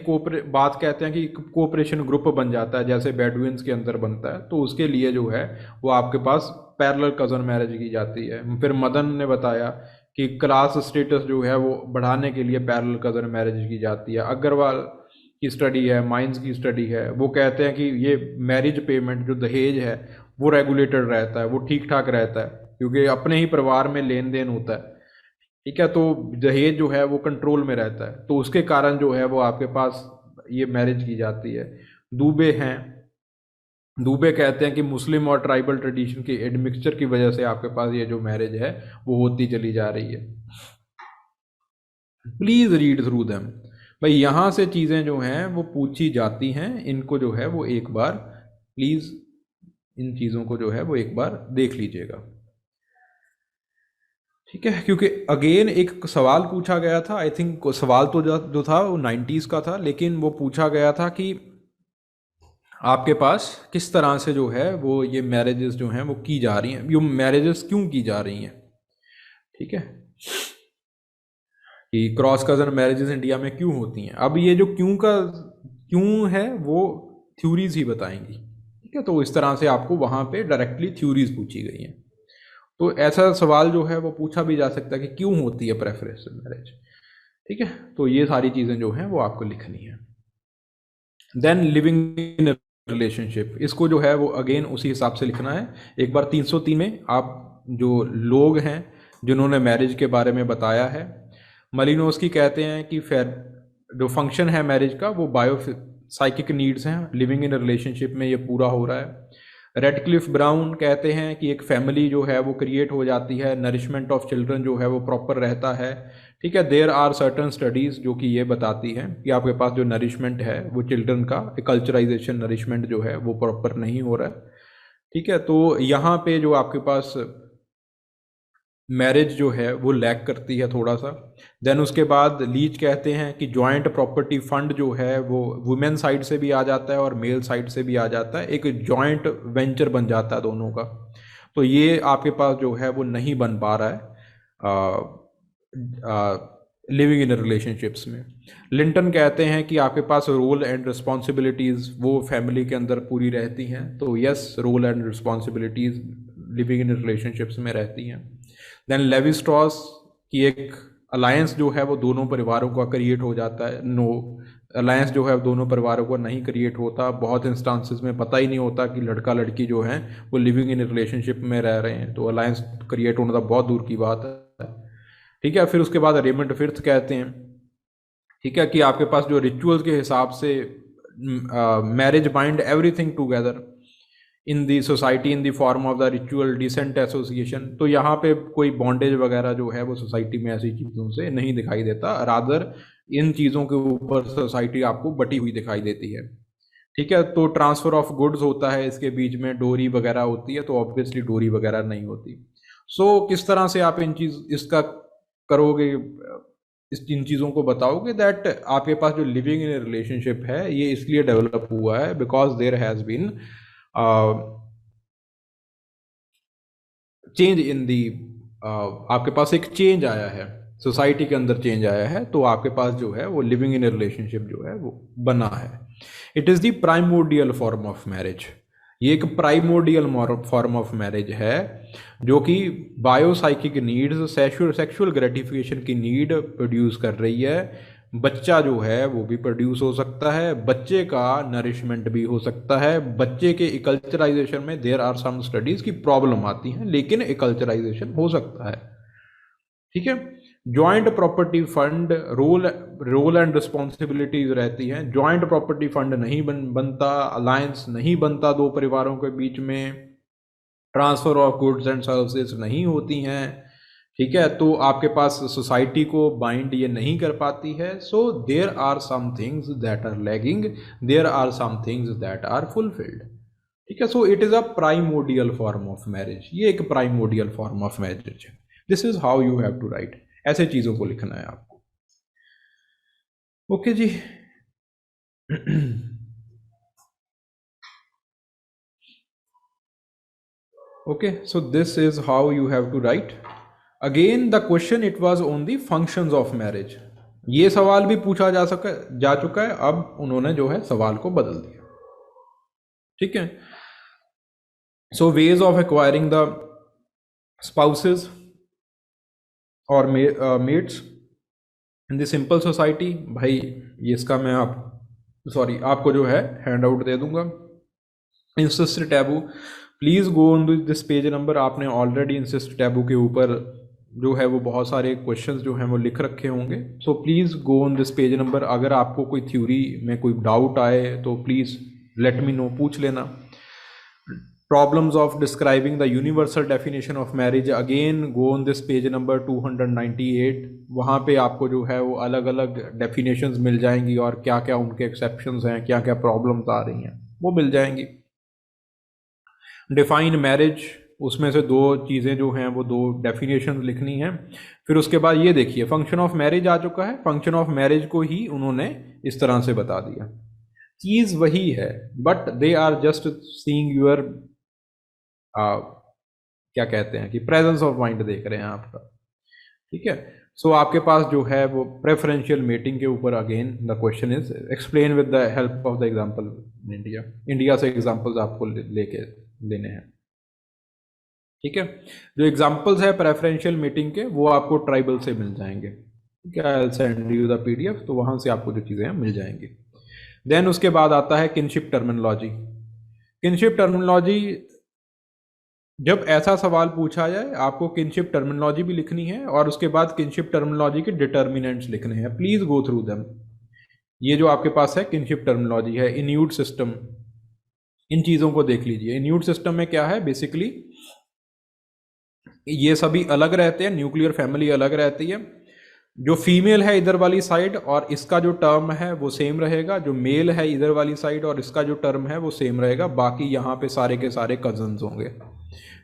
बात कहते हैं कि कोऑपरेशन ग्रुप बन जाता है, जैसे बेडुइन्स के अंदर बनता है, तो उसके लिए जो है वो आपके पास पैरेलल कजन मैरिज की जाती है। फिर मदन ने बताया कि क्लास स्टेटस जो है वो बढ़ाने के लिए पैरेलल कजन मैरिज की जाती है। अग्रवाल की स्टडी है, माइंस की स्टडी है, वो कहते हैं कि ये मैरिज पेमेंट जो दहेज है वो रेगुलेटेड रहता है, वो ठीक ठाक रहता है, क्योंकि अपने ही परिवार में लेन देन होता है। ठीक है। तो दहेज जो है वो कंट्रोल में रहता है, तो उसके कारण जो है वो आपके पास ये मैरिज की जाती है। दूबे हैं, दूबे कहते हैं कि मुस्लिम और ट्राइबल ट्रेडिशन के एडमिक्सचर की वजह से आपके पास ये जो मैरिज है वो होती चली जा रही है। Please read through them. भाई यहाँ से चीज़ें जो हैं वो पूछी जाती हैं, इनको जो है वो एक बार प्लीज इन चीज़ों को जो है वो एक बार देख लीजिएगा। ठीक है। क्योंकि अगेन एक सवाल पूछा गया था, आई थिंक सवाल तो जो था वो 90s का था, लेकिन वो पूछा गया था कि आपके पास किस तरह से जो है वो ये मैरिजेस जो हैं वो की जा रही हैं, ये मैरिजेस क्यों की जा रही हैं। ठीक है। कि क्रॉस कजन मैरिजेस इंडिया में क्यों होती हैं। अब ये जो क्यों है वो थ्योरीज ही बताएंगी। ठीक है। तो इस तरह से आपको वहाँ पे डायरेक्टली थ्योरीज पूछी गई हैं। तो ऐसा सवाल जो है वो पूछा भी जा सकता है कि क्यों होती है प्रेफरेंशियल मैरिज। ठीक है। तो ये सारी चीज़ें जो हैं वो आपको लिखनी है। देन लिविंग इन रिलेशनशिप, इसको जो है वो अगेन उसी हिसाब से लिखना है। एक बार 303 में आप जो लोग हैं जिन्होंने मैरिज के बारे में बताया है, मलिनोस्की कहते हैं कि जो फंक्शन है मैरिज का वो बायो साइकिक नीड्स हैं, लिविंग इन रिलेशनशिप में ये पूरा हो रहा है। रेडक्लिफ ब्राउन कहते हैं कि एक फैमिली जो है वो क्रिएट हो जाती है, नरिशमेंट ऑफ चिल्ड्रन जो है वो प्रॉपर रहता है। ठीक है। देयर आर सर्टन स्टडीज़ जो कि ये बताती हैं कि आपके पास जो नरिशमेंट है वो चिल्ड्रन का कल्चराइजेशन नरिशमेंट जो है वो प्रॉपर नहीं हो रहा है। ठीक है। तो यहाँ पे जो आपके पास मैरिज जो है वो लैक करती है थोड़ा सा। देन उसके बाद लीच कहते हैं कि जॉइंट प्रॉपर्टी फंड जो है वो वुमेन साइड से भी आ जाता है और मेल साइड से भी आ जाता है, एक जॉइंट वेंचर बन जाता है दोनों का। तो ये आपके पास जो है वो नहीं बन पा रहा है लिविंग इन रिलेशनशिप्स में। लिंटन कहते हैं कि आपके पास रोल एंड रिस्पॉन्सिबिलिटीज़ वो फैमिली के अंदर पूरी रहती हैं। तो yes, role and responsibilities living in relationships में रहती हैं। देन लेवी स्ट्रॉस की एक अलायंस जो है वो दोनों परिवारों का क्रिएट हो जाता है। नो, अलायंस जो है दोनों परिवारों का नहीं क्रिएट होता। बहुत इंस्टांसेस में पता ही नहीं होता कि लड़का लड़की जो हैं वो लिविंग इन रिलेशनशिप में रह रहे हैं, तो अलायंस क्रिएट होना तो बहुत दूर की बात है। ठीक है। फिर उसके बाद रेमंड फिफ्थ कहते हैं, ठीक है, कि आपके पास जो रिचुअल्स के हिसाब से marriage bind everything together in the society in the form of the ritual descent association. तो यहाँ पे कोई बॉन्डेज वगैरह जो है वो सोसाइटी में ऐसी चीज़ों से नहीं दिखाई देता, रादर इन चीज़ों के ऊपर सोसाइटी आपको बटी हुई दिखाई देती है। ठीक है। तो ट्रांसफ़र ऑफ गुड्स होता है, इसके बीच में डोरी वगैरह होती है, तो ऑब्वियसली डोरी वगैरह नहीं होती। सो किस तरह से आप इसका करोगे, इन चीज़ों को बताओगे दैट आपके पास जो लिविंग इन रिलेशनशिप है ये इसलिए डेवलप हुआ है because there has been change in the, आपके पास एक चेंज आया है, सोसाइटी के अंदर चेंज आया है, तो आपके पास जो है वो लिविंग इन रिलेशनशिप जो है वो बना है। It is the primordial form of marriage. ये एक प्राइमोर्डियल फॉर्म ऑफ मैरिज है जो कि बायोसाइकिक नीड्स, सेक्सुअल ग्रेटिफिकेशन की नीड प्रोड्यूस कर रही है। बच्चा जो है वो भी प्रोड्यूस हो सकता है, बच्चे का नरिशमेंट भी हो सकता है। बच्चे के कल्चराइजेशन में देयर आर सम स्टडीज की प्रॉब्लम आती हैं, लेकिन कल्चराइजेशन हो सकता है। ठीक है। Joint property fund, role and responsibilities रहती हैं। जॉइंट प्रॉपर्टी फंड नहीं बनता, अलायंस नहीं बनता दो परिवारों के बीच में। Transfer of goods and services नहीं होती हैं, ठीक है, तो आपके पास सोसाइटी को बाइंड ये नहीं कर पाती है। So there are some things that are lagging, there are some things that are fulfilled, ठीक है। So it is a primordial form of marriage, ये एक प्राइमोडियल फॉर्म ऑफ मैरिज है। This is how you have to write, ऐसे चीज़ों को लिखना है आपको। ओके जी। Okay, so this is how you have to write. Again the question it was on the functions of marriage. ये सवाल भी पूछा जा चुका है, अब उन्होंने जो है सवाल को बदल दिया, ठीक है। So ways of acquiring the spouses और mates in the simple society. भाई ये इसका मैं आपको जो है हैंड आउट दे दूंगा। Incest taboo, please go on this page number. आपने ऑलरेडी इंसिस्ट टैबू के ऊपर जो है वो बहुत सारे क्वेश्चंस जो हैं वो लिख रखे होंगे। So please go on this page number. अगर आपको कोई थ्योरी में कोई डाउट आए तो प्लीज़ लेट मी नो, पूछ लेना। Problems of describing the universal definition of marriage, again go on this page number 298। वहाँ पे आपको जो है वो अलग अलग डेफिनेशंस मिल जाएंगी और क्या क्या उनके एक्सेप्शंस हैं, क्या क्या प्रॉब्लम्स आ रही हैं वो मिल जाएंगी। डिफाइन मैरिज, उसमें से दो चीज़ें जो हैं वो दो डेफिनेशन लिखनी है। फिर उसके बाद ये देखिए फंक्शन ऑफ मैरिज आ चुका है। फंक्शन ऑफ मैरिज को ही उन्होंने इस तरह से बता दिया, चीज़ वही है but they are just seeing your क्या कहते हैं कि प्रेजेंस ऑफ माइंड देख रहे हैं आपका, ठीक है। सो आपके पास जो है वो प्रेफरेंशियल मेटिंग के ऊपर again the question is explain with the help of the example in India से एग्जांपल्स आपको लेके लेने हैं, ठीक है। जो एग्जांपल्स है प्रेफरेंशियल मीटिंग के वो आपको ट्राइबल से मिल जाएंगे, ठीक है। I will send you the PDF, तो वहाँ से आपको जो चीज़ें हैं मिल जाएंगी। देन उसके बाद आता है किनशिप टर्मिनोलॉजी। किनशिप टर्मिनोलॉजी, जब ऐसा सवाल पूछा जाए आपको किनशिप टर्मिनोलॉजी भी लिखनी है और उसके बाद किनशिप टर्मिनोलॉजी के डिटर्मिनेंट्स लिखने हैं। Please go through them. ये जो आपके पास है किनशिप टर्मिनोलॉजी है, इन्यूट सिस्टम, इन चीज़ों को देख लीजिए। इन्यूट सिस्टम में क्या है, बेसिकली ये सभी अलग रहते हैं, न्यूक्लियर फैमिली अलग रहती है। जो फीमेल है इधर वाली साइड और इसका जो टर्म है वो सेम रहेगा, जो मेल है इधर वाली साइड और इसका जो टर्म है वो सेम रहेगा, बाकी यहाँ पे सारे के सारे कजन्स होंगे।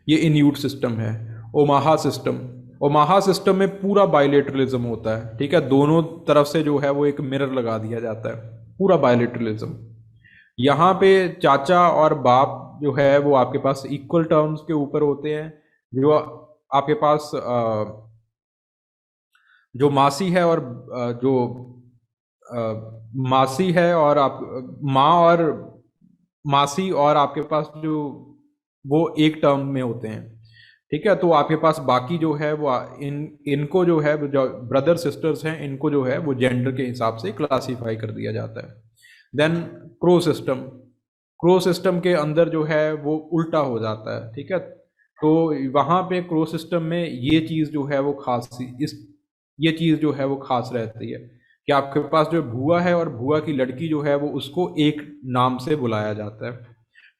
ये इन्यूट सिस्टम है। ओमाहा सिस्टम, ओमाहा सिस्टम में पूरा बायलेटरलिज्म होता है, ठीक है। दोनों तरफ से जो है वो एक मिरर लगा दिया जाता है, पूरा बायलेटरलिज्म। यहाँ पे चाचा और बाप जो है वो आपके पास इक्वल टर्म्स के ऊपर होते हैं। जो आपके पास जो मासी है और जो मासी है और आप माँ और मासी और आपके पास जो वो एक टर्म में होते हैं, ठीक है। तो आपके पास बाकी जो है वो इनको जो है जो ब्रदर सिस्टर्स हैं इनको जो है वो जेंडर के हिसाब से क्लासीफाई कर दिया जाता है। Then Crow system, Crow system के अंदर जो है वो उल्टा हो जाता है, ठीक है। तो वहाँ पे क्रो सिस्टम में ये चीज़ जो है वो ये चीज़ जो है वो खास रहती है कि आपके पास जो भुआ है और भुआ की लड़की जो है वो उसको एक नाम से बुलाया जाता है,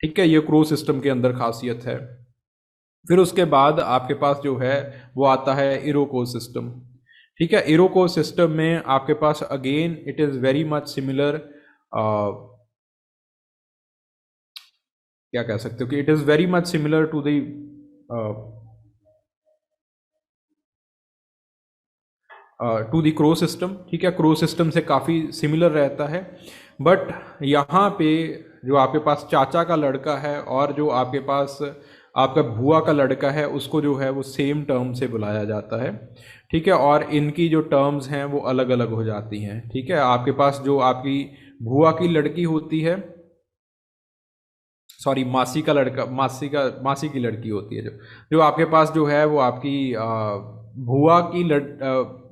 ठीक है। ये क्रो सिस्टम के अंदर खासियत है। फिर उसके बाद आपके पास जो है वो आता है इरोको सिस्टम, ठीक है। इरोको सिस्टम में आपके पास again it is very much similar, क्या कह सकते हो कि it is very much similar to the Crow system, ठीक है। क्रो सिस्टम से काफ़ी सिमिलर रहता है, बट यहाँ पे जो आपके पास चाचा का लड़का है और जो आपके पास आपका भुआ का लड़का है उसको जो है वो सेम टर्म से बुलाया जाता है, ठीक है। और इनकी जो टर्म्स हैं वो अलग अलग हो जाती हैं, ठीक है। आपके पास जो आपकी भुआ की लड़की होती है, सॉरी मासी का लड़का, मासी की लड़की होती है, जो आपके पास जो है वो आपकी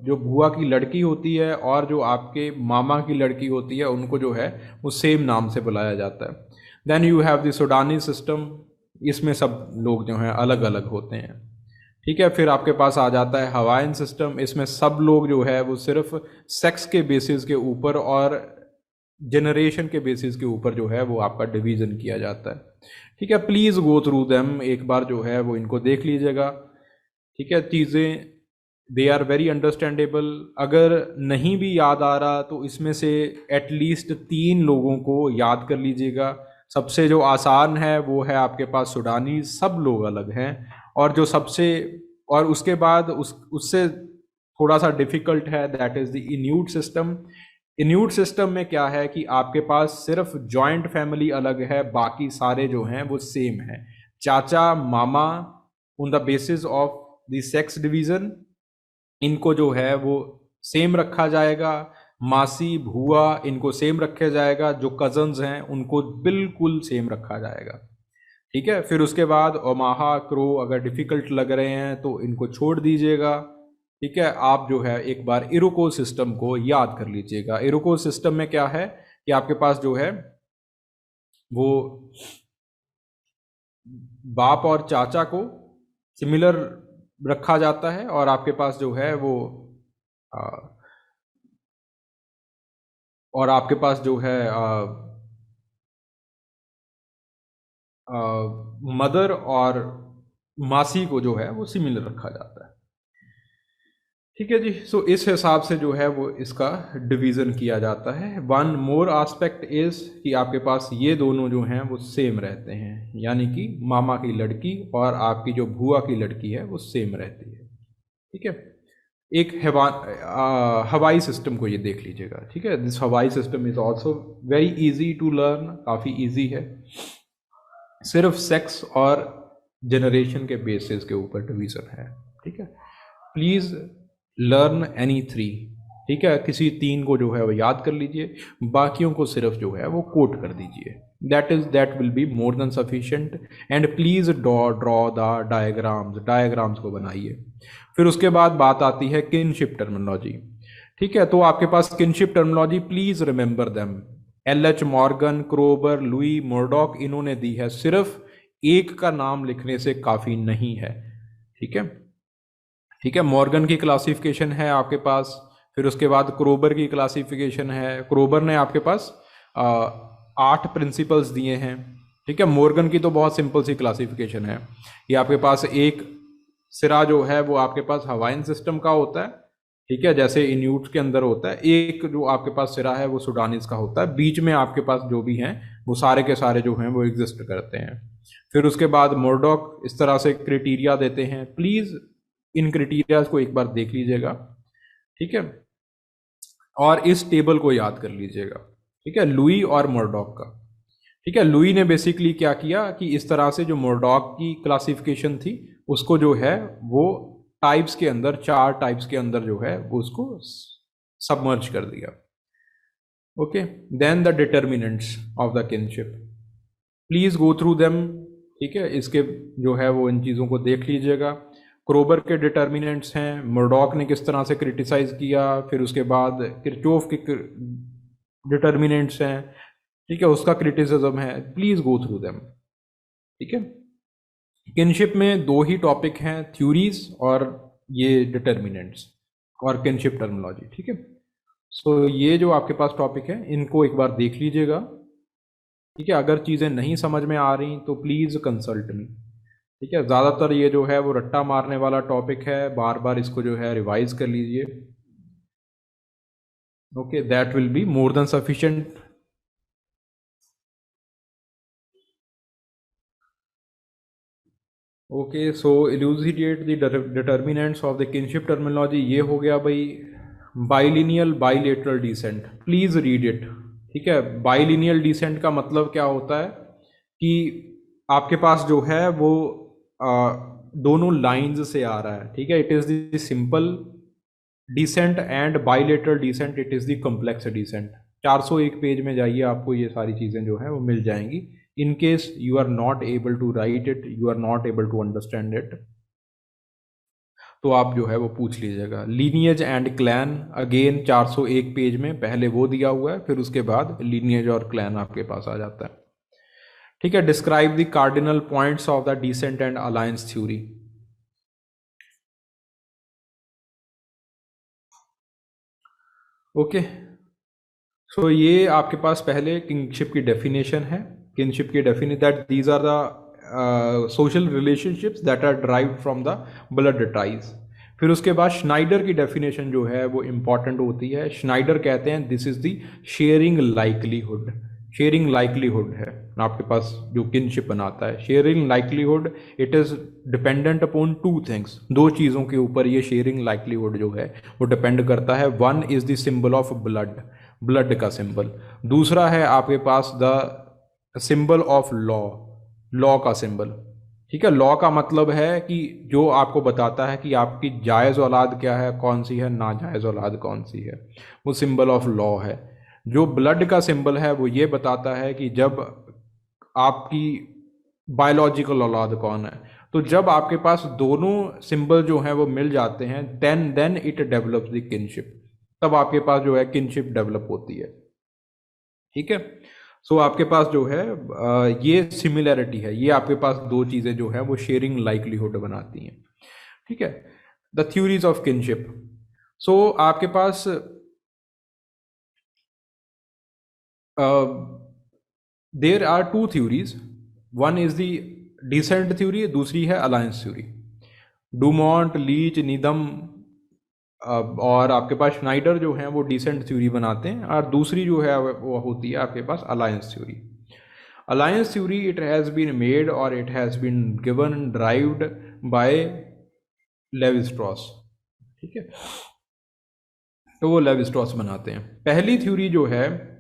जो भुआ की लड़की होती है और जो आपके मामा की लड़की होती है उनको जो है वो सेम नाम से बुलाया जाता है। Then you have the Sudanese system, इसमें सब लोग जो हैं अलग अलग होते हैं, ठीक है। फिर आपके पास आ जाता है हवाइन सिस्टम, इसमें सब लोग जो है वो सिर्फ सेक्स के बेसिस के ऊपर और जनरेशन के बेसिस के ऊपर जो है वो आपका डिवीज़न किया जाता है। ठीक है, प्लीज़ गो थ्रू देम, एक बार जो है वो इनको देख लीजिएगा। ठीक है, चीज़ें दे आर वेरी अंडरस्टैंडेबल। अगर नहीं भी याद आ रहा तो इसमें से एटलीस्ट 3 लोगों को याद कर लीजिएगा। सबसे जो आसान है वो है आपके पास सुडानी, सब लोग अलग हैं। और जो सबसे, और उसके बाद उससे थोड़ा सा डिफिकल्ट है, that is the इन्यूट system. इन्यूट system में क्या है कि आपके पास सिर्फ जॉइंट फैमिली अलग है, बाकी सारे जो हैं वो सेम है। चाचा मामा on the basis of the sex division, इनको जो है वो सेम रखा जाएगा। मासी भुआ इनको सेम रखा जाएगा, जो कजन्स हैं उनको बिल्कुल सेम रखा जाएगा। ठीक है, फिर उसके बाद ओमाहा क्रो अगर डिफिकल्ट लग रहे हैं तो इनको छोड़ दीजिएगा। ठीक है, आप जो है एक बार इरोको सिस्टम को याद कर लीजिएगा। इरोको सिस्टम में क्या है कि आपके पास जो है वो बाप और चाचा को सिमिलर रखा जाता है, और आपके पास जो है वो आ, और आपके पास जो है मदर और मासी को जो है वो सिमिलर रखा जाता है। ठीक है जी, सो इस हिसाब से जो है वो इसका डिवीज़न किया जाता है। वन मोर आस्पेक्ट इज़ कि आपके पास ये दोनों जो हैं वो सेम रहते हैं, यानी कि मामा की लड़की और आपकी जो भूआ की लड़की है वो सेम रहती है। ठीक है, एक हवाई सिस्टम को ये देख लीजिएगा। ठीक है, this Hawaii system is also very easy to learn, काफ़ी इजी है। सिर्फ सेक्स और जनरेशन के बेसिस के ऊपर डिवीज़न है। ठीक है, प्लीज़ लर्न एनी 3। ठीक है, किसी 3 को जो है वो याद कर लीजिए, बाकियों को सिर्फ जो है वो कोट कर दीजिए। That will be more than sufficient. And please draw the diagrams को बनाइए। फिर उसके बाद बात आती है किनशिप टर्मिनोलॉजी। ठीक है, तो आपके पास kinship terminology, please remember them. L H. Morgan, Kroeber, Lowie, Murdock, इन्होंने दी है। सिर्फ एक का नाम लिखने से काफ़ी नहीं है। ठीक है, ठीक है, मॉर्गन की क्लासिफिकेशन है आपके पास, फिर उसके बाद क्रोबर की क्लासिफिकेशन है। क्रोबर ने आपके पास 8 प्रिंसिपल्स दिए हैं। ठीक है, मॉर्गन की तो बहुत सिंपल सी क्लासिफिकेशन है। ये आपके पास एक सिरा जो है वो आपके पास हवाइन सिस्टम का होता है। ठीक है, जैसे इन्यूट के अंदर होता है। एक जो आपके पास सिरा है वो सुडानीज का होता है। बीच में आपके पास जो भी हैं वो सारे के सारे जो हैं वो एग्जिस्ट करते हैं। फिर उसके बाद मोरडॉक इस तरह से क्राइटेरिया देते हैं। प्लीज़ इन क्राइटेरियाज को एक बार देख लीजिएगा। ठीक है, और इस टेबल को याद कर लीजिएगा। ठीक है, लुई और मोरडॉक का। ठीक है, लुई ने बेसिकली क्या किया कि इस तरह से जो मोरडॉक की क्लासिफिकेशन थी उसको जो है वो टाइप्स के अंदर, 4 टाइप्स के अंदर जो है वो उसको सबमर्ज कर दिया। Okay, then the determinants of the kinship, please go through them. ठीक है, इसके जो है वो इन चीज़ों को देख लीजिएगा। क्रोबर के डिटर्मिनेंट्स हैं, मुर्डॉक ने किस तरह से क्रिटिसाइज किया, फिर उसके बाद किरचॉफ के डिटर्मिनेंट्स हैं। ठीक है, उसका क्रिटिसिज्म है, प्लीज गो थ्रू देम। ठीक है, किनशिप में 2 ही टॉपिक हैं, थ्योरीज और ये डिटर्मिनेंट्स और किनशिप टर्मिनोलॉजी। ठीक है, सो ये जो आपके पास टॉपिक है इनको एक बार देख लीजिएगा। ठीक है, अगर चीज़ें नहीं समझ में आ रही तो प्लीज़ कंसल्ट मी। ठीक है, ज़्यादातर ये जो है वो रट्टा मारने वाला टॉपिक है, बार बार इसको जो है रिवाइज कर लीजिए। Okay, that will be more than sufficient. Okay, so elucidate the determinants of the kinship terminology. ये हो गया भाई bilineal bilateral descent, please read it. ठीक है, बाइलिनियल डिसेंट का मतलब क्या होता है कि आपके पास जो है वो दोनों लाइंस से आ रहा है। ठीक है, it is the simple descent and bilateral descent, it is the complex descent. 401 page में जाइए, आपको ये सारी चीज़ें जो है वो मिल जाएंगी। In case you are not able to write it, you are not able to understand it, तो आप जो है वो पूछ लीजिएगा। Lineage and clan again 401 page में पहले वो दिया हुआ है, फिर उसके बाद लीनियज और क्लैन आपके पास आ जाता है। ठीक है, describe the cardinal points of the descent and alliance theory. Okay, so ये आपके पास पहले किंगशिप की डेफिनेशन है। किंगशिप की definition that these are the social relationships that are derived from the blood ties. फिर उसके बाद श्नाइडर की डेफिनेशन जो है वो इंपॉर्टेंट होती है। श्नाइडर कहते हैं this is the sharing likelihood. Sharing likelihood है आपके पास जो किनशिप बनाता है। Sharing likelihood it is dependent upon two things, दो चीज़ों के ऊपर ये शेयरिंग लाइकलीहुड जो है वो डिपेंड करता है। One is the symbol of blood, blood का सिंबल। दूसरा है आपके पास the symbol of law, law का सिंबल। ठीक है, लॉ का मतलब है कि जो आपको बताता है कि आपकी जायज़ औलाद क्या है, कौन सी है, नाजायज़ औलाद कौन सी है, वो सिंबल ऑफ लॉ है। जो ब्लड का सिंबल है वो ये बताता है कि जब आपकी बायोलॉजिकल औलाद कौन है। तो जब आपके पास दोनों सिंबल जो हैं वो मिल जाते हैं then it develops the kinship, तब आपके पास जो है किनशिप डेवलप होती है। ठीक है, सो आपके पास जो है ये सिमिलैरिटी है, ये आपके पास दो चीज़ें जो है वो शेयरिंग लाइकलीहुड बनाती हैं। ठीक है, the theories of kinship. So आपके पास there are two theories, one is the descent theory, दूसरी है alliance theory. Dumont, Leach, Needham और आपके पास श्नाइडर जो हैं वो डिसेंट थ्योरी बनाते हैं, और दूसरी जो है वो होती है आपके पास alliance theory. Alliance theory it has been made और it has been given derived by Levi Strauss. ठीक है, तो वो लेवी स्ट्रॉस बनाते हैं। पहली थ्योरी जो है,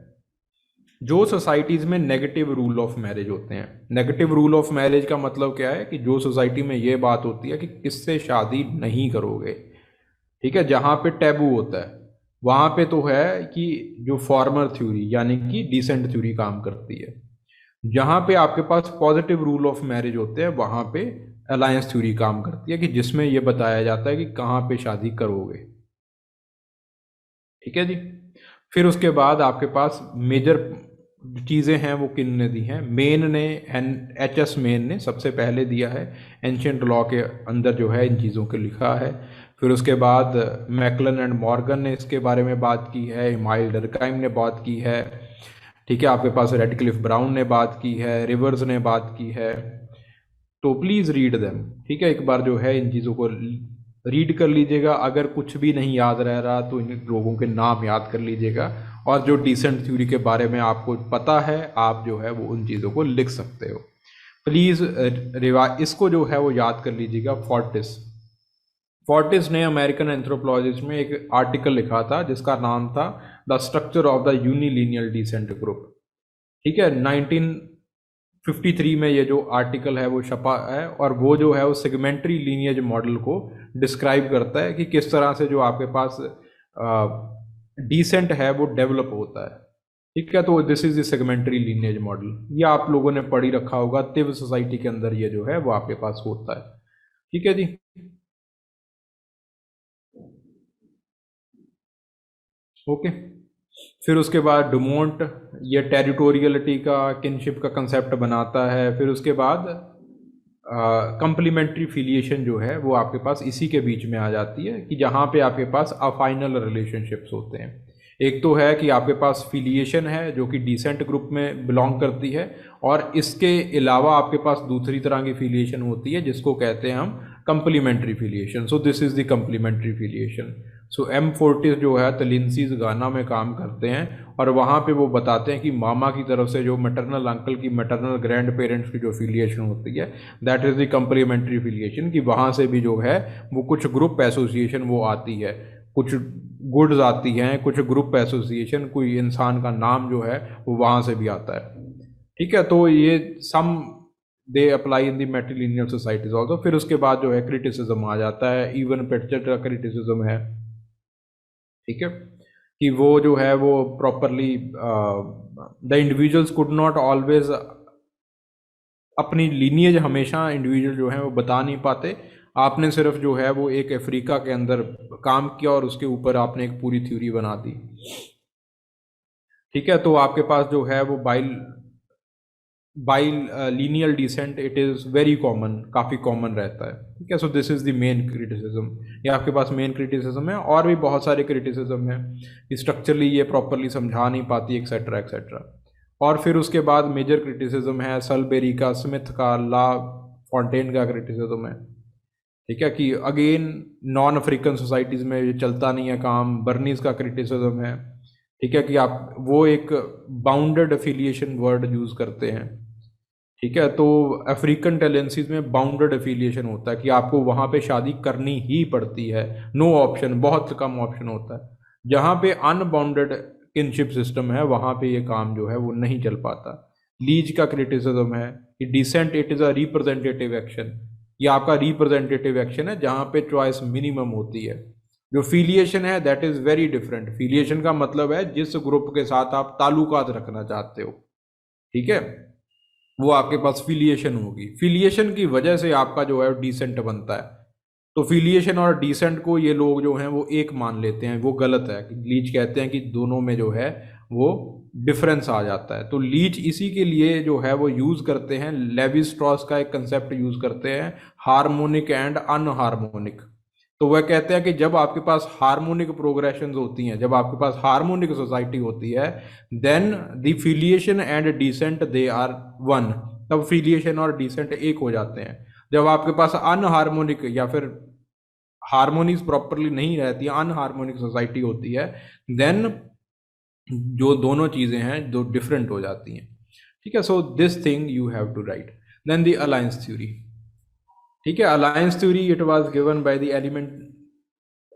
जो सोसाइटीज़ में नेगेटिव रूल ऑफ मैरिज होते हैं। नेगेटिव रूल ऑफ मैरिज का मतलब क्या है कि जो सोसाइटी में ये बात होती है कि किससे शादी नहीं करोगे। ठीक है, जहाँ पे टैबू होता है वहाँ पे तो है कि जो फॉर्मर थ्योरी यानी कि डिसेंट थ्योरी काम करती है। जहाँ पे आपके पास पॉजिटिव रूल ऑफ मैरिज होते हैं वहाँ पे अलायंस थ्योरी काम करती है, कि जिसमें ये बताया जाता है कि कहाँ पे शादी करोगे। ठीक है जी। फिर उसके बाद आपके पास मेजर चीज़ें हैं वो किन ने दी हैं। मेन ने HS मेन ने सबसे पहले दिया है, एंशियंट लॉ के अंदर जो है इन चीज़ों को लिखा है। फिर उसके बाद मैकलन एंड मॉर्गन ने इसके बारे में बात की है, इमाइल डरकाइम ने बात की है। ठीक है, आपके पास रेडक्लिफ ब्राउन ने बात की है, रिवर्स ने बात की है। तो प्लीज़ रीड देम। ठीक है, एक बार जो है इन चीज़ों को रीड कर लीजिएगा। अगर कुछ भी नहीं याद रह रहा तो इन लोगों के नाम याद कर लीजिएगा, और जो डिसेंट थ्योरी के बारे में आपको पता है आप जो है वो उन चीज़ों को लिख सकते हो। प्लीज़ इसको जो है वो याद कर लीजिएगा। फोर्टिस ने अमेरिकन एंथ्रोपोलॉजिस्ट में एक आर्टिकल लिखा था जिसका नाम था the structure of the unilineal descent group. ठीक है, 1953 में ये जो आर्टिकल है वो छपा है, और वो जो है वो सेगमेंट्री लीनियज मॉडल को डिस्क्राइब करता है कि किस तरह से जो आपके पास डिसेंट है वो डेवलप होता है। ठीक है, तो this is the segment tree lineage model. ये आप लोगों ने पढ़ी रखा होगा, तिब्ब सोसाइटी के अंदर ये जो है वो आपके पास होता है। ठीक है जी। ओके, फिर उसके बाद डुमोंट ये टेरिटोरियलिटी का, किनशिप का कंसेप्ट बनाता है। फिर उसके बाद कंप्लीमेंट्री फिलिएशन जो है वो आपके पास इसी के बीच में आ जाती है, कि जहाँ पे आपके पास अफाइनल रिलेशनशिप्स होते हैं। एक तो है कि आपके पास फिलिएशन है जो कि डिसेंट ग्रुप में बिलोंग करती है, और इसके अलावा आपके पास दूसरी तरह की फिलिएशन होती है जिसको कहते हैं हम complementary filiation. So this is the complementary filiation. So M. Fortes जो है तलिंसीज गाना में काम करते हैं, और वहाँ पे वो बताते हैं कि मामा की तरफ से जो मैटरनल अंकल की मैटरनल ग्रैंड पेरेंट्स की जो फिलिएशन होती है दैट इज़ द कंप्लीमेंट्री फिलिएशन, कि वहाँ से भी जो है वो कुछ ग्रुप एसोसिएशन वो आती है, कुछ गुड्स आती हैं, कुछ ग्रुप एसोसिएशन, कोई इंसान का नाम जो है वो वहाँ से भी आता है। ठीक है, तो ये some they apply in the matrilineal societies also. फिर उसके बाद जो है क्रिटिसिज्म आ जाता है, इवन पेटचर का क्रिटिसिज्म है। ठीक है, कि वो जो है वो properly the individuals could not always, अपनी लीनियज हमेशा इंडिविजुअल जो है वो बता नहीं पाते। आपने सिर्फ जो है वो एक अफ्रीका के अंदर काम किया और उसके ऊपर आपने एक पूरी थ्योरी बना दी। ठीक है, तो आपके पास जो है वो by lineal descent it is very common, काफ़ी कॉमन रहता है, ठीक है। So this is the main criticism, ये आपके पास मेन क्रिटिसिज्म है। और भी बहुत सारे क्रिटिसिज्म है कि स्ट्रक्चरली ये प्रॉपरली समझा नहीं पाती, एक्सेट्रा एक्सेट्रा। और फिर उसके बाद मेजर क्रिटिसिज्म है सलबेरी का, स्मिथ का, ला फॉन्टेन का क्रिटिसिज्म है, ठीक है, कि अगेन नॉन अफ्रीकन सोसाइटीज़ में ये चलता नहीं है काम। बर्नीज का क्रिटिसिज्म है, ठीक है, कि आप वो एक बाउंडेड एफिलिएशन वर्ड यूज़ करते हैं, ठीक है। तो अफ्रीकन टेंडेंसीज में बाउंडेड एफिलिएशन होता है कि आपको वहाँ पे शादी करनी ही पड़ती है, नो ऑप्शन, बहुत कम ऑप्शन होता है। जहाँ पे अनबाउंडेड किनशिप सिस्टम है वहाँ पे ये काम जो है वो नहीं चल पाता। लीज का क्रिटिसिज्म है कि descent it is a representative action, ये आपका रिप्रेजेंटेटिव एक्शन है जहाँ पे चॉइस मिनिमम होती है। जो फिलिएशन है दैट इज़ वेरी डिफरेंट। फिलिएशन का मतलब है जिस ग्रुप के साथ आप ताल्लुकात रखना चाहते हो, ठीक है, वो आपके पास फिलिएशन होगी। फिलिएशन की वजह से आपका जो है डिसेंट बनता है। तो फिलिएशन और डिसेंट को ये लोग जो हैं वो एक मान लेते हैं, वो गलत है। लीच कहते हैं कि दोनों में जो है वो डिफरेंस आ जाता है। तो लीच इसी के लिए जो है वो यूज़ करते हैं, लेवी स्ट्रॉस का एक कंसेप्ट यूज़ करते हैं, हार्मोनिक एंड अनहार्मोनिक। तो वह कहते हैं कि जब आपके पास हार्मोनिक प्रोग्रेशन होती हैं, जब आपके पास हार्मोनिक सोसाइटी होती है, then the filiation and descent they are one, तब फिलिएशन और डिसेंट एक हो जाते हैं। जब आपके पास अनहार्मोनिक या फिर हार्मोनीज प्रॉपरली नहीं रहती, अनहार्मोनिक सोसाइटी होती है, देन जो दोनों चीज़ें हैं दो डिफरेंट हो जाती हैं, ठीक है। So this thing you have to write. Then the alliance theory, ठीक है। Alliance theory it was given by the element,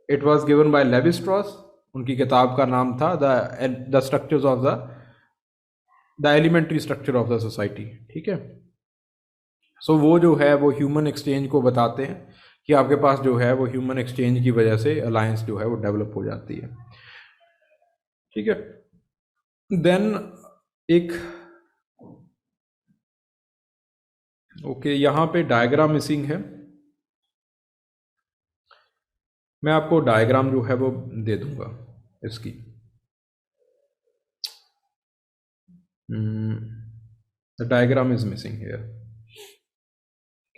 it was given by Levi Strauss. उनकी किताब का नाम था the structures of the elementary structure of the society, ठीक है। सो वो जो है वो ह्यूमन एक्सचेंज को बताते हैं कि आपके पास जो है वो ह्यूमन एक्सचेंज की वजह से अलायंस जो है वो डेवलप हो जाती है, ठीक है। देन एक ओके, यहाँ पे डायग्राम मिसिंग है, मैं आपको डायग्राम जो है वो दे दूंगा इसकी। The diagram is missing hair,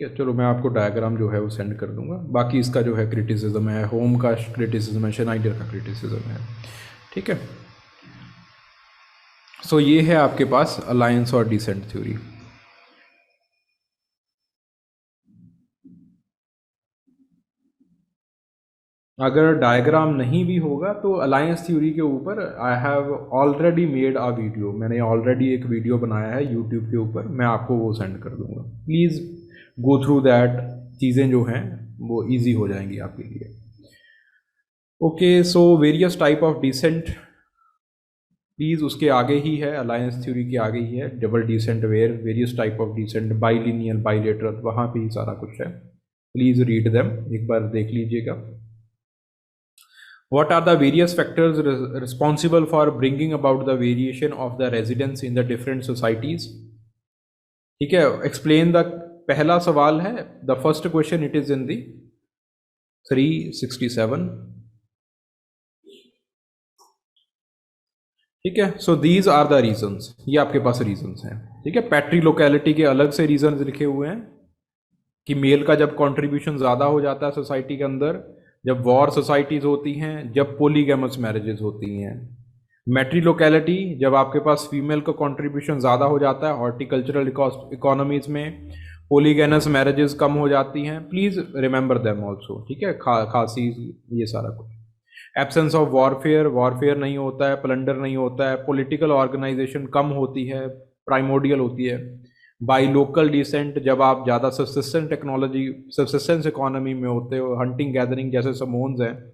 ठीक है। चलो मैं आपको डायग्राम जो है वो सेंड कर दूंगा। बाकी इसका जो है क्रिटिसिज्म है, होम का क्रिटिसिज्म है, शनाइडर का क्रिटिसिज्म है, ठीक है। सो ये है आपके पास अलायंस और डिसेंट थ्योरी। अगर डायग्राम नहीं भी होगा तो अलायंस थ्योरी के ऊपर I have already made a video, मैंने ऑलरेडी एक वीडियो बनाया है यूट्यूब के ऊपर, मैं आपको वो सेंड कर दूंगा। प्लीज़ गो थ्रू दैट, चीज़ें जो हैं वो इजी हो जाएंगी आपके लिए। Okay, so various type of descent, please उसके आगे ही है, अलायंस थ्योरी के आगे ही है, double descent where, various type of descent, bilineal, bilateral, वहाँ पे ही सारा कुछ है। प्लीज़ रीड देम, एक बार देख लीजिएगा। What are the various factors responsible for bringing about the variation of the residents in the different societies? ठीक है, explain the, पहला सवाल है, the first question it is in the 367, ठीक है। So these are the reasons, ये आपके पास reasons हैं, ठीक है। पैट्री लोकेलिटी के अलग से रीजंस लिखे हुए हैं कि मेल का जब कंट्रीब्यूशन ज़्यादा हो जाता है सोसाइटी के अंदर, जब वॉर सोसाइटीज़ होती हैं, जब पोलीगैमस मैरिजेस होती हैं। मैट्री लोकेलिटी, जब आपके पास फीमेल का कंट्रीब्यूशन ज़्यादा हो जाता है, हॉर्टिकल्चरल इकोनॉमीज़ में पोलीगैनस मैरिजेस कम हो जाती हैं। प्लीज़ रिमेंबर देम ऑल्सो, ठीक है। खांसी, ये सारा कुछ। एब्सेंस ऑफ वॉरफेयर, वॉरफेयर नहीं होता है, प्लंडर नहीं होता है, पॉलिटिकल ऑर्गेनाइजेशन कम होती है, प्राइमोडियल होती है। बाई लोकल डिसेंट, जब आप ज़्यादा सब्सिस्टेंस टेक्नोलॉजी, सब्सिस्टेंस इकोनॉमी में होते हो, हंटिंग गैदरिंग जैसे समोन्स हैं,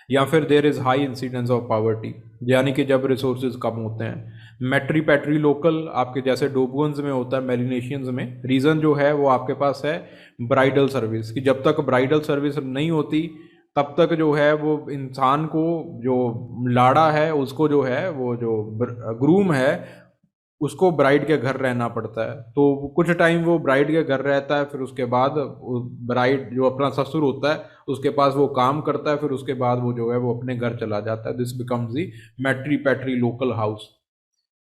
या फिर there is high incidence of poverty, यानी कि जब रिसोर्सेज कम होते हैं। मेट्री पैट्री लोकल आपके जैसे डोबुअन्स में होता है, मेलिनेशियंस में। रीज़न जो है वो आपके पास है ब्राइडल सर्विस, कि जब तक ब्राइडल सर्विस नहीं होती तब तक जो है वो इंसान को, जो लाड़ा है उसको जो है, वो जो ग्रूम है उसको ब्राइड के घर रहना पड़ता है। तो कुछ टाइम वो ब्राइड के घर रहता है, फिर उसके बाद ब्राइड जो अपना ससुर होता है उसके पास वो काम करता है, फिर उसके बाद वो जो है वो अपने घर चला जाता है। This becomes the matri patri local house.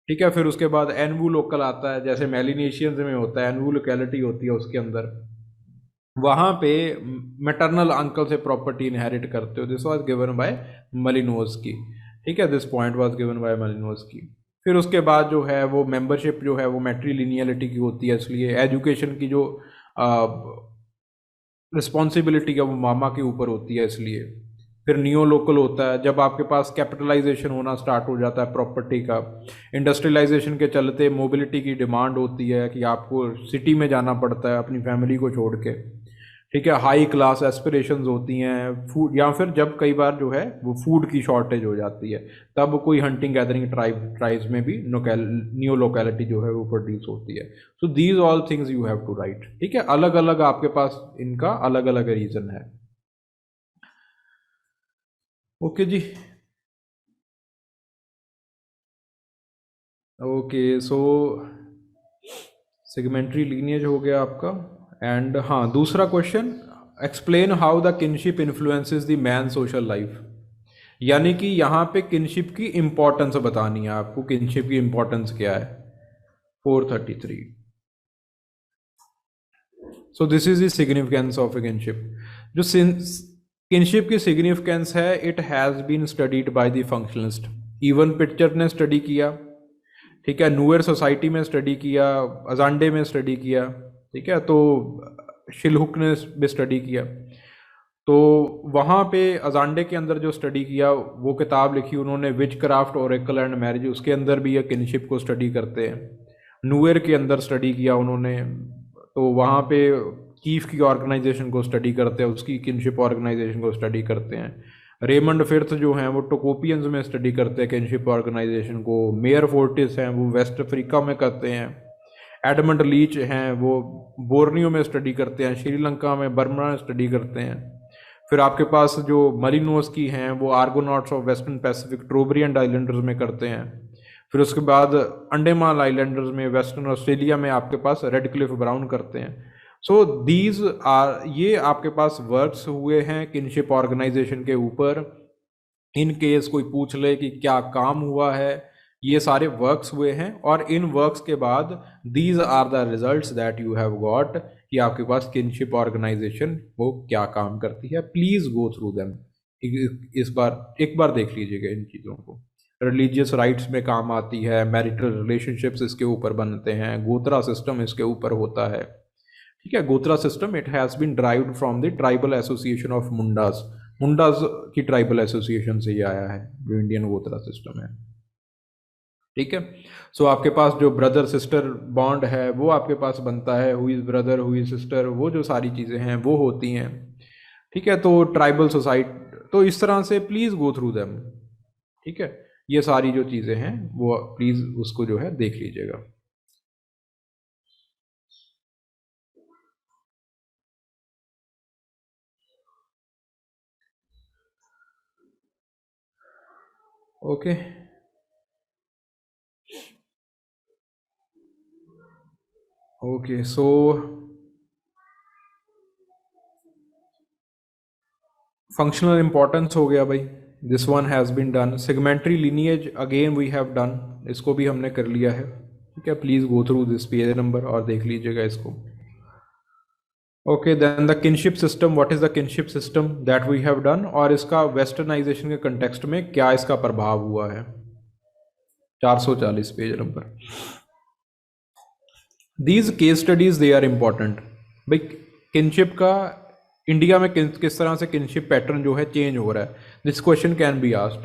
ठीक है, फिर उसके बाद एनवू लोकल आता है, जैसे मेलिनेशियंस में होता है, एनवू लोकेलिटी होती है उसके अंदर, वहां पे मैटरनल अंकल से प्रॉपर्टी इनहेरिट करते हो। This was given by Malinowski. ठीक है, this point was given by Malinowski. फिर उसके बाद जो है वो मेंबरशिप जो है वो मैट्रिलिनियलिटी की होती है, इसलिए एजुकेशन की जो रिस्पॉन्सिबिलिटी है वो मामा के ऊपर होती है, इसलिए। फिर नियो लोकल होता है, जब आपके पास कैपिटलाइजेशन होना स्टार्ट हो जाता है प्रॉपर्टी का, इंडस्ट्रियलाइजेशन के चलते मोबिलिटी की डिमांड होती है कि आपको सिटी में जाना पड़ता है अपनी फैमिली को छोड़ के। ठीक है, हाई क्लास एस्पिरेशंस होती हैं, फूड, या फिर जब कई बार जो है वो फूड की शॉर्टेज हो जाती है, तब कोई हंटिंग गैदरिंग ट्राइब्स में भी न्यू लोकेलिटी जो है वो प्रोड्यूस होती है। So these all things you have to write. ठीक है, अलग अलग आपके पास इनका अलग अलग रीजन है। ओके जी। ओके, सो सेगमेंट्री लीनिएज हो गया आपका। एंड हाँ, दूसरा question, explain how the kinship influences the man social life. यानी कि यहाँ पे किनशिप की इंपॉर्टेंस बतानी है आपको, किनशिप की इंपॉर्टेंस क्या है। 433। So this is the significance of a kinship. जो किनशिप की सिग्निफिकेंस है, it has been studied by the functionalist. Evans Pritchard ने स्टडी किया, ठीक है, न्यूअर सोसाइटी में स्टडी किया, अजांडे में स्टडी किया, ठीक है, तो शिलहुक ने भी स्टडी किया। तो वहाँ पे अजांडे के अंदर जो स्टडी किया, वो किताब लिखी उन्होंने, विच क्राफ्ट ओरेकल एंड मैरिज, उसके अंदर भी ये किनशिप को स्टडी करते हैं। न्यूअर के अंदर स्टडी किया उन्होंने, तो वहाँ पे चीफ की ऑर्गेनाइजेशन को स्टडी करते हैं, उसकी किनशिप ऑर्गेनाइजेशन को स्टडी करते हैं। रेमंड फिफ्थ जो हैं वो टोकोपियंस में स्टडी करते हैं किनशिप ऑर्गेनाइजेशन को। मेयर फोर्टिस हैं वो वेस्ट अफ्रीका में करते हैं। एडमंड लीच हैं वो बोर्नियो में स्टडी करते हैं, श्रीलंका में, बर्मा में स्टडी करते हैं। फिर आपके पास जो मलिनोस्की हैं वो Argonauts of Western Pacific Trobriand islanders में करते हैं। फिर उसके बाद अंडमान आइलैंडर्स में, वेस्टर्न ऑस्ट्रेलिया में आपके पास रेडक्लिफ ब्राउन करते हैं। सो दीज आर, ये आपके पास वर्क्स हुए हैं किनशिप ऑर्गेनाइजेशन के ऊपर। इन केस कोई पूछ ले कि क्या काम हुआ है, ये सारे वर्क्स हुए हैं, और इन वर्क्स के बाद these are the results that you have got, कि आपके पास किनशिप ऑर्गेनाइजेशन वो क्या काम करती है। प्लीज गो थ्रू देम, इस बार एक बार देख लीजिएगा इन चीज़ों को। रिलीजियस राइट्स में काम आती है, मैरिटल रिलेशनशिप्स इसके ऊपर बनते हैं, गोत्रा सिस्टम इसके ऊपर होता है। ठीक है, gotra system, it has been derived from the tribal association of Mundas. Mundas की ट्राइबल एसोसिएशन से ये आया है जो इंडियन गोत्रा सिस्टम है। ठीक है, सो आपके पास जो ब्रदर सिस्टर बॉन्ड है वो आपके पास बनता है, हुई ब्रदर हुई सिस्टर, वो जो सारी चीज़ें हैं वो होती हैं। ठीक है, तो ट्राइबल सोसाइटी, तो इस तरह से प्लीज़ गो थ्रू देम। ठीक है, ये सारी जो चीज़ें हैं वो प्लीज़ उसको जो है देख लीजिएगा। Okay, okay, so functional importance हो गया भाई, this one has been done. Segmentary lineage again we have done, इसको भी हमने कर लिया है। ठीक है, please go through this page number और देख लीजिएगा इसको। Okay, then the kinship system, what is the kinship system that we have done, और इसका वेस्टर्नाइजेशन के कंटेक्स्ट में क्या इसका प्रभाव हुआ है। 440 page number. These case studies they are important भाई। किनशिप का इंडिया में किस तरह से किनशिप पैटर्न जो है चेंज हो रहा है, this question can be asked.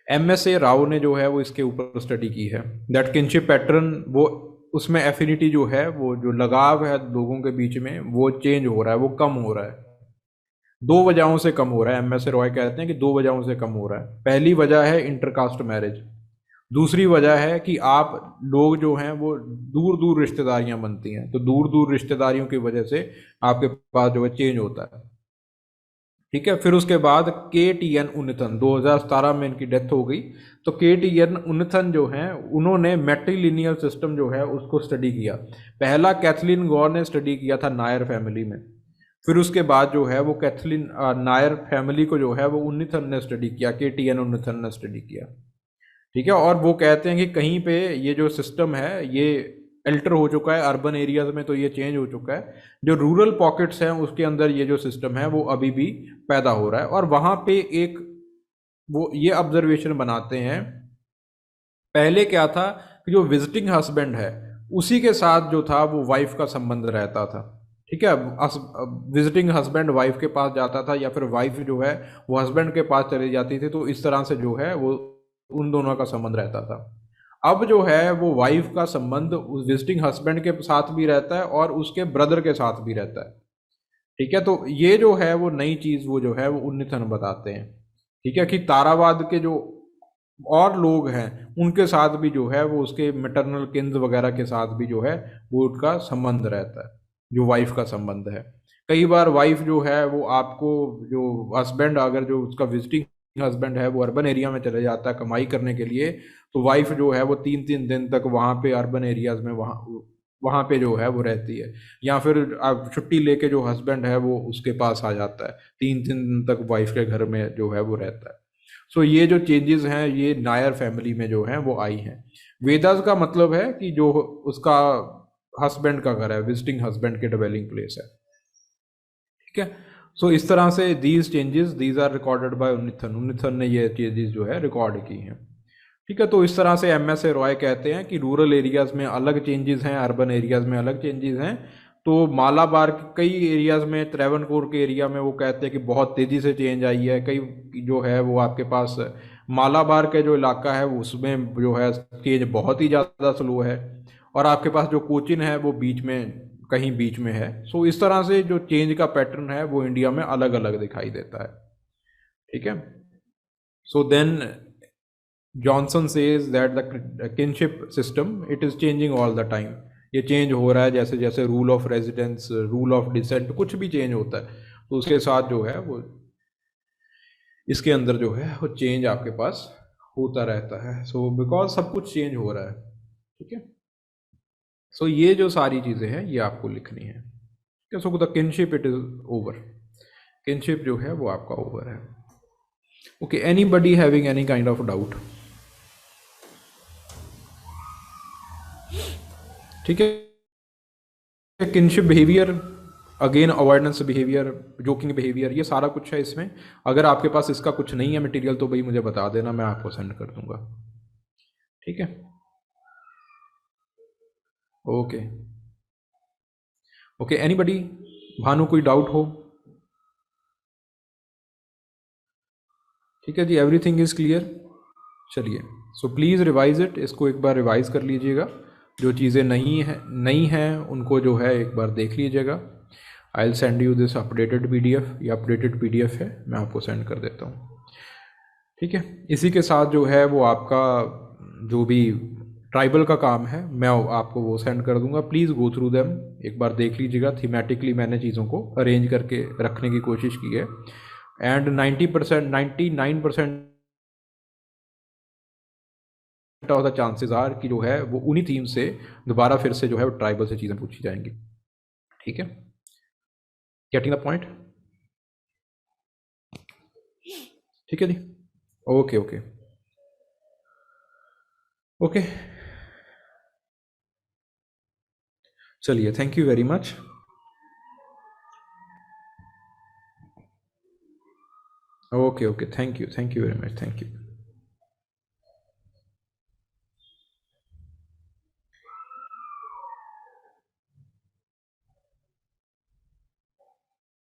MSA Rao ने जो है वो इसके ऊपर स्टडी की है, दैट किनशिप पैटर्न, वो उसमें एफिनिटी जो है, वो जो लगाव है लोगों के बीच में, वो चेंज हो रहा है, वो कम हो रहा है। दो वजहों से कम हो रहा है, MSA रॉय कहते हैं कि दो वजहों से कम हो रहा है। पहली वजह है इंटरकास्ट मैरिज, दूसरी वजह है कि आप लोग जो हैं वो दूर दूर रिश्तेदारियां बनती हैं, तो दूर दूर रिश्तेदारियों की वजह से आपके पास जो है चेंज होता है। ठीक है, फिर उसके बाद KTN उन्नथन, 2017 में इनकी डेथ हो गई, तो KTN उन्नथन जो है उन्होंने मैट्रिलिनियल सिस्टम जो है उसको स्टडी किया। पहला कैथलीन गौर ने स्टडी किया था नायर फैमिली में, फिर उसके बाद जो है वो कैथलीन नायर फैमिली को जो है वो उन्नथन ने स्टडी किया, KTN उन्नथन ने स्टडी किया। ठीक है। और वो कहते हैं कि कहीं पे ये जो सिस्टम है ये अल्टर हो चुका है, अर्बन एरियाज में तो ये चेंज हो चुका है, जो रूरल पॉकेट्स हैं उसके अंदर ये जो सिस्टम है वो अभी भी पैदा हो रहा है। और वहाँ पे एक वो ये ऑब्जर्वेशन बनाते हैं, पहले क्या था कि जो विजिटिंग हस्बैंड है उसी के साथ जो था वो वाइफ का संबंध रहता था। ठीक है, विजिटिंग हस्बैंड वाइफ के पास जाता था या फिर वाइफ जो है वो हस्बैंड के पास चली जाती थी, तो इस तरह से जो है वो उन दोनों का संबंध रहता था। अब जो है वो वाइफ का संबंध उस विजिटिंग हस्बैंड के साथ भी रहता है और उसके ब्रदर के साथ भी रहता है। ठीक है, तो ये जो है वो नई चीज वो जो है वो उन्नीथन बताते हैं। ठीक है, कि तारावाद के जो और लोग हैं उनके साथ भी जो है वो उसके मैटरनल किन्स वगैरह के साथ भी जो है वो उसका संबंध रहता है, जो वाइफ का संबंध है। कई बार वाइफ जो है वो आपको, जो हस्बैंड अगर जो उसका विजिटिंग हस्बैंड है वो अर्बन एरिया में चले जाता है कमाई करने के लिए, तो वाइफ जो है वो 3-3 दिन तक वहाँ पे अर्बन एरियाज में वहाँ वहाँ पे जो है वो रहती है। या फिर आप छुट्टी लेके जो हस्बैंड है वो उसके पास आ जाता है, 3-3 दिन तक वाइफ के घर में जो है वो रहता है। सो ये जो चेंजेस हैं ये नायर फैमिली में जो हैं वो आई हैं। वेदास का मतलब है कि जो उसका हस्बैंड का घर है, विजिटिंग हस्बैंड के डिवेलिंग प्लेस है। ठीक है, सो इस तरह से these changes these are recorded by Unnithan. Unnithan ने ये चेंजेस जो है रिकॉर्ड की हैं। ठीक है, तो इस तरह से एम एस ए रॉय कहते हैं कि रूरल एरियाज में अलग चेंजेस हैं, अर्बन एरियाज में अलग चेंजेस हैं। तो मालाबार के कई एरियाज में, त्रावणकोर के एरिया में वो कहते हैं कि बहुत तेज़ी से चेंज आई है। कई जो है वो आपके पास मालाबार के जो इलाका है उसमें जो है चेंज बहुत ही ज़्यादा स्लो है। और आपके पास जो कोचिन है वो बीच में, कहीं बीच में है। सो इस तरह से जो चेंज का पैटर्न है वो इंडिया में अलग अलग दिखाई देता है। ठीक है, so then Johnson says that the kinship system it is changing all the time. ये चेंज हो रहा है जैसे जैसे rule of residence, rule of descent कुछ भी चेंज होता है तो उसके साथ जो है वो इसके अंदर जो है वो चेंज आपके पास होता रहता है। सो बिकॉज सब कुछ चेंज हो रहा है। ठीक है, सो ये जो सारी चीज़ें हैं ये आपको लिखनी है। ठीक है, so the kinship it is over, kinship जो है वो आपका ओवर है। Okay, anybody having any kind of doubt? ठीक है, kinship behaviour, again avoidance behaviour, joking behaviour, ये सारा कुछ है इसमें। अगर आपके पास इसका कुछ नहीं है मटेरियल तो भाई मुझे बता देना, मैं आपको सेंड कर दूंगा। ठीक है, ओके ओके, एनीबडी? भानु कोई डाउट हो? ठीक है जी, एवरीथिंग इज क्लियर। चलिए, सो प्लीज़ रिवाइज इट, इसको एक बार रिवाइज कर लीजिएगा। जो चीज़ें नहीं हैं उनको जो है एक बार देख लीजिएगा। आई will send you this updated PDF, ये अपडेटेड पीडीएफ है, मैं आपको सेंड कर देता हूँ। ठीक है, इसी के साथ जो है वो आपका जो भी ट्राइबल का काम है मैं आपको वो सेंड कर दूंगा। प्लीज़ गो थ्रू देम, एक बार देख लीजिएगा। थीमेटिकली मैंने चीज़ों को अरेंज करके रखने की कोशिश की है। And 90%, 99% of the chances are कि जो है वो उन्हीं थीम से दोबारा फिर से जो है वो ट्राइबल से चीज़ें पूछी जाएंगी। ठीक है, गेटिंग द पॉइंट? ठीक है जी, ओके ओके ओके, चलिए, thank you very much. Okay okay, thank you very much, thank you.